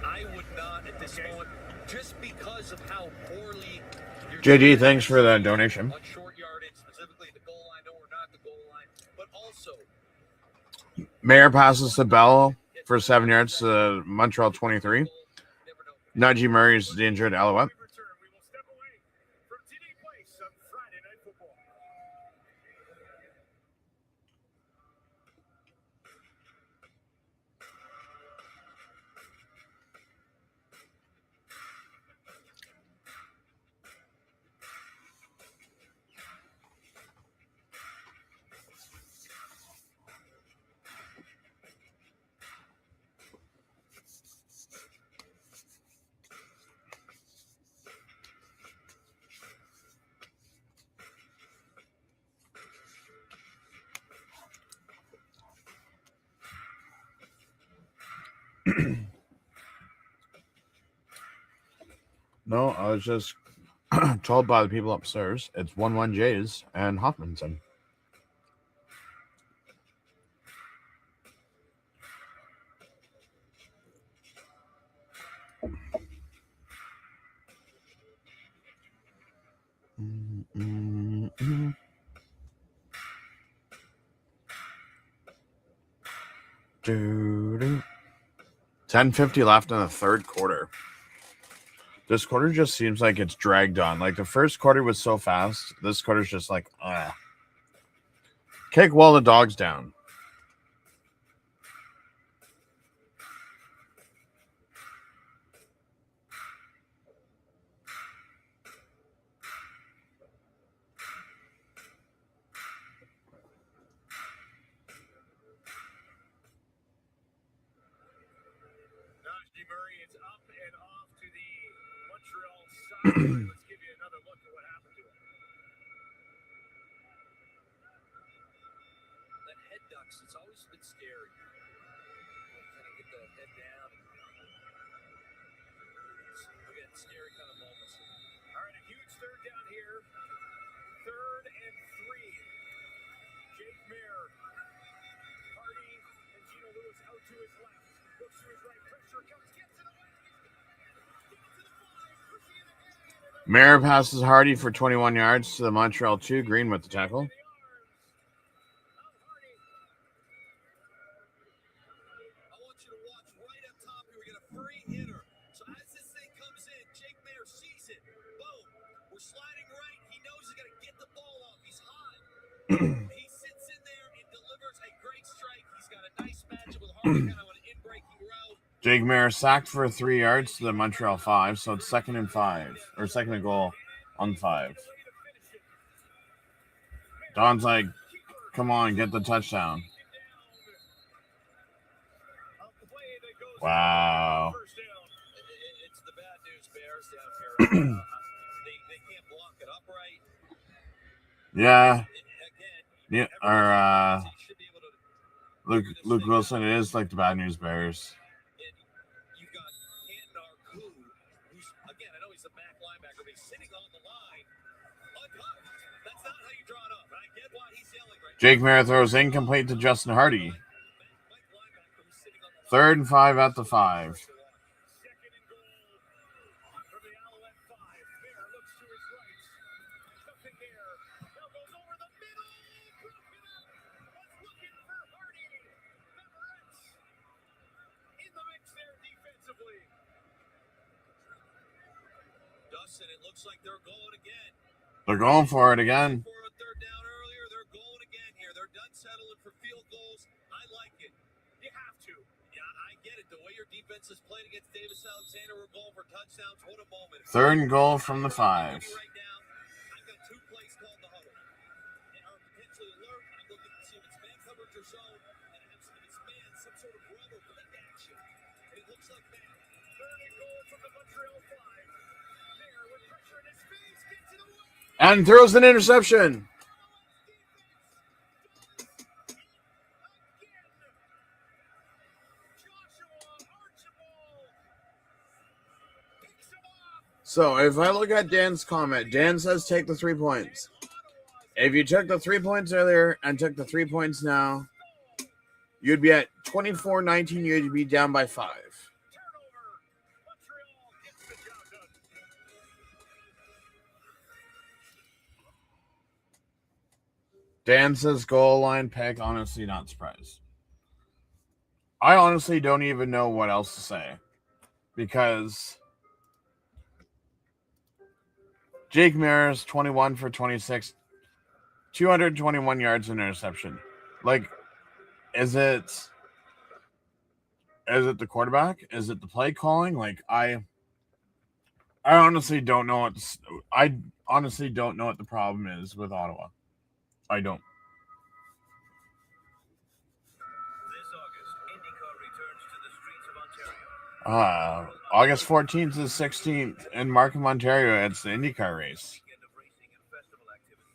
I would not at this moment, just because of how poorly JD, thanks for that donation. on short yardage, specifically the goal line, no, we're not the goal line, but also Mayer passes to Bell for 7 yards to Montreal 23. Najee Murray's the injured Alouette. We will step away from TD Place on Friday Night Football. No, I was just told by the people upstairs it's 1-1 Jays and Hoffmanson. Mm-hmm. 10:50 left in the third quarter. This quarter just seems like it's dragged on. Like the first quarter was so fast. This quarter's just like, kick while the dog's down. Najee Murray is up and off to the Montreal side. Let's give you another look at what happened to him. that head ducks, it's always been scary. Kind of get the head down. Again, scary kind of moments. All right, a huge third down here. 3rd and 3. Jake Mayer, Hardy, and Gino Lewis out to his left. Looks to his right, pressure comes, gets it away. Mayer passes Hardy for 21 yards to the Montreal 2. Green with the tackle. I want you to watch right up top here. We got a free hitter. So as this thing comes in, Jake Mayer sees it. Boom. We're sliding right. He knows he's got to get the ball off. He's hot. He sits in there and delivers a great strike. He's got a nice matchup with Hardy kind of an in-breaking route. Jake Mayer sacked for 3 yards to the Montreal 5, so it's 2nd and 5, or 2nd and goal on 5. Don's like, come on, get the touchdown. Wow. It's the bad news Bears down here. They can't block it upright. Yeah. Again, Yeah, or he should be able to Luke Wilson, it is like the bad news Bears. You've got Canton who's, again, I know he's a back linebacker, but he's sitting on the line. Untouched. That's not how you draw it up. I get why he's yelling right now. Jake Mayer throws incomplete to Justin Hardy. 3rd and 5 at the 5. Second and goal from the Alouette 5. Bear looks to his right. Nothing there. Now goes over the middle. Broken up. Was looking for Hardy. Beveretts in the mix there defensively. Dustin, it looks like they're going again. They're going for it again. For a third down earlier, they're going again here. They're done settling for field goals. I like it. You have to. Yeah, I get it. The way your defense is played against Davis Alexander, we're going for touchdowns. What a moment. 3rd and goal from the 5. Right now, I've got 2 plays called the huddle. They are potentially alert. I'm looking to see if it's man coverage or zone, and if it's man, some sort of rubber play action. And it looks like man. 3rd and goal from the Montreal 5. Bear with pressure in his face. Gets it away. And throws an interception. So if I look at Dan's comment, Dan says take the 3 points. If you took the 3 points earlier and took the 3 points now, you'd be at 24-19. You'd be down by 5. Dan says goal line pick. Honestly, not surprised. I honestly don't even know what else to say because Jake Maris, 21 for 26, 221 yards and interception. Like, is it the quarterback? Is it the play calling? Like, I honestly don't know what the problem is with Ottawa. I don't. This August, IndyCar returns to the streets of Ontario. August 14th to 16th in Markham, Ontario. It's the IndyCar race. Weekend of racing and festival activities.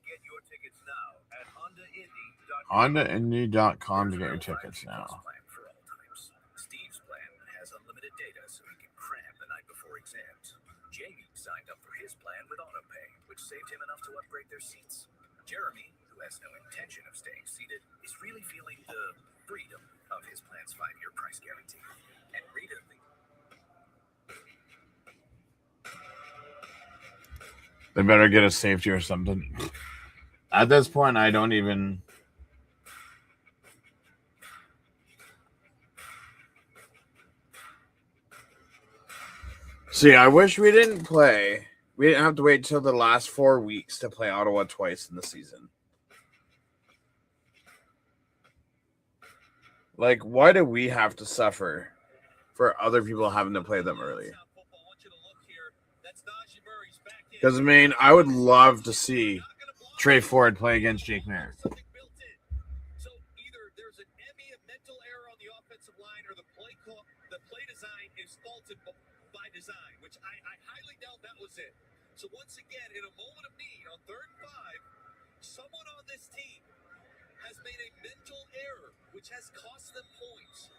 Get your tickets now at HondaIndy.com to get your tickets now. Plan for all times. Steve's plan has unlimited data so he can cram the night before exams. Jamie signed up for his plan with AutoPay, which saved him enough to upgrade their seats. Jeremy, who has no intention of staying seated, is really feeling the freedom of his plan's 5-year price guarantee. And Rita They better get a safety or something. At this point, I don't even. See, I wish we didn't play. We didn't have to wait till the last 4 weeks to play Ottawa twice in the season. Like, why do we have to suffer for other people having to play them early? Because, I mean, I would love to see Trey Ford play against Jake Mayer. So either there's an Emmy of mental error on the offensive line, or the play design is faulted by design, which I highly doubt that was it. So once again, in a moment of need on 3rd and 5, someone on this team has made a mental error, which has cost them points.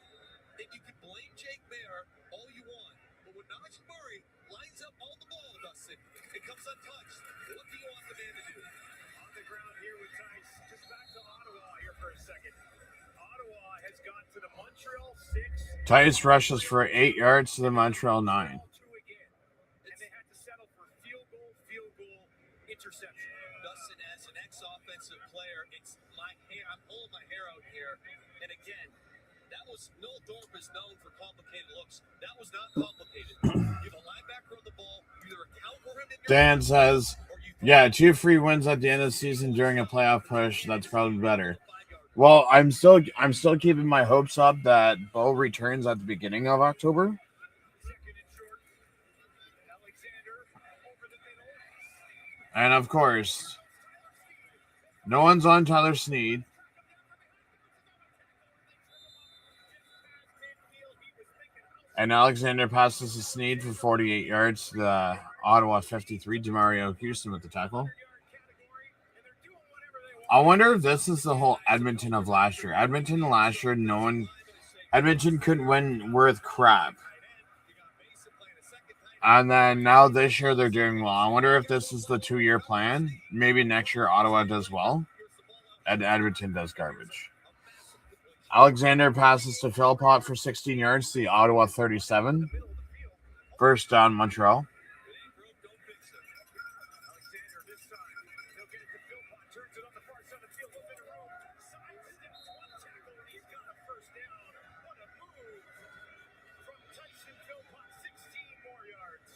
And you can blame Jake Mayer all you want, but when Najee Murray lines up on the ball, Dustin, it comes untouched. What do you want the man to do? on the ground here with Tice. Just back to Ottawa here for a second. Ottawa has gone to the Montreal 6. Tice rushes for 8 yards to the Montreal 9. 2 again. And they had to settle for field goal, interception. Dustin, as an ex-offensive player, it's my hair. I'm pulling my hair out here. And again, that was Noel Thorpe is known for complicated looks. That was not complicated. You have a linebacker on the ball. You either account for him in your Dan says, yeah, 2 free wins at the end of the season during a playoff push. That's probably better. Well, I'm still keeping my hopes up that Bo returns at the beginning of October. And of course, no one's on Tyler Snead. And Alexander passes to Snead for 48 yards to the Ottawa 53. Demario Houston with the tackle. I wonder if this is the whole Edmonton of last year. Edmonton last year, Edmonton couldn't win worth crap. And then now this year they're doing well. I wonder if this is the 2-year plan. Maybe next year Ottawa does well and Edmonton does garbage. Alexander passes to Philpott for 16 yards to the Ottawa 37. First down, Montreal. Alexander this time. He'll get it to Philpott. Turns it on the far side of the field. A little bit of room. Sidesteps one tackle, and he's got a first down. What a move from Tyson Philpott. 16 more yards.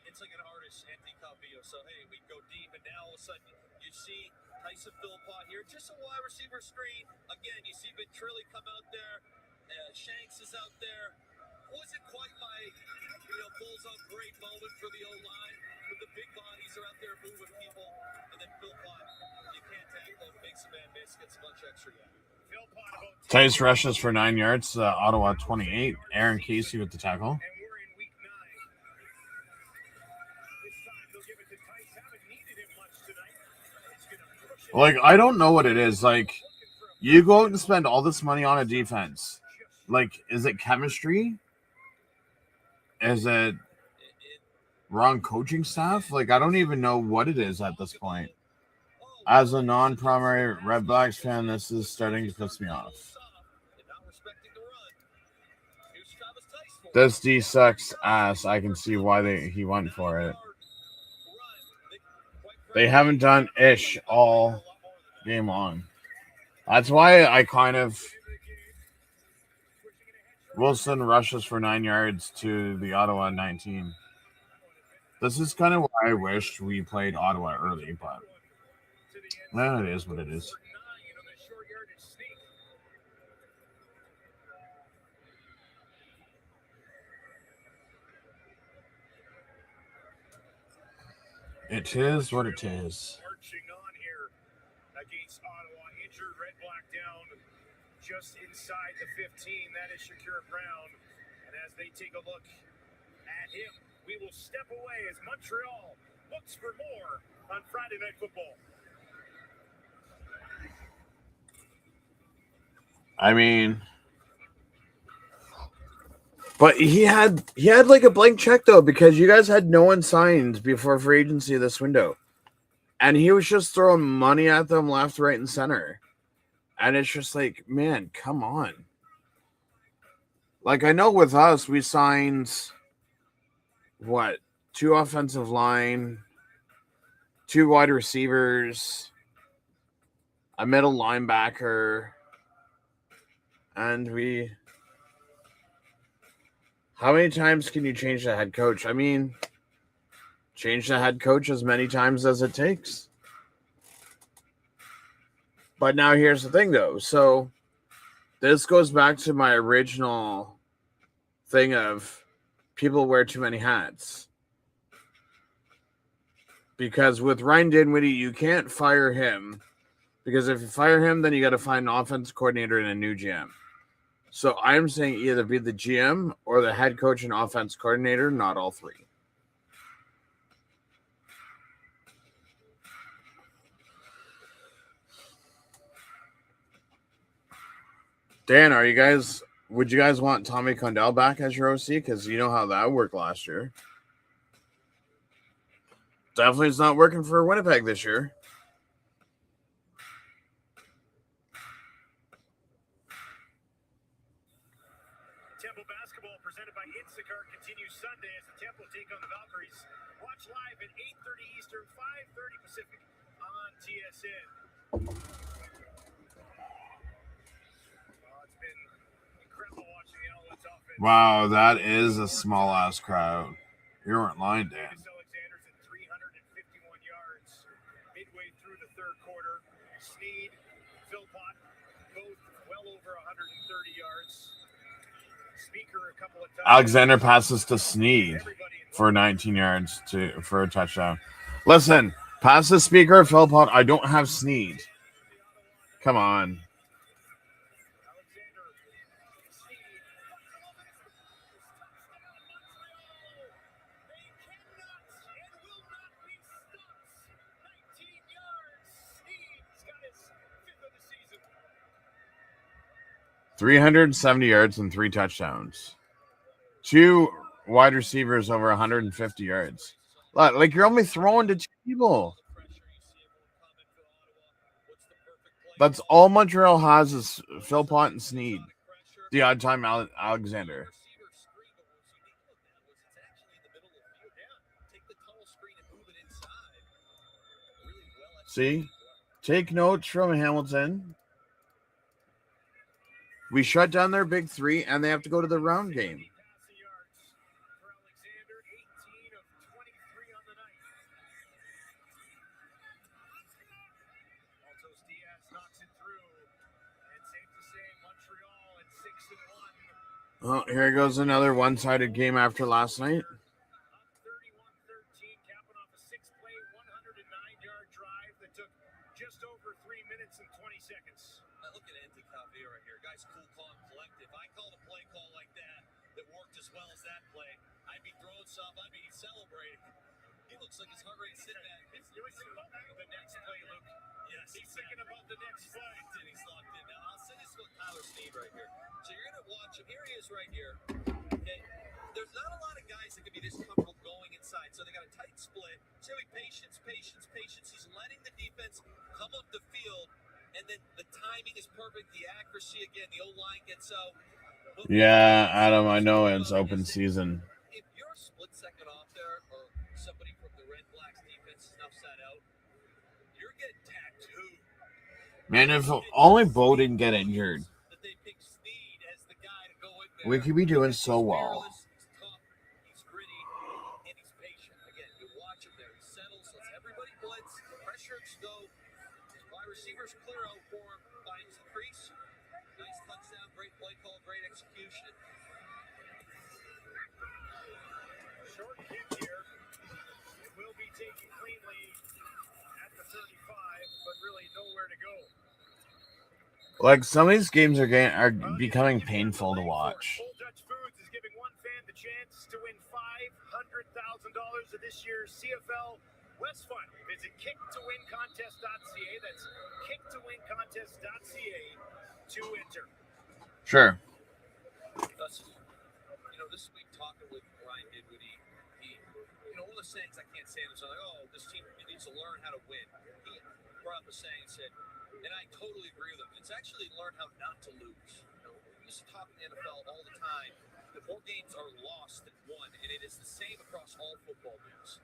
It's like an artist, Anthony Calvillo. So, hey, we go deep, and now all of a sudden you see Tyson Philpott here. Just a wide receiver screen. Again, you see Ventrelli come out there. Shanks is out there. Wasn't quite my, bull's-on great moment for the O-line. But the big bodies are out there moving people. And then Philpott, you can't tackle him, makes a man miss, gets a bunch extra yard. Tice rushes for 9 yards. Ottawa 28. Aaron Casey with the tackle. And we're in week 9. This time they'll give it to Tice. Haven't needed him much tonight. He's going to push it. Like, I don't know what it is. Like, you go out and spend all this money on a defense. Like, is it chemistry? Is it wrong coaching staff? Like, I don't even know what it is at this point. As a non-primary Red Blacks fan, this is starting to piss me off. This D sucks ass. I can see why he went for it. They haven't done ish all game long. That's why I kind of... Wilson rushes for 9 yards to the Ottawa 19. This is kind of why I wished we played Ottawa early, but well, it is what it is. It is what it is. Marching on here against Ottawa. Injured Red Black down just inside the 15. That is Shakira Brown. And as they take a look at him, we will step away as Montreal looks for more on Friday Night Football. I mean, but he had like a blank check though, because you guys had no one signed before free agency this window, and he was just throwing money at them left, right, and center, and it's just like, man, come on. Like, I know with us, we signed what, 2 offensive line, 2 wide receivers, a middle linebacker. And how many times can you change the head coach? I mean, change the head coach as many times as it takes. But now here's the thing, though. So this goes back to my original thing of people wear too many hats. Because with Ryan Dinwiddie, you can't fire him. Because if you fire him, then you got to find an offensive coordinator and a new GM. So I'm saying either be the GM or the head coach and offense coordinator, not all 3. Dan, would you guys want Tommy Condell back as your OC? Because you know how that worked last year. Definitely it's not working for Winnipeg this year. Continues Sunday as the Temple take on the Valkyries. Watch live at 8:30 Eastern, 5:30 Pacific on TSN. It's been incredible watching the Alouettes offense. Wow, that is a small ass crowd. You weren't lying, Dan. Alexander's at 351 yards midway through the third quarter. Sneed, Philpott, both well over 130 yards. Alexander passes to Sneed for 19 yards for a touchdown. Listen, pass the speaker, Philpott. I don't have Sneed. Come on. $370 yards and 3 touchdowns. 2 wide receivers over 150 yards. Like, you're only throwing to 2 people. That's all Montreal has is Philpott and Sneed. The odd time Alexander. See? Take notes from Hamilton. We shut down their big three, and they have to go to the round game. Oh, here goes another one-sided game after last night. 31-13, capping off a 6-play, 109-yard drive that took just over 3 minutes and 20 seconds. Look at KPHR right here. Guys, cool, calm, collective. I called a play call like that worked as well as that play. I'd be throwing some, I'd be celebrating. He looks like his heart rate's sitting at. You're thinking about the next play, Luke. Yes, he's thinking about the next play. And he's locked in. Now, I'll send this with Tyler Sneed right here. So you're going to watch him. Here he is right here. Okay. There's not a lot of guys that can be this comfortable going inside. So they got a tight split. So patience. He's letting the defense come up the field. And then the timing is perfect. The accuracy, again, the O-line gets out. Yeah, Adam, I know it's open season. If you're a split second off there, or somebody from the Red Blacks defense snuffs that out, you're getting tattooed. Man, if only Bo didn't get injured, we could be doing so well. He's tough, he's gritty, and he's patient. Again, you watch him there. He settles, lets everybody blitz, pressures go. His wide receivers clear out for him, finds the crease. Nice touchdown, great play call, great execution. Short kick here. It will be taken cleanly at the 35, but really nowhere to go. Like, some of these games are becoming painful to watch. Old Dutch Foods is giving one fan the chance to win $500,000 of this year's CFL West Fund. Visit kicktowincontest.ca. That's kicktowincontest.ca to enter. Sure. This week talking with Ryan Didwoody, he one of the sayings I can't say is like, oh, this team needs to learn how to win. He brought up a saying and said, and I totally agree with him, it's actually learn how not to lose. We used to talk in the NFL all the time that more games are lost than won, and it is the same across all football games.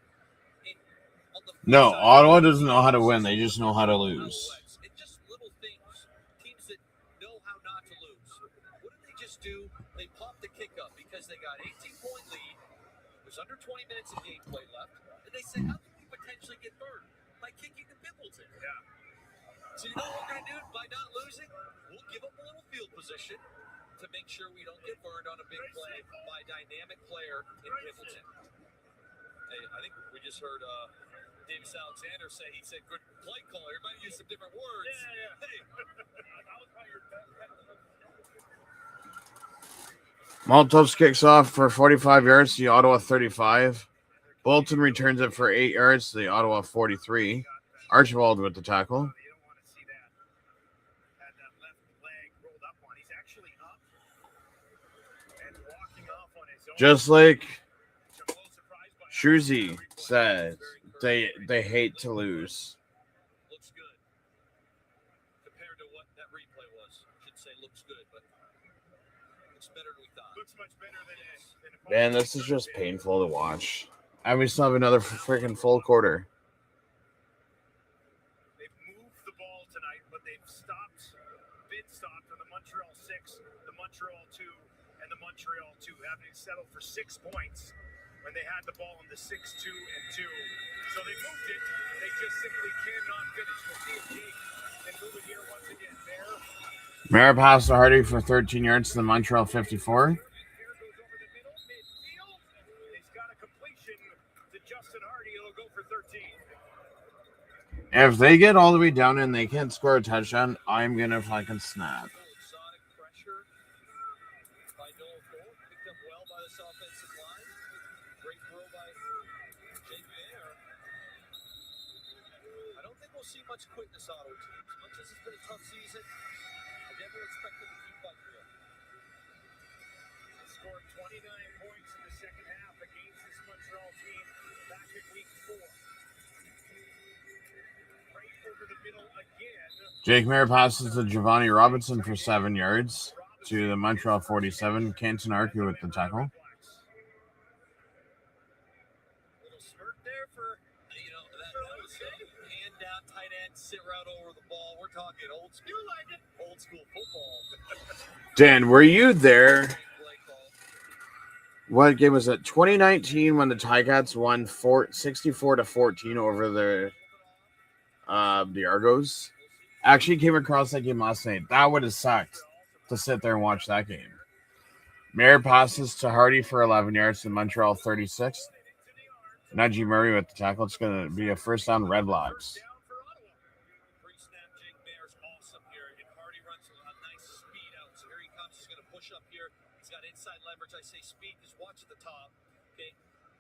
No, Ottawa doesn't know how to win. They just know how to lose. And just little things, teams that know how not to lose. What did they just do? They popped the kick up because they got 18-point lead. There's under 20 minutes of gameplay left. And they said, how can we potentially get burned? By kicking the Pimpleton. Yeah. So you know what we're going to do by not losing? We'll give up a little field position to make sure we don't get burned on a big play by a dynamic player in Pimpleton. Hey, I think we just heard Davis Alexander say, he said, good play call. Everybody used some different words. Yeah. Hey. Maltos kicks off for 45 yards to the Ottawa 35. Bolton returns it for 8 yards to the Ottawa 43. Archibald with the tackle. You don't want to see that. Had that left leg rolled up on. He's actually up and walking off on his own. Just like Shurzy said, they hate to lose. Looks good. Compared to what that replay was. I should say looks good, but looks better than we thought. Looks much better than Man, this is just painful to watch. And we still have another freaking full quarter. They've moved the ball tonight, but they've been stopped on the Montreal 6, the Montreal 2, and the Montreal 2, having settled for 6 points when they had the ball in the 6-2 and 2. So they moved it. They just simply cannot finish. We'll see if Jake can move it here once again. Mara passed to Hardy for 13 yards to the Montreal 54. If they get all the way down and they can't score a touchdown, I'm going to fucking snap. I don't think we'll see much quickness out of teams. As much as it's been a tough season, I never expected them to keep fighting here. They scored 29 points in the second half against this Montreal team back in week 4. Right over the Jake Mayer passes to Giovanni Robinson for 7 yards to the Montreal 47. Canton Arcu with the tackle. Little smirk there for, that was hand down, tight end, sit right over the ball. We're talking old school football. Dan, were you there? What game was it? 2019 when the Ticats won 64-14 over the Argos. Actually came across that game last night. That would have sucked to sit there and watch that game. Mayer passes to Hardy for 11 yards to Montreal 36. Najee Murray with the tackle. It's going to be a first down, Redblacks. Pre-snap, Jake Mayer's awesome here. And Hardy runs a nice speed out. So here he comes. He's going to push up here. He's got inside leverage. I say speed. Just watch at the top. Okay.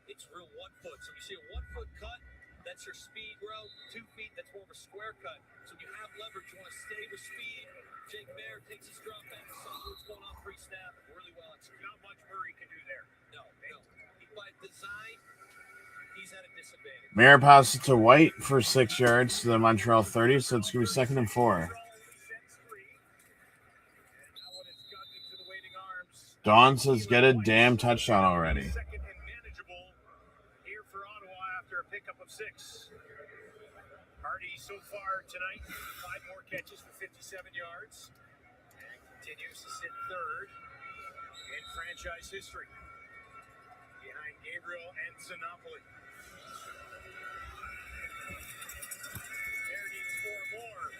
It's real 1 foot. So if you see a 1 foot cut, that's your speed route. 2 feet, that's more of a square cut. So if you have leverage, you want to stay with speed. Jake Mayer takes his drop back, saw what's going on pre-snap, really well executed. Not much Murray can do there. No. By design, he's at a disadvantage. Mayer passes to White for 6 yards to the Montreal 30, so it's going to be 2nd and 4. Don says, get a damn touchdown already. Second and manageable here for Ottawa after a pickup of 6. Hardy so far tonight, 5 more catches for 57 yards. And continues to sit third in franchise history. Behind Gabriel and Sinopoli. There needs 4 more.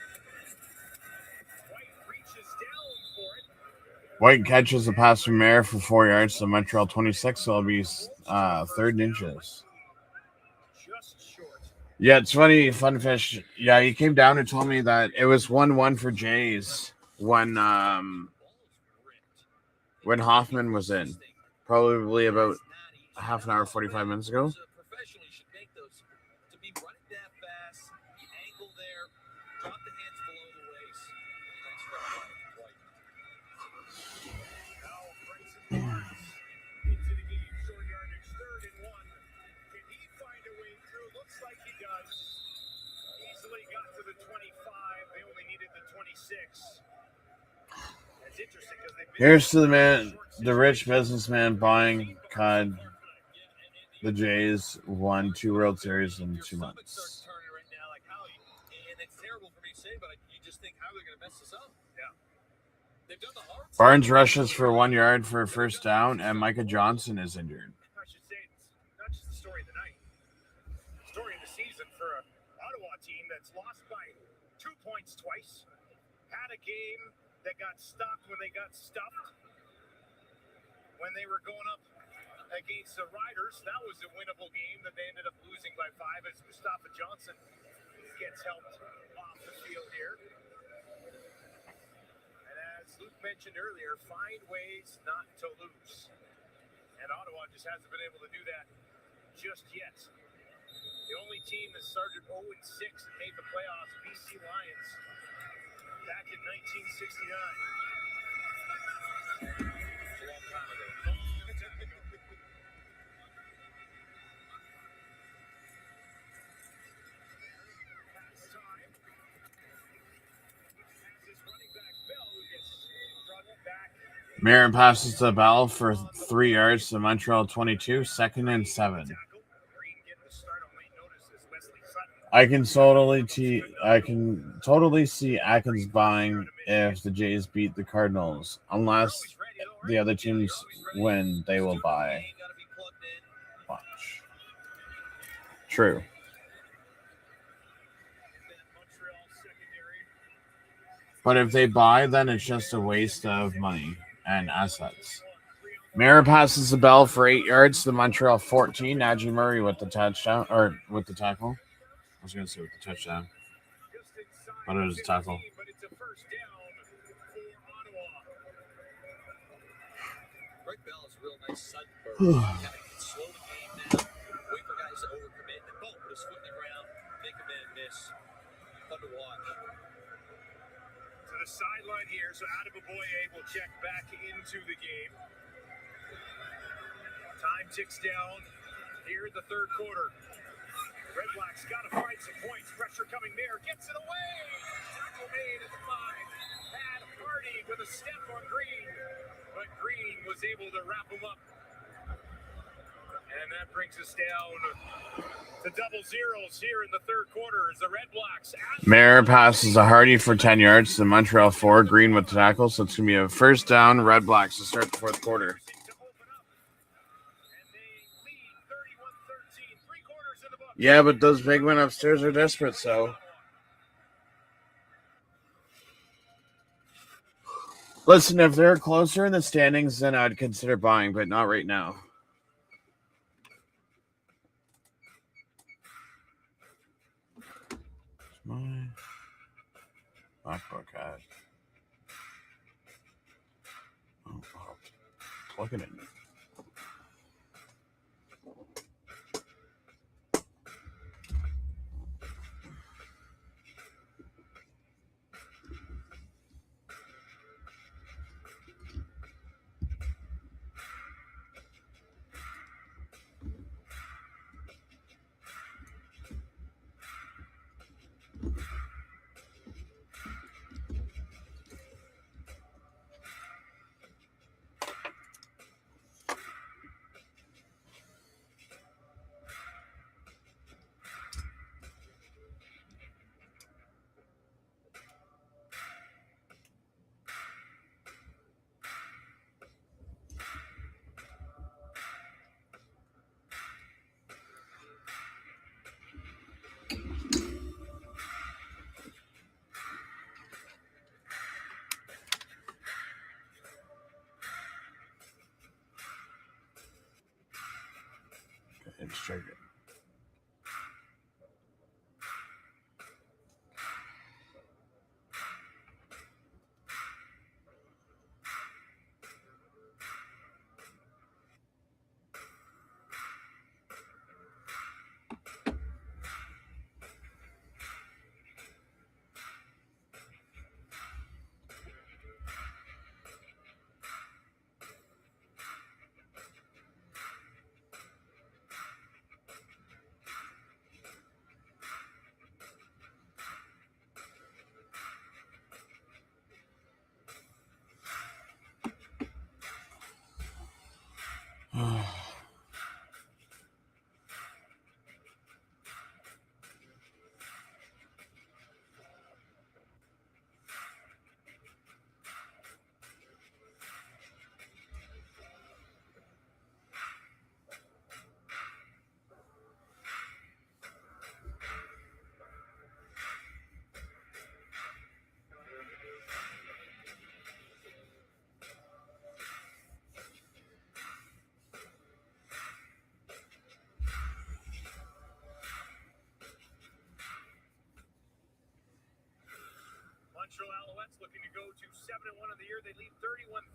White reaches down for it. White catches a pass from Mayer for 4 yards to Montreal 26, so it'll be 3rd and inches. Just short. Yeah, it's funny, Fun Fish. Yeah, he came down and told me that it was 1-1 for Jays when Hoffman was in, probably about a half an hour, 45 minutes ago. Professionally should make those to be running that fast, the angle there, drop the hands below the waist. Nice job, White. Now Bryson Barnes into the game. Short yardage, 3rd and 1. Can he find a way through? Looks like he does. Easily got to the 25. They only needed the 26. That's interesting because they've been Here's to the man, the rich businessman buying COD. The Jays won 2 World Series in 2 months. Turning right now, like how, and it's terrible for me to say, but you just think how they're going to mess this up. Yeah. They've done the hard. Barnes rushes for 1 yard for a first down, and Micah Johnson is injured. I should say it's not just the story of the night. Story of the season for an Ottawa team that's lost by 2 points twice. Had a game that got stopped when they got stuffed. When they were going up against the Riders, that was a winnable game that they ended up losing by 5 as Mustafa Johnson gets helped off the field here. And as Luke mentioned earlier, find ways not to lose. And Ottawa just hasn't been able to do that just yet. The only team that started 0-6 and made the playoffs, BC Lions, back in 1969. It's a long time ago. Marin passes to Bell for 3 yards to Montreal 22, 2nd and 7. I can totally see Atkins buying if the Jays beat the Cardinals. Unless the other teams win, they will buy. Watch. True. But if they buy, then it's just a waste of money and assets. Mara passes the Bell for 8 yards to Montreal 14. Najee Murray with the touchdown, or with the tackle. I was going to say with the touchdown, but it was a tackle. Greg Bell is a real nice sudden burn. Kind of slow the game down, wait for guys to overcommit, and boom, put his foot in the ground, make a man miss. Fun to watch. To the sideline here, so Adeboboye will check back into the game. Time ticks down here in the third quarter. Red Redblacks got to find some points. Pressure coming there. Gets it away. Tackle made at the 5. Had Hardy with a step on Green. But Green was able to wrap him up. And that brings us down to double zeros here in the third quarter as the Redblacks. Mayer passes a Hardy for 10 yards to Montreal 4. Green with the tackle. So it's going to be a first down. Redblacks to start the fourth quarter. Yeah, but those big men upstairs are desperate, so. Listen, if they're closer in the standings, then I'd consider buying, but not right now. My MacBook at. Oh, plug it in. Let's check it. Montreal Alouettes looking to go to 7-1 on the year. They lead 31-13.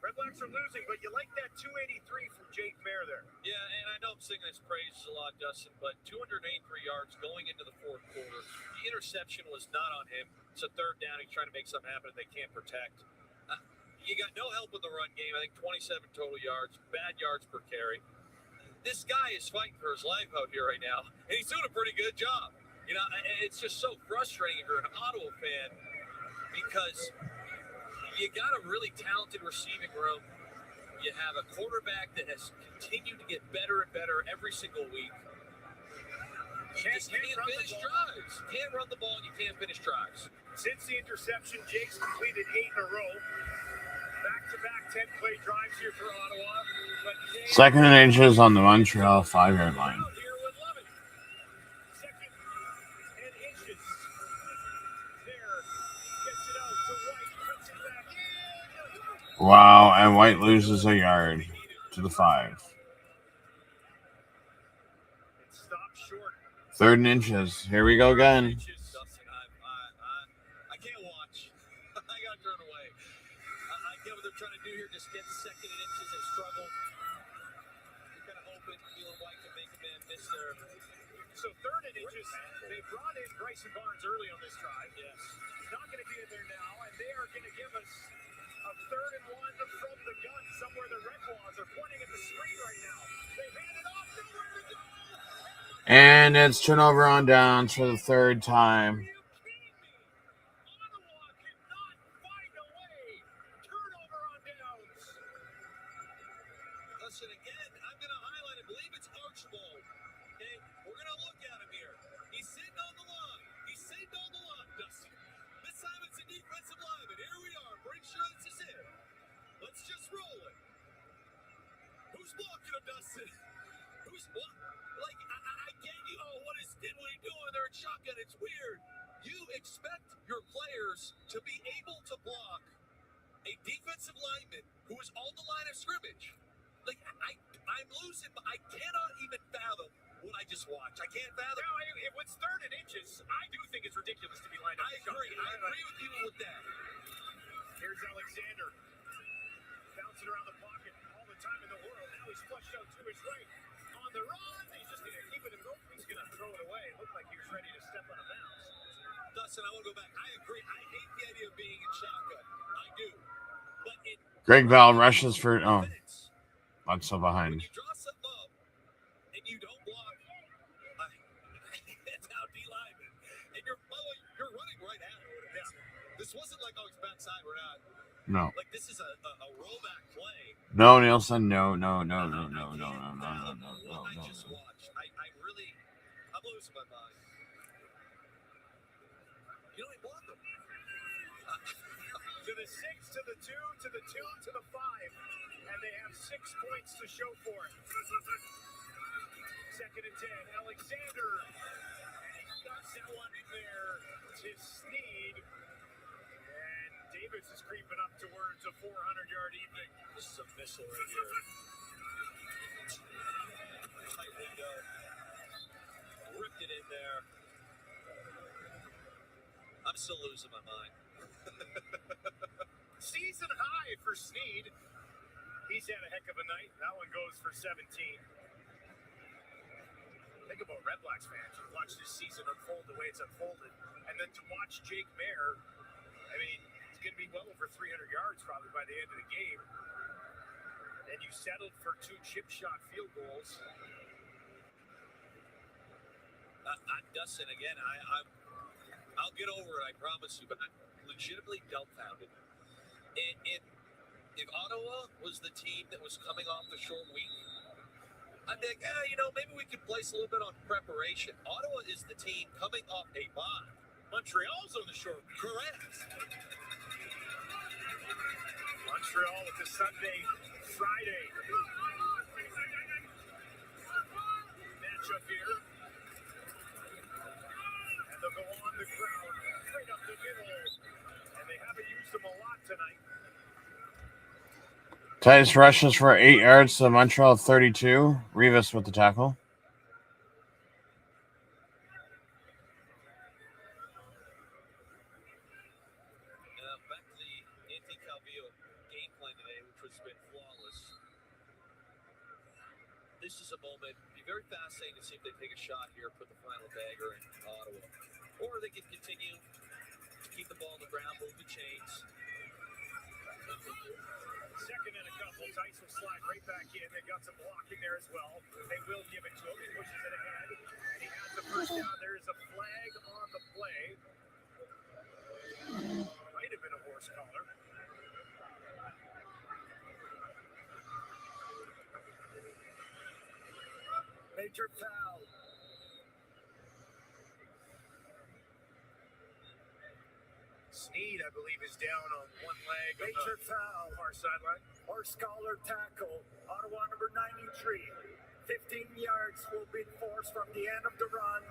Redblacks are losing, but you like that 283 from Jake Mayer there. Yeah, and I know I'm singing his praises a lot, Dustin, but 283 yards going into the fourth quarter. The interception was not on him. It's a third down. He's trying to make something happen, and they can't protect. You got no help in the run game. I think 27 total yards, bad yards per carry. This guy is fighting for his life out here right now, and he's doing a pretty good job. You know, it's just so frustrating if you're an Ottawa fan because you got a really talented receiving room. You have a quarterback that has continued to get better and better every single week. You just can't finish drives. You can't run the ball and you can't finish drives. Since the interception, Jake's completed 8 in a row. Back-to-back 10-play drives here for Ottawa. Second and inches on the Montreal 5-yard line. Wow, and White loses a yard to the 5. Third and inches. Here we go again. I can't watch. I got to turn away. I get what they're trying to do here. Just get second and inches and struggle. You're kind of hoping feeling White can make a man miss there. So third and inches, they brought in Bryson Barnes early on this drive. Yes. He's not going to be in there now, and they are going to give us a 3rd and 1 from the gun. Somewhere the Red Claws are pointing at the screen right now. They hand it off. Nowhere to go. And it's turnover on downs for the third time. Are you kidding me? Ottawa cannot find a way. Turnover on downs. Listen, again, I'm going to highlight, I believe it's Archibald. Okay, we're going to look at him here. He's sitting on the line. He's sitting on the line, Dustin. This time it's a defensive lineman. Here we are. Pretty sure this is it. Let's just roll it. Who's blocking him, Dustin? Who's blocking? Like, I get you. Oh, what he doing there at shotgun? It's weird. You expect your players to be able to block a defensive lineman who is on the line of scrimmage. Like, I'm losing. I cannot even fathom what I just watched. I can't fathom. Now, if it's 3rd and inches, I do think it's ridiculous to be lined up. I agree. I agree with you with that. Here's Alexander. Bouncing around the pocket all the time in the world. Now he's flushed out to his right. On the run. He's just going to keep it in motion. He's going to throw it away. It looked like he was ready to step out of bounds. Dustin, I want to go back. I agree. I hate the idea of being in shotgun. I do. But it Greg Val rushes for. Oh, fits. I'm so When behind. you draw something up and you don't block, it's out D-lineman. And you're running right at it. This wasn't like, oh, it's backside. We're not. No. Like, this is a rollback play. No, Nielsen. No. I just watched. I'm losing my mind. You know, he blocked him. To the 6, to the 2, to the 2, to the 5. And they have 6 points to show for it. 2nd and 10. Alexander. And he ducks that one in there to Sneed. And Davis is creeping up towards a 400-yard evening. This is a missile right here. Tight window. Ripped it in there. I'm still losing my mind. Season high for Sneed. He's had a heck of a night. That one goes for 17. Think about Redblacks fans. You watch this season unfold the way it's unfolded. And then to watch Jake Mayer, I mean, it's going to be well over 300 yards probably by the end of the game. And you settled for 2 chip shot field goals. Dustin, again, I'll get over it, I promise you, but I'm legitimately dumbfounded. If Ottawa was the team that was coming off the short week, I'd be like, maybe we could place a little bit on preparation. Ottawa is the team coming off a bye. Montreal's on the short week. Correct. Montreal with the Sunday, Friday matchup here. And they'll go on the ground, straight up the middle. And they haven't used them a lot tonight. Titus rushes for 8 yards to Montreal 32. Rivas with the tackle. Back to the anti-Calvillo game plan today, which has been flawless. This is a moment, be very fascinating to see if they take a shot here, put the final dagger in Ottawa. Or they can continue to keep the ball on the ground, move the chains. Second and a couple. Tice will slide right back in. They've got some blocking there as well. They will give it to him. He pushes it ahead. And he has the first down. There is a flag on the play. Might have been a horse collar. Major foul. Sneed, I believe, is down on one leg. Major foul. Far sideline. Horse collar tackle. Ottawa number 93. 15 yards will be forced from the end of the run.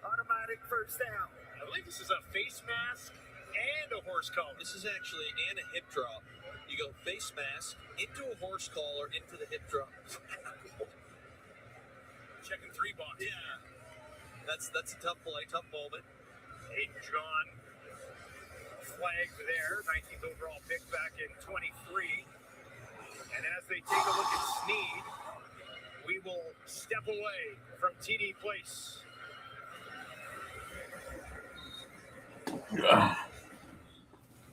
Automatic first down. I believe this is a face mask and a horse collar. This is actually and a hip drop. You go face mask into a horse collar into the hip drop. Checking 3 box. Yeah, that's a tough play, tough moment. Aiden John flagged there. 19th overall pick back in 23. And as they take a look at Sneed, we will step away from TD Place.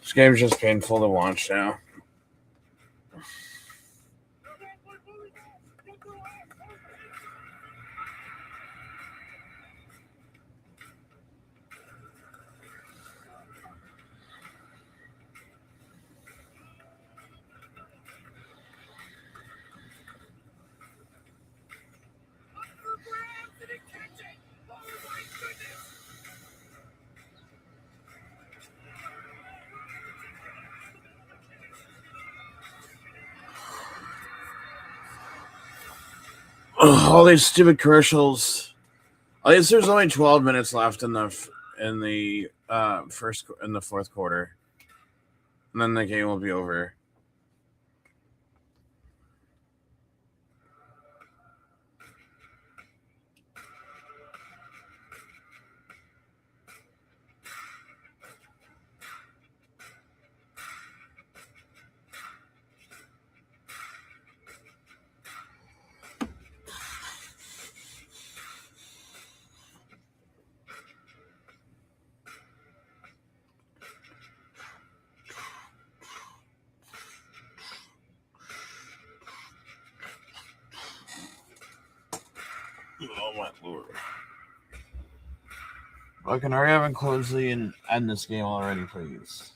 This game's just painful to watch now. All these stupid commercials. At least there's only 12 minutes left in the fourth quarter, and then the game will be over. Oh my lord. I can hurry up and close and end this game already, please.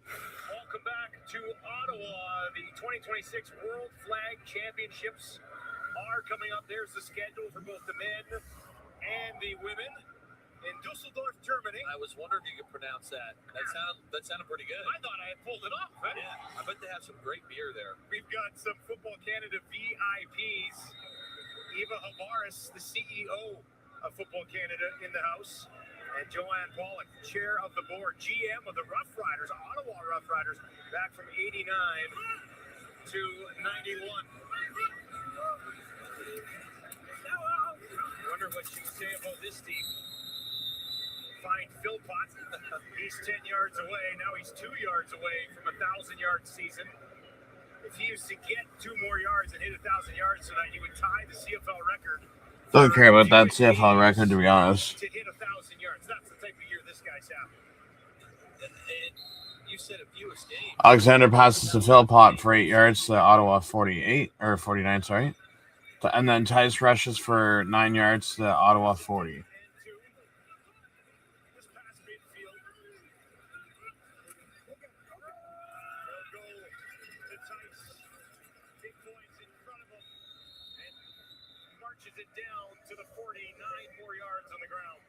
Welcome back to Ottawa. The 2026 World Flag Championships are coming up. There's the schedule for both the men and the women in Dusseldorf, Germany. I was wondering if you could pronounce that. That sounded pretty good. I thought I had pulled it off. Huh? Yeah, I bet they have some great beer there. We've got some Football Canada VIPs. Eva Havaris, the CEO of Football Canada, in the house. And Joanne Pollock, chair of the board, GM of the Rough Riders, Ottawa Rough Riders, back from 89 to 91. I wonder what she would say about this team. Find Philpott. He's 10 yards away. Now he's 2 yards away from a 1,000-yard season. If he used to get 2 more yards and hit 1,000 yards tonight, he would tie the CFL record. Don't care about that CFL record, to be honest. To hit 1,000 yards. That's the type of year this guy's having. And you said a fewest game. Alexander passes to Philpott for 8 yards to Ottawa 49, sorry. And then Tice rushes for 9 yards to Ottawa 40. It down to the 49, 4 yards on the ground.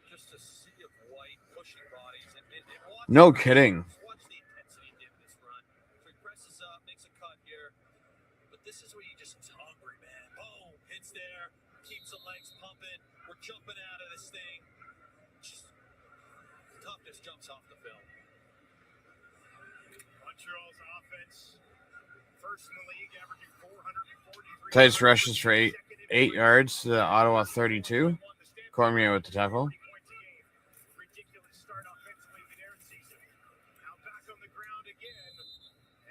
Just a sea of white pushing bodies. No kidding. Watch the intensity in this run. So he presses up, makes a cut here. But this is where you just hungry, man. Boom, hits there, keeps the legs pumping. We're jumping out of this thing. Just toughness jumps off the film. Montreal's offense, first in the league, averaging 443. Tice rushes for 8 yards to Ottawa 32. Cormier with the tackle. Ridiculous start offensively in their season. Now back on the ground again.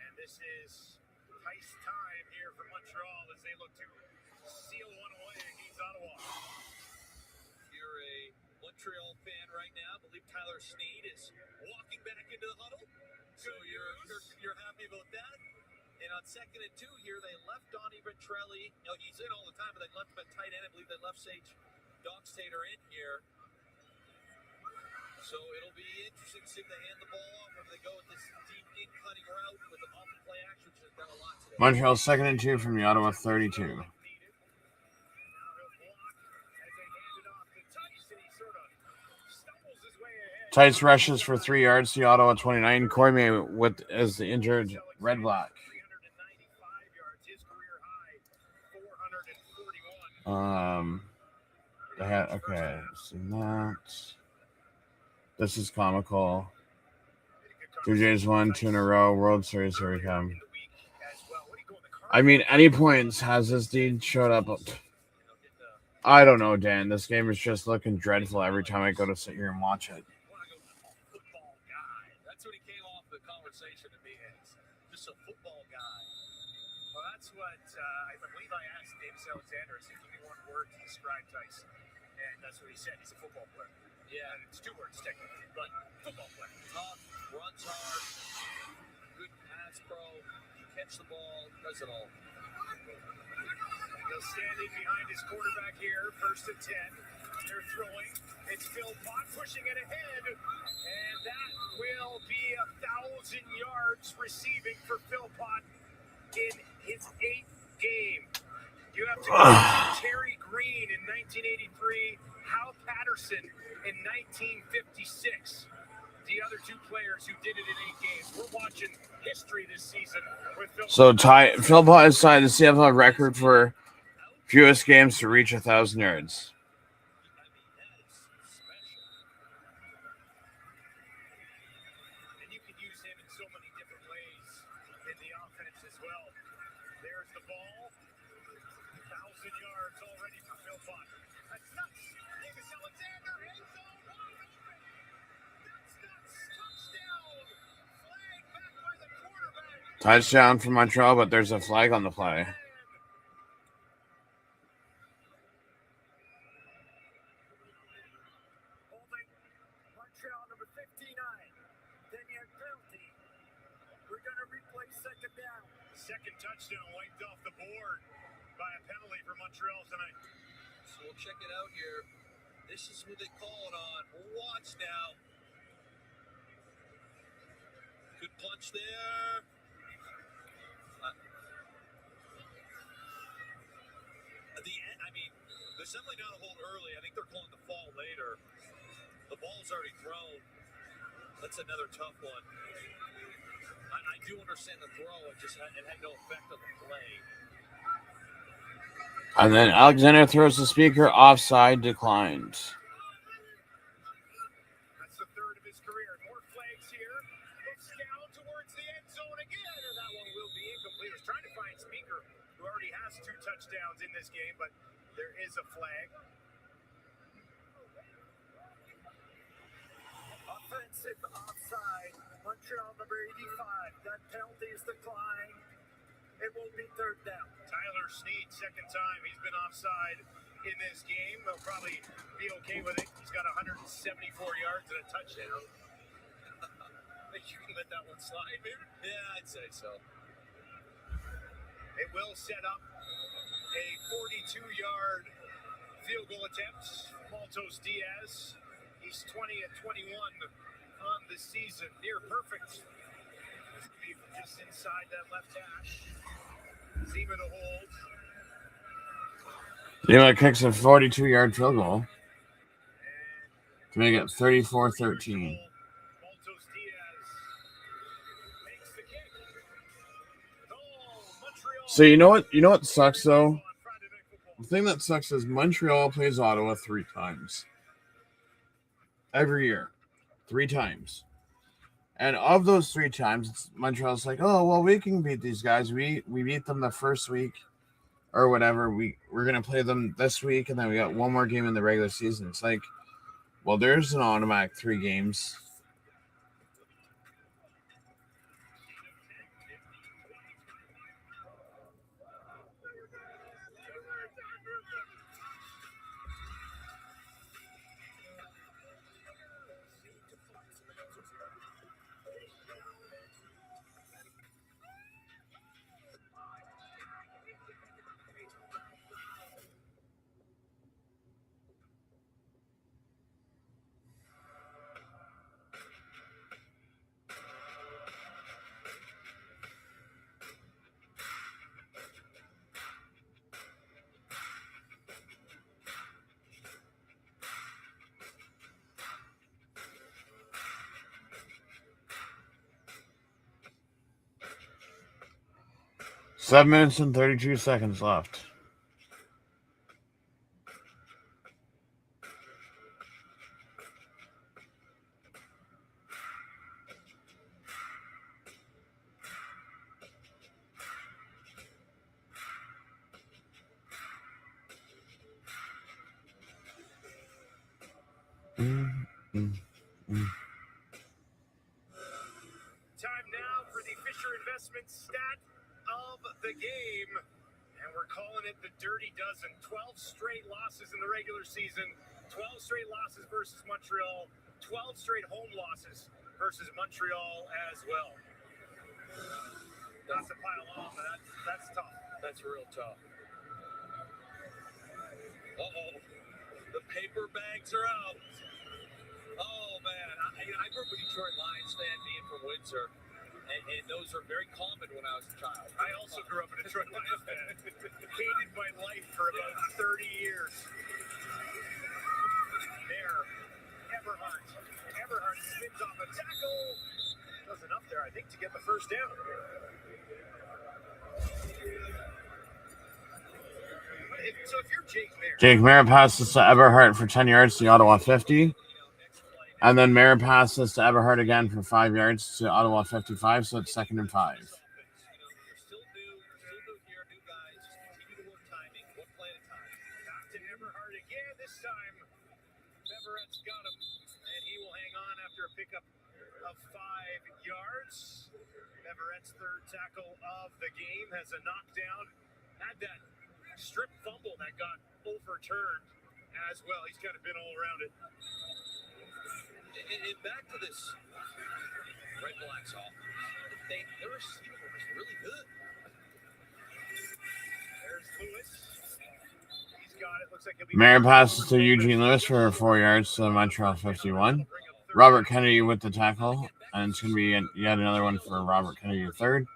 And this is Tice time here for Montreal as they look to seal one away against Ottawa. If you're a Montreal fan right now, I believe Tyler Sneed is walking back into the huddle. So you're happy about that? And on 2nd and 2 here, they left Donnie Ventrelli. You know, he's in all the time, but they left him at tight end. I believe they left Sage Dockstader in here. So it'll be interesting to see if they hand the ball off or if they go with this deep in-cutting route with the off play action, which has done a lot today. Montreal 2nd and 2 from the Ottawa 32. Tice rushes for 3 yards to Ottawa 29. Cormier as the injured Red Black. Okay, so that. This is comical. Blue Jays won 2 in a row. World Series, here we come. I mean, any points has this dude showed up? I don't know, Dan. This game is just looking dreadful every time I go to sit here and watch it. That's what he came off the conversation to me as. Just a football guy. Well, that's what I believe I asked Davis Alexander. I said, give me one word to describe Tyson. And that's what he said. He's a football player. Yeah. And it's 2 words, technically, but football player. Tough, runs hard, good pass pro, catch the ball, does it all. He'll stand in behind his quarterback here, 1st and 10. They're throwing. It's Philpott pushing it ahead. And that will be 1,000 yards receiving for Philpott in his 8th game. You have to go to Terry Green in 1983, Hal Patterson in 1956. the other two players who did it in 8 games. We're watching history this season with Phil. So Philpott has tied the CFL record for fewest games to reach 1,000 yards. And you can use him in so many different ways in the offense as well. There's the ball. 1,000 yards already for Philpott. That's nuts. Davis Alexander, end zone, wide open. That's nuts. Touchdown. Flag back by the quarterback. Touchdown for Montreal, but there's a flag on the play. Holding Montreal number 59. Then you have penalty. We're going to replay second down. Second touchdown wiped off the board by a penalty for Montreal tonight. So we'll check it out here. This is who they call it on. Watch now. Good punch there. They're settling down a hold early. I think they're calling the fall later. The ball's already thrown. That's another tough one. I do understand the throw. It had no effect on the play. And then Alexander throws the speaker offside, declined. That's the third of his career. More flags here. Looks down towards the end zone again, and that one will be incomplete. He's trying to find Speaker, who already has 2 touchdowns in this game, but there is a flag. Offensive offside. Montreal number 85. That penalty is declined. It will be third down. Tyler Snead, second time he's been offside in this game. He'll probably be okay with it. He's got 174 yards and a touchdown. You can let that one slide, maybe? Yeah, I'd say so. It will set up a 42-yard field goal attempt. Maltos Diaz, he's 20 at 21 on the season. Near perfect. Just inside that left hash. Zima to hold. Zima kicks a 42-yard field goal to make it 34-13. So you know what sucks though? The thing that sucks is Montreal plays Ottawa 3 times. Every year. 3 times. And of those 3 times, Montreal's like, oh well, we can beat these guys. We beat them the first week or whatever. We're gonna play them this week, and then we got one more game in the regular season. It's like, well, there's an automatic 3 games. Seven minutes and 32 seconds left. Time now for the Fisher Investment stat of the game. And we're calling it the Dirty Dozen. 12 straight losses in the regular season. 12 straight losses versus Montreal. 12 straight home losses versus Montreal as well. Not to pile on, but that's tough. That's real tough. Uh-oh. The paper bags are out. Oh, man. I grew up a Detroit Lions fan, being from Windsor. And those are very common when I was a child. I also grew up a Detroit Lions fan. Hated my life for about 30 years. There. Eberhardt Everhart spins off a tackle. Does enough there, I think, to get the first down. So if you're Jake Mayer passes to Everhart for 10 yards to the Ottawa 50. And then Mayer passes to Everhart again for 5 yards to Ottawa 55. So it's 2nd and 5. Still new here, new guys. Just continue to work timing, one play at a time. Back to Everhart again. This time, Everett's got him, and he will hang on after a pickup of 5 yards. Everett's third tackle of the game has a knockdown. Had that strip fumble that got overturned as well. He's kind of been all around it. And back to this Redblacks offense. Their receiver was really good. There's Lewis. He's got it. Looks like he'll be Mayer passes to Eugene Lewis for 4 yards to the Montreal 51. Robert Kennedy with the tackle. And it's going to be yet another one for Robert Kennedy III.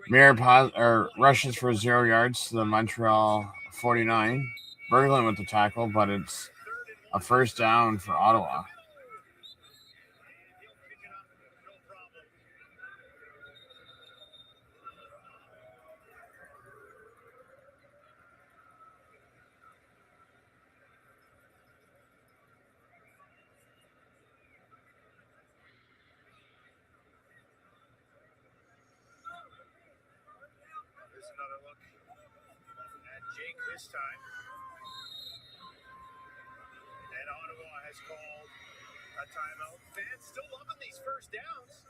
Mayer rushes for 0 yards to the Montreal 49. Berglund with the tackle, but it's a first down for Ottawa. There's another look at Jake this time. And Ottawa has called a timeout. Fans still loving these first downs.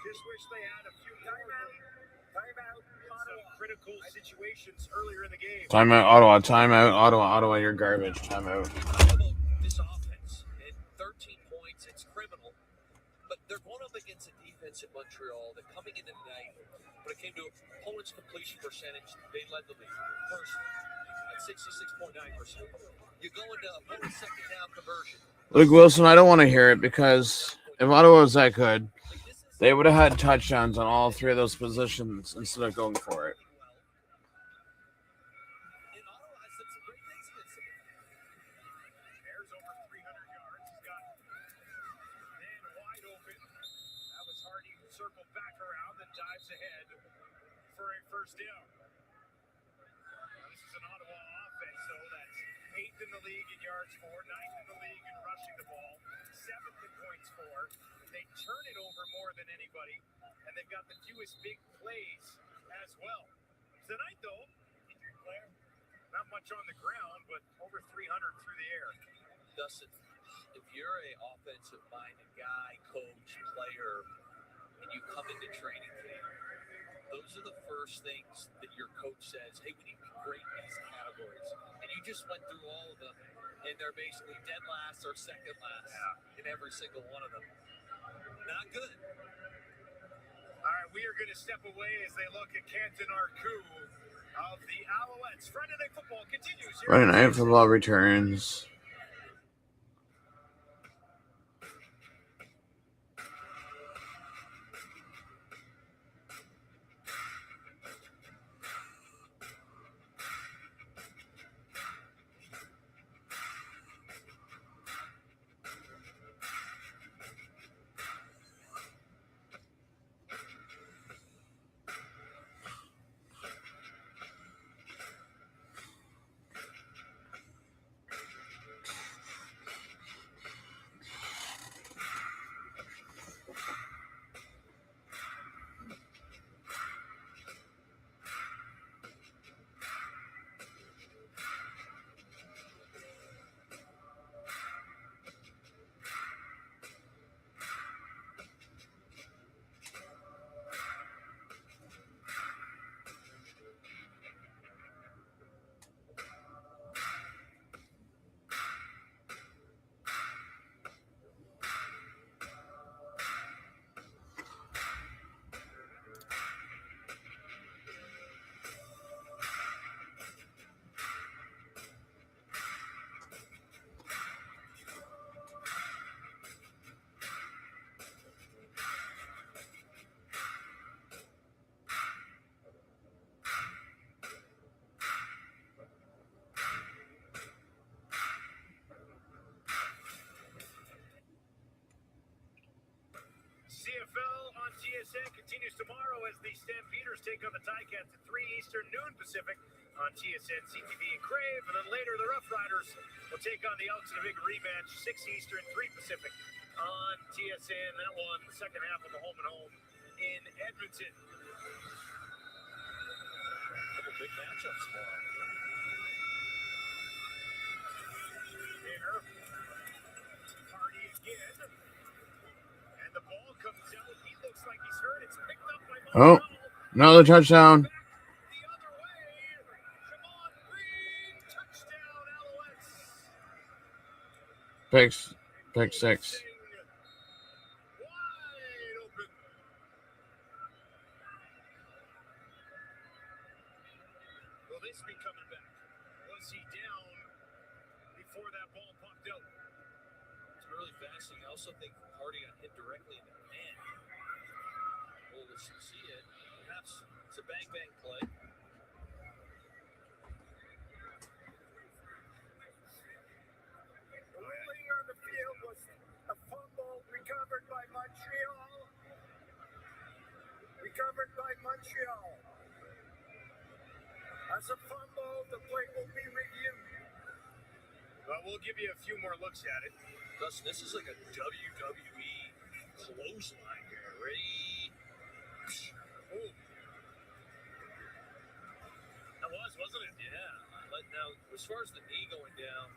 Just wish they had a few timeout. Some critical situations earlier in the game. Timeout, Ottawa. Timeout, Ottawa. Ottawa, you're garbage. Timeout. This offense at 13 points, it's criminal. But they're going up against a defense in Montreal that coming into tonight, when it came to opponent's completion percentage, they led the league. First, at 66.9%. You go into opponent's second down conversion. Luke Wilson, I don't want to hear it because if Ottawa was that good, they would have had touchdowns on all 3 of those positions instead of going for it. And Ottawa has said some great things against them. Bears over 300 yards. He's got man wide open. That was Hardy who circled back around and dives ahead for a first down. Now, this is an Ottawa offense, so that's 8th in the league in yards for, 9th in the league in rushing the ball, 7th in points for. They turn it over more than anybody, and they've got the fewest big plays as well. Tonight, though, not much on the ground, but over 300 through the air. Dustin, if you're a offensive-minded guy, coach, player, and you come into training camp, those are the first things that your coach says, hey, we need to be great in these categories. And you just went through all of them, and they're basically dead last or second last in every single one of them. Not good. All right, we are going to step away as they look at Canton Arcou of the Alouettes. Friday Night Football continues. Friday Night Football returns. CFL on TSN continues tomorrow as the Stampeders take on the Ticats at 3 Eastern, noon Pacific on TSN, CTV, and Crave. And then later, the Rough Riders will take on the Elks in a big rematch, 6 Eastern, 3 Pacific on TSN. That one, the second half of the home and home in Edmonton. Couple big matchups tomorrow. Here, Hardy again. And the ball comes out. He looks like he's hurt. It's picked up by Oh, another touchdown. the other way. Jamon Green, touchdown, Alouettes. Pick six. Wide open. Will this be coming back? Was he down before that ball popped out? It's really fascinating. I also think Hardy got hit directly in the man. We'll see it. Perhaps it's a bang play. The ruling on the field was a fumble recovered by Montreal. As a fumble, the play will be reviewed. Well, we'll give you a few more looks at it. Dustin, this is like a WWE clothesline here. Ready? Ooh. That wasn't it? Yeah. But now, as far as the knee going down,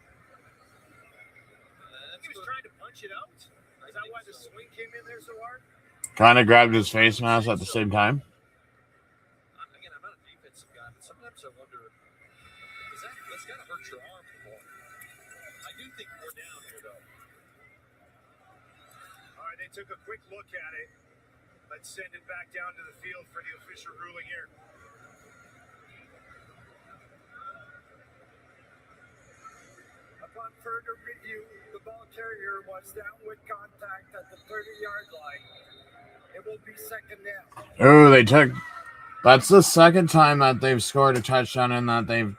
He was trying to punch it out. Is that why the swing came in there so hard? Kind of grabbed his face mask at the same time. Again, I'm not a defensive guy, but sometimes I wonder, that's got to hurt your arm more. I do think we're down here, though. All right, they took a quick look at it. Let's send it back down to the field for the official ruling here. Upon further review, the ball carrier was down with contact at the 30-yard line. It will be second down. Oh, that's the second time that they've scored a touchdown and that they've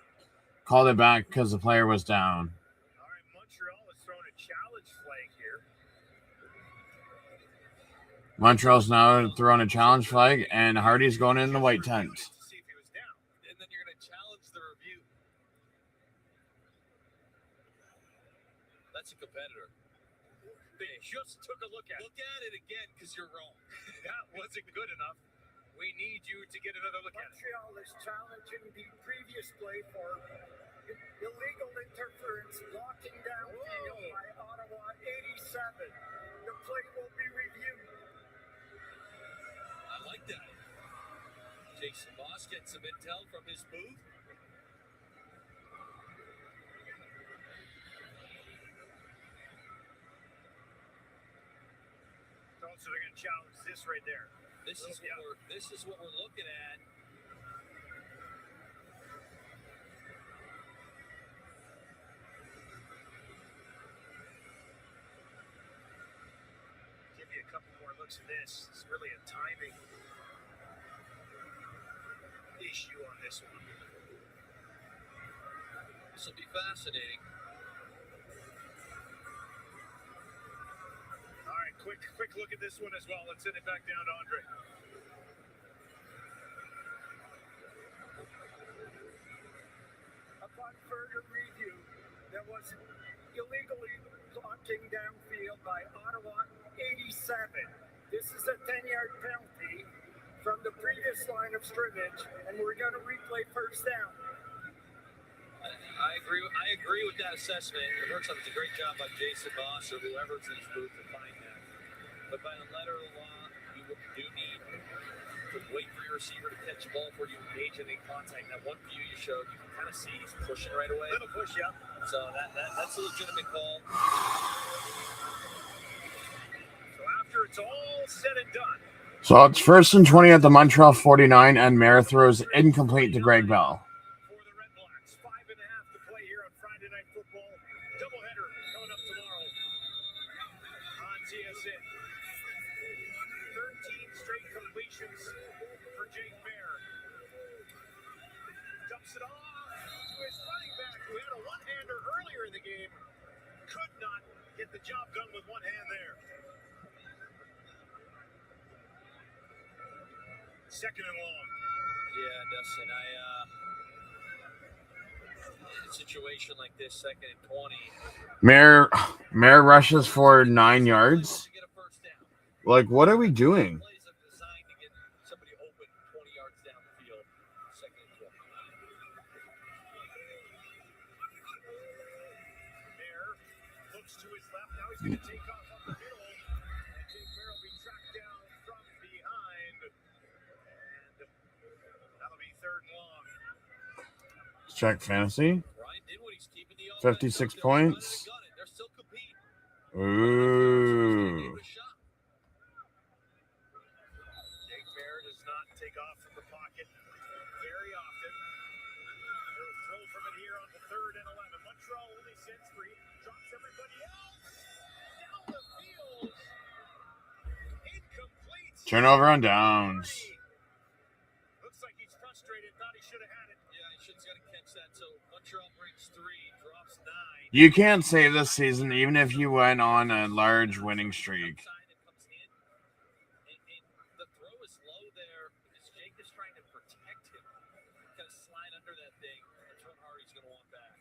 called it back because the player was down. All right, Montreal has thrown a challenge flag here. Montreal's now throwing a challenge flag, and Hardy's going in the white tent. To see if he was down. And then you're going to challenge the review. That's a competitor. They just took a look at it. Look at it again because you're wrong. That wasn't good enough. We need you to get another look at it. Montreal is challenging the previous play for illegal interference, blocking downfield by Ottawa 87. The play will be reviewed. I like that. Jason Moss getting some intel from his booth. So they're going to challenge this right there. This is what we're looking at. Give you a couple more looks at this. It's really a timing issue on this one. This will be fascinating. All right, quick look at this one as well. Let's send it back down to Andre. Upon further review, there was illegally blocking downfield by Ottawa 87. This is a 10-yard penalty from the previous line of scrimmage, and we're going to replay first down. I agree with that assessment. It looks like it's a great job by Jason Moss or whoever's in his booth to find that. But by the letter of the law, you do need to wait for your receiver to catch the ball before you engage in any contact. That one view you showed, you can kind of see he's pushing right away. Little push, yeah. So that's a legitimate call. So after it's all said and done. So it's 1st and 20 at the Montreal 49, and Mayer throws incomplete to Greg Bell. For the Redblacks, 5.5 to play here on Friday Night Football. Doubleheader coming up tomorrow on TSN. 13 straight completions for Jake Mayer. Dumps it off to his running back who had a one-hander earlier in the game. Could not get the job done with one hand there. Second and long. Yeah, Dustin, in a situation like this, 2nd and 20. Mayor rushes for 9 yards. To get a first down. Like, what are we doing? Plays are designed to get somebody open 20 yards down the field. 2nd and 20. Mayer looks to his left. Now he's going to take off up the middle. And Jake Mayer will be tracked down from behind. And that'll be 3rd and long. Let's check fantasy. Ryan Dinwiddie's keeping the 56 points. They're still competing. Ooh. Jake Mayer does not take off from the pocket very often. He'll throw from it here on the 3rd and 11. Montreal only sends 3. Drops everybody else. Down the field. Incomplete. Turnover on downs. Looks like he's frustrated. Thought he should have had it. Yeah, he should's got to catch that. So Montreal breaks 3, drops 9. You can't save this season even if you went on a large winning streak. Outside, it comes in. And the throw is low there because Jake is trying to protect him. Kind of slide under that thing. That's what Hardy's going to want back.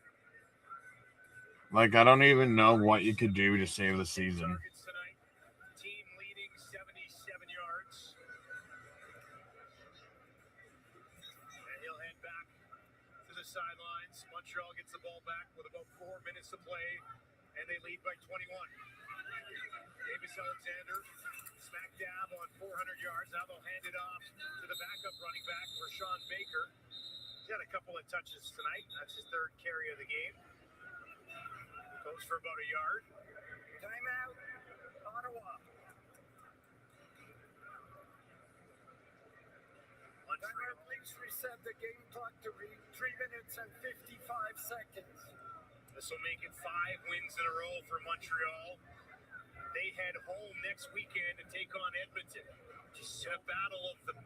Like, I don't even know what you could do to save the season. Targets tonight. Team leading 77 yards. And he'll head back to the sidelines. Montreal gets the ball back with about 4 minutes to play, and they lead by 21. Davis Alexander, smack dab on 400 yards. Now they'll hand it off to the backup running back, Rashawn Baker. He's had a couple of touches tonight. That's his 3rd carry of the game. Goes for about a yard. Timeout, Ottawa. Timeout, please reset the game clock to read 3 minutes and 55 seconds. This will make it 5 wins in a row for Montreal. They head home next weekend to take on Edmonton. Just a battle of the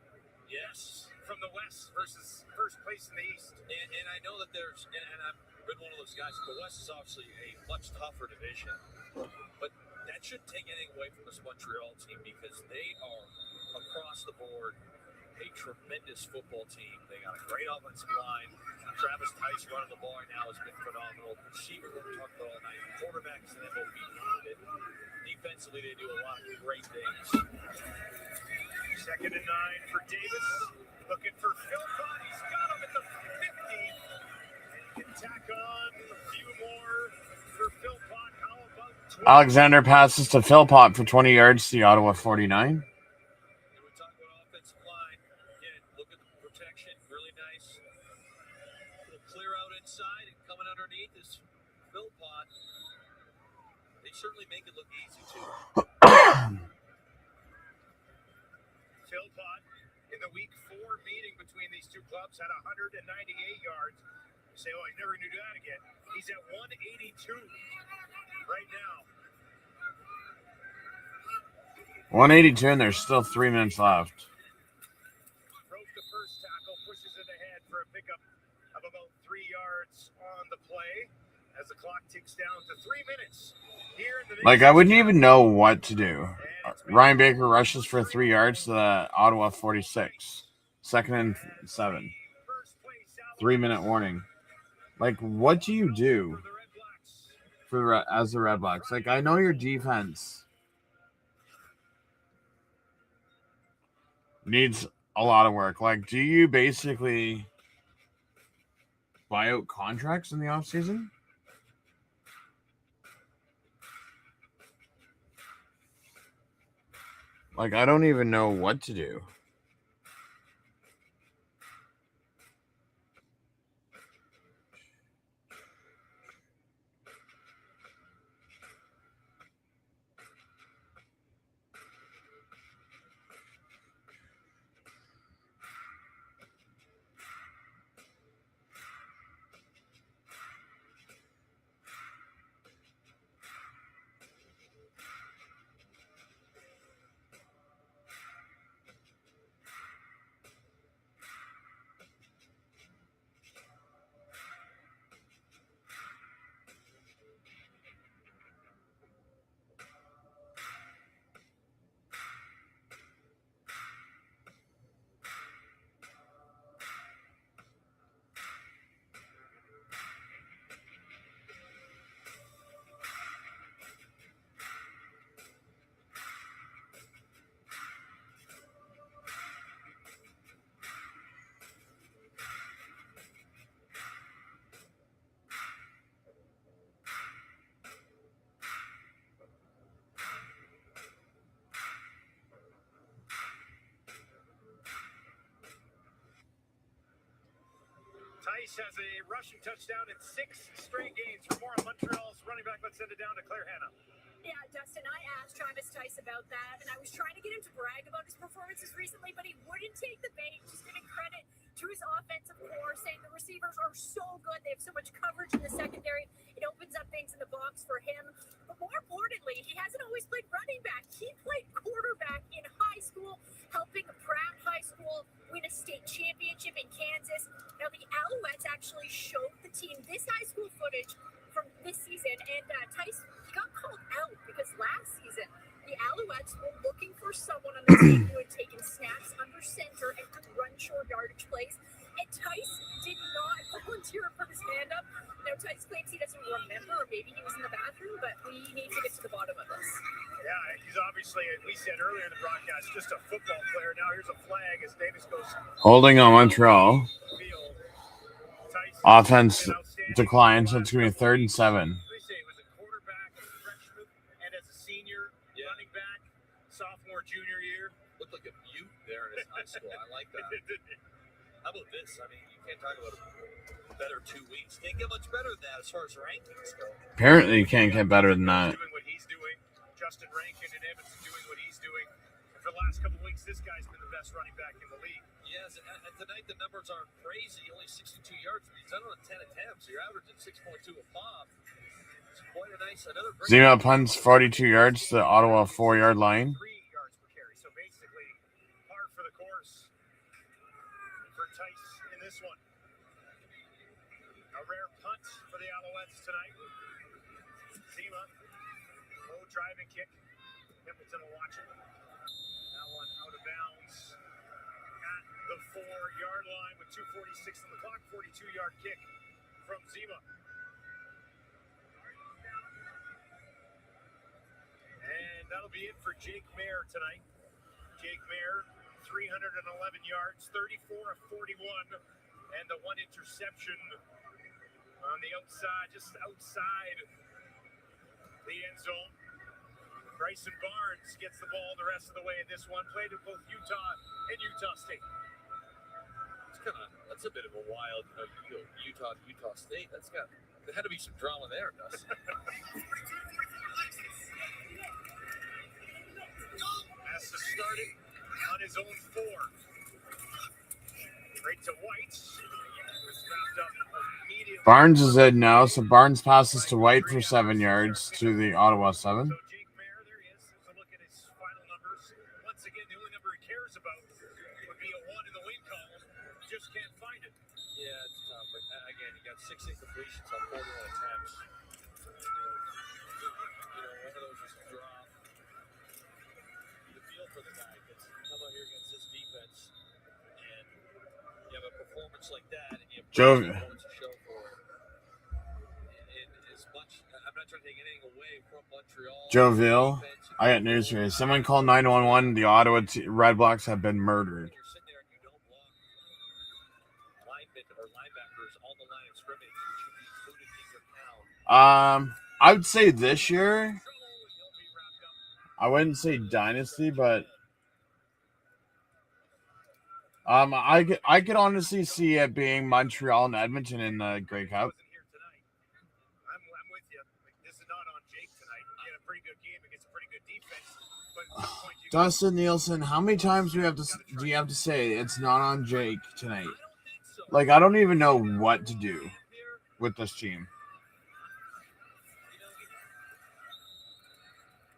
from the West versus first place in the East. And I know that there's, and I've been one of those guys, the West is obviously a much tougher division. But that shouldn't take anything away from this Montreal team because they are, across the board, a tremendous football team. They got a great offensive line. Travis Tice running the ball right now has been phenomenal. Receiver, we talked about all night. Quarterbacks and MOP it. Defensively, they do a lot of great things. 2nd and 9 for Davis. Looking for Philpott. He's got him at the 50. And he can tack on a few more for Philpott. How about 20? Alexander passes to Philpott for 20 yards to the Ottawa 49. And we talk about offensive line. Again, look at the protection. Really nice. Little clear out inside and coming underneath is Philpott. They certainly make it look easy, too. Philpott in the week 4 meeting between these two clubs had 198 yards. You say, oh, I never knew that again. He's at 182 right now. 182, and there's still 3 minutes left. Broke the first tackle, pushes it ahead for a pickup of about 3 yards on the play as the clock ticks down to 3 minutes. Here in the Like, I wouldn't even know what to do. Ryan Baker rushes for 3 yards to the Ottawa 46. 2nd and 7. 3-minute warning. Like, what do you do as the Redblacks? Like, I know your defense needs a lot of work. Like, do you basically buy out contracts in the offseason? Like, I don't even know what to do. Tice has a rushing touchdown in 6 straight games. For more on Montreal's running back, let's send it down to Claire Hanna. Yeah, Dustin, I asked Travis Tice about that, and I was trying to get him to brag about his performances recently, but he wouldn't take the bait, just giving credit to his offensive core, saying the receivers are so good. They have so much coverage in the secondary. It opens up things in the box for him. But more importantly, he hasn't always played running back. He played quarterback in high school, helping Pratt High School win a state championship in Kansas. Now, the Alouettes actually showed the team this high school footage from this season, and Tice got called out because last season the Alouettes were looking for someone on the team who had taken snaps under center and could run short yardage plays, and Tice did not volunteer and put his hand up. Now, Tice claims he doesn't remember, or maybe he was in the bathroom, but we need to get to the bottom of this. Yeah, he's obviously, as we said earlier in the broadcast, just a football player. Now here's a flag as Davis goes Holding on Montreal. field. Tice Offense has been outstanding. decline, so it's going to be 3rd and 7. They say it was a quarterback, a freshman, and as a senior, running back, sophomore, junior year. Looked like a mute there in his high school. I like that. How about this? I mean, you can't talk about a better 2 weeks. Can't get much better than that as far as rankings go. Apparently, you can't get better than that. Doing what he's doing. Justin Rankin and Edmonton doing what he's doing. And for the last couple of weeks, this guy's been the best running back in the league. Yes, and tonight the numbers aren't crazy. Only 62 yards, but he's done on 10 attempts. You're averaging 6.2 a pop. It's quite a nice. Another great Zima punts 42 yards to the Ottawa 4-yard line. 3 yards per carry. So basically, par for the course for Tice in this one. A rare punt for the Alouettes tonight. Zima, low driving kick. Hamilton will watch it. That one out of bounds at the 4-yard line with 2:46 on the clock. 42-yard kick from Zima. And that'll be it for Jake Mayer tonight. Jake Mayer, 311 yards, 34 of 41, and the 1 interception on the outside, just outside the end zone. Bryson Barnes gets the ball the rest of the way in this one. Played at both Utah and Utah State. That's a bit of a wild Utah to Utah State. There had to be some drama there, Dustin. Has to start it on his own 4. Right to White. Snapped up immediately. Barnes is in now, so Barnes passes to White for 7 yards to the Ottawa 7. So Jake Mayer, there he is. There's a look at his final numbers. Once again, the only number he cares about would be a 1 in the win column. Just can't find it. Yeah, it's tough. But again, you got 6 incompletions on 41 attempts. One of those just dropped. You feel for the guy because come out here against this defense, and you have a performance like that, and you have performance to show for it. And as much, I'm not trying to take anything away from Montreal. Joeville, I got news for you. Someone called 911. The Ottawa Redblacks have been murdered. You're sitting there and you don't block linebackers on the line of scrimmage. You should be included in your count. I would say this year, I wouldn't say dynasty, but I could honestly see it being Montreal and Edmonton in the Grey Cup. Wasn't here tonight. I'm with you. This is not on Jake tonight. He had a pretty good game against a pretty good defense. But at some point you Dustin Nielsen, how many times do you have to say it's not on Jake tonight? Like, I don't even know what to do with this team.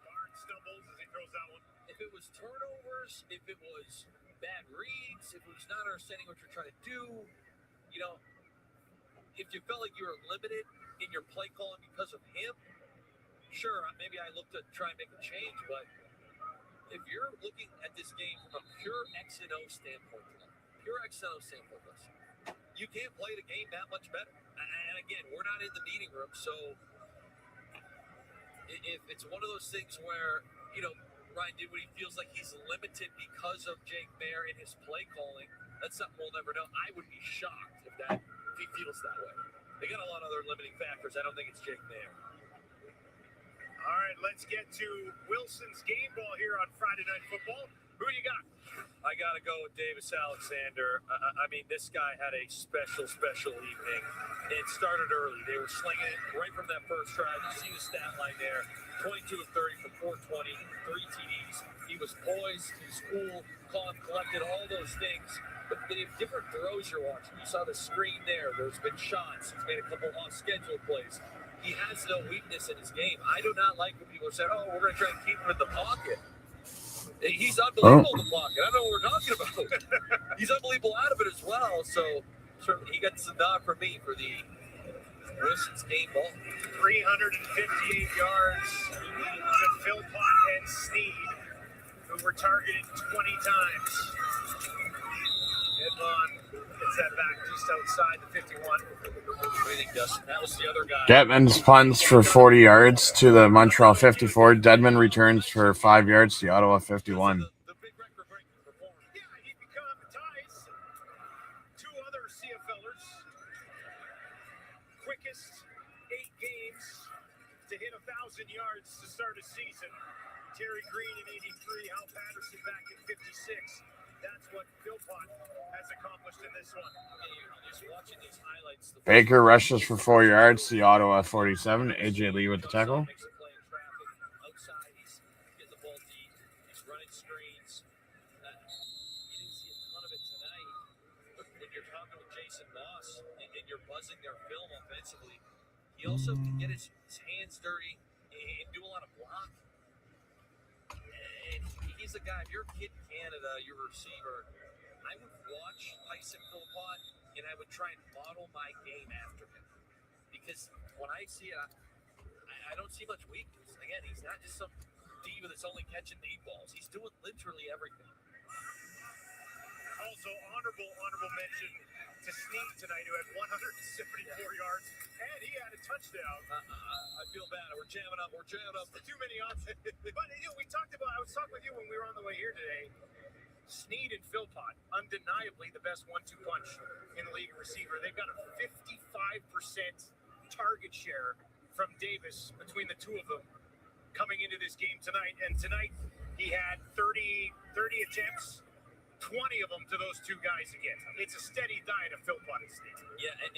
Barnes stumbles as he throws that one. If it was turnovers, if it was bad reads, if it was not understanding what you're trying to do, if you felt like you were limited in your play calling because of him, sure, maybe I look to try and make a change, but if you're looking at this game from a pure X and O standpoint, you can't play the game that much better. And again, we're not in the meeting room, so if it's one of those things where, Ryan did what he feels like he's limited because of Jake Mayer and his play calling, that's something we'll never know. I would be shocked if he feels that way. They got a lot of other limiting factors. I don't think it's Jake Mayer. All right, let's get to Wilson's game ball here on Friday Night Football. Who you got? I got to go with Davis Alexander. I mean, this guy had a special evening. It started early. They were slinging it right from that first drive. You see the stat line there. 22 of 30 for 420, 3 TDs. He was poised, he was cool, collected all those things. But they have different throws you're watching. You saw the screen there. There's been shots. He's made a couple off-schedule plays. He has no weakness in his game. I do not like when people say, oh, we're going to try and keep him in the pocket. He's unbelievable in the pocket. I don't know what we're talking about. He's unbelievable out of it as well. So certainly he got some nod from me for the Wilson's game ball. 358 yards to Philpott and Sneed, who were targeted 20 times. Edmond gets that back just outside the 51. What do you think, Dustin? That was the other guy. Getman's punts for 40 yards to the Montreal 54. Dedman returns for 5 yards to the Ottawa 51. The big record-breaking performance. Yeah, he ties 2 other CFLers. Quickest 8 games to hit 1,000 yards to start a season. Terry Green in 83, Hal Patterson back in 56. That's what Philpott has accomplished in this one. Just watching these highlights. Baker rushes for 4 yards to the Ottawa 47. AJ Lee with the tackle. Makes a play in traffic. Outside, he's getting the ball deep. He's running screens. You didn't see a ton of it tonight. But when you're talking with Jason Moss and you're buzzing their film offensively, he also can get his hands dirty and do a lot of block. And he's a guy, if you're a kid in Canada, you're a receiver, I would watch Tyson Philpott and I would try and model my game after him. Because when I see it, I don't see much weakness. Again, he's not just some diva that's only catching 8 balls. He's doing literally everything. Also, honorable mention to Sneed tonight, who had 174 yards, and he had a touchdown. I feel bad. We're jamming up. Too many options. But I was talking with you when we were on the way here today. Sneed and Philpott, undeniably the best 1-2 punch in the league receiver. They've got a 55% target share from Davis between the two of them coming into this game tonight. And tonight he had 30 attempts. 20 of them to those 2 guys again. It's a steady diet of Philpott and Sneed. Yeah, and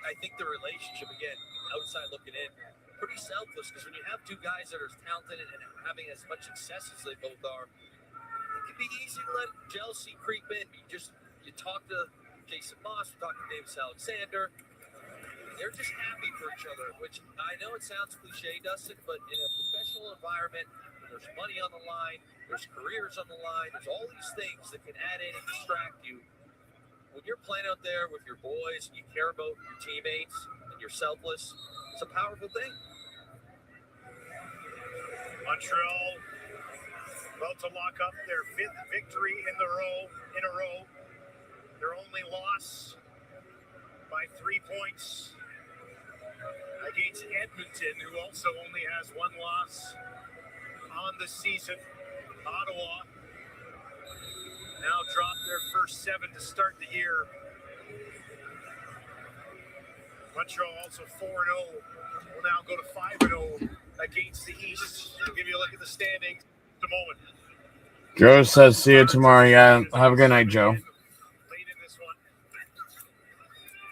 I think the relationship, again, outside looking in, pretty selfless, because when you have 2 guys that are as talented and having as much success as they both are, it can be easy to let jealousy creep in. You talk to Jason Moss, you talk to Davis Alexander, they're just happy for each other, which I know it sounds cliche, Dustin, but in a professional environment, there's money on the line, there's careers on the line, there's all these things that can add in and distract you. When you're playing out there with your boys, you care about your teammates, and you're selfless, it's a powerful thing. Montreal about to lock up their 5th victory in a row. Their only loss by 3 points against Edmonton, who also only has 1 loss on the season. Ottawa now dropped their first 7 to start the year. Montreal also 4-0. Will now go to 5-0 against the East. I'll give you a look at the standings in a moment. Joe says, see you tomorrow. Yeah, have a good night, Joe. Late in this one,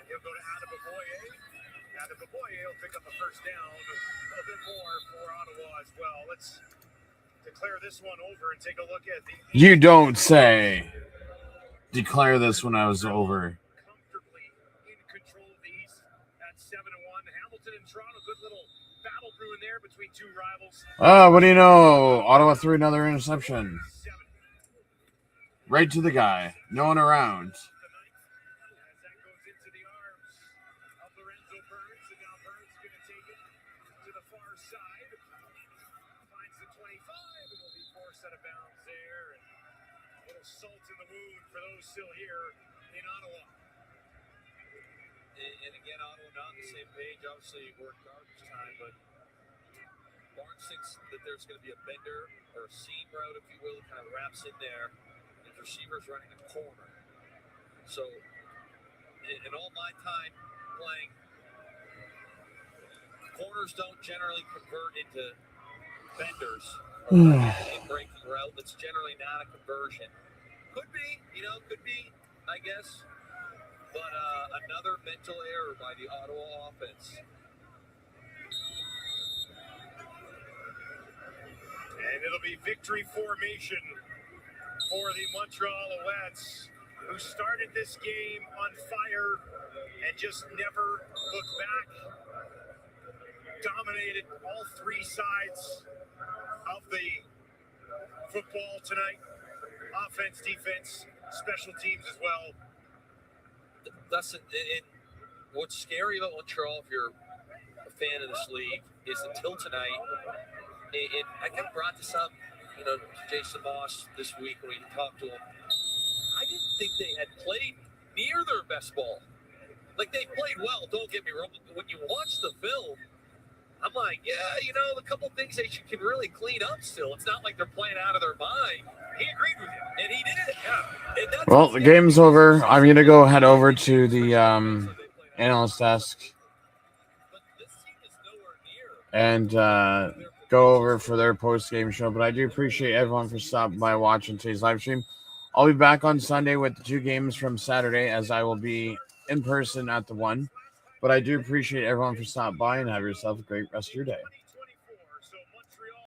he'll go to Adebaboye. Adebaboye will pick up a first down. A little bit more for Ottawa as well. Let's declare this one over and take a look at the... You don't say. Declare this when I was over. Comfortably in control of the East at 7-1. Hamilton and Toronto, good little battle brewing there between 2 rivals. What do you know? Ottawa threw another interception. Right to the guy. No one around. As that goes into the arms of Lorenzo Burns, and now Burns is going to take it to the far side. Finds the 25, and will be forced out of bounds there. And a little salt in the wound for those still here in Ottawa. And again, Ottawa not on the same page. Obviously, we're in garbage time, but Barnes thinks that there's going to be a bender or a seam route, if you will, that kind of wraps in there. And the receiver's running a corner. So, in all my time playing, corners don't generally convert into benders. in breaking route. That's generally not a conversion. Could be, I guess. But another mental error by the Ottawa offense. And it'll be victory formation for the Montreal Alouettes, who started this game on fire and just never looked back. Dominated all three sides of the football tonight. Offense, defense, special teams as well. What's scary about Montreal, if you're a fan of this league, is until tonight, and I kind of brought this up, to Jason Moss this week when we talked to him. I didn't think they had played near their best ball. Like, they played well, don't get me wrong. But when you watch the film, I'm like, a couple things they can really clean up still. It's not like they're playing out of their mind. He agreed with you, and he did. Yeah. And Well, the game's over. I'm going to go head over to the analyst desk and go over for their post-game show. But I do appreciate everyone for stopping by watching today's live stream. I'll be back on Sunday with the 2 games from Saturday, as I will be in person at the one. But I do appreciate everyone for stopping by, and have yourself a great rest of your day.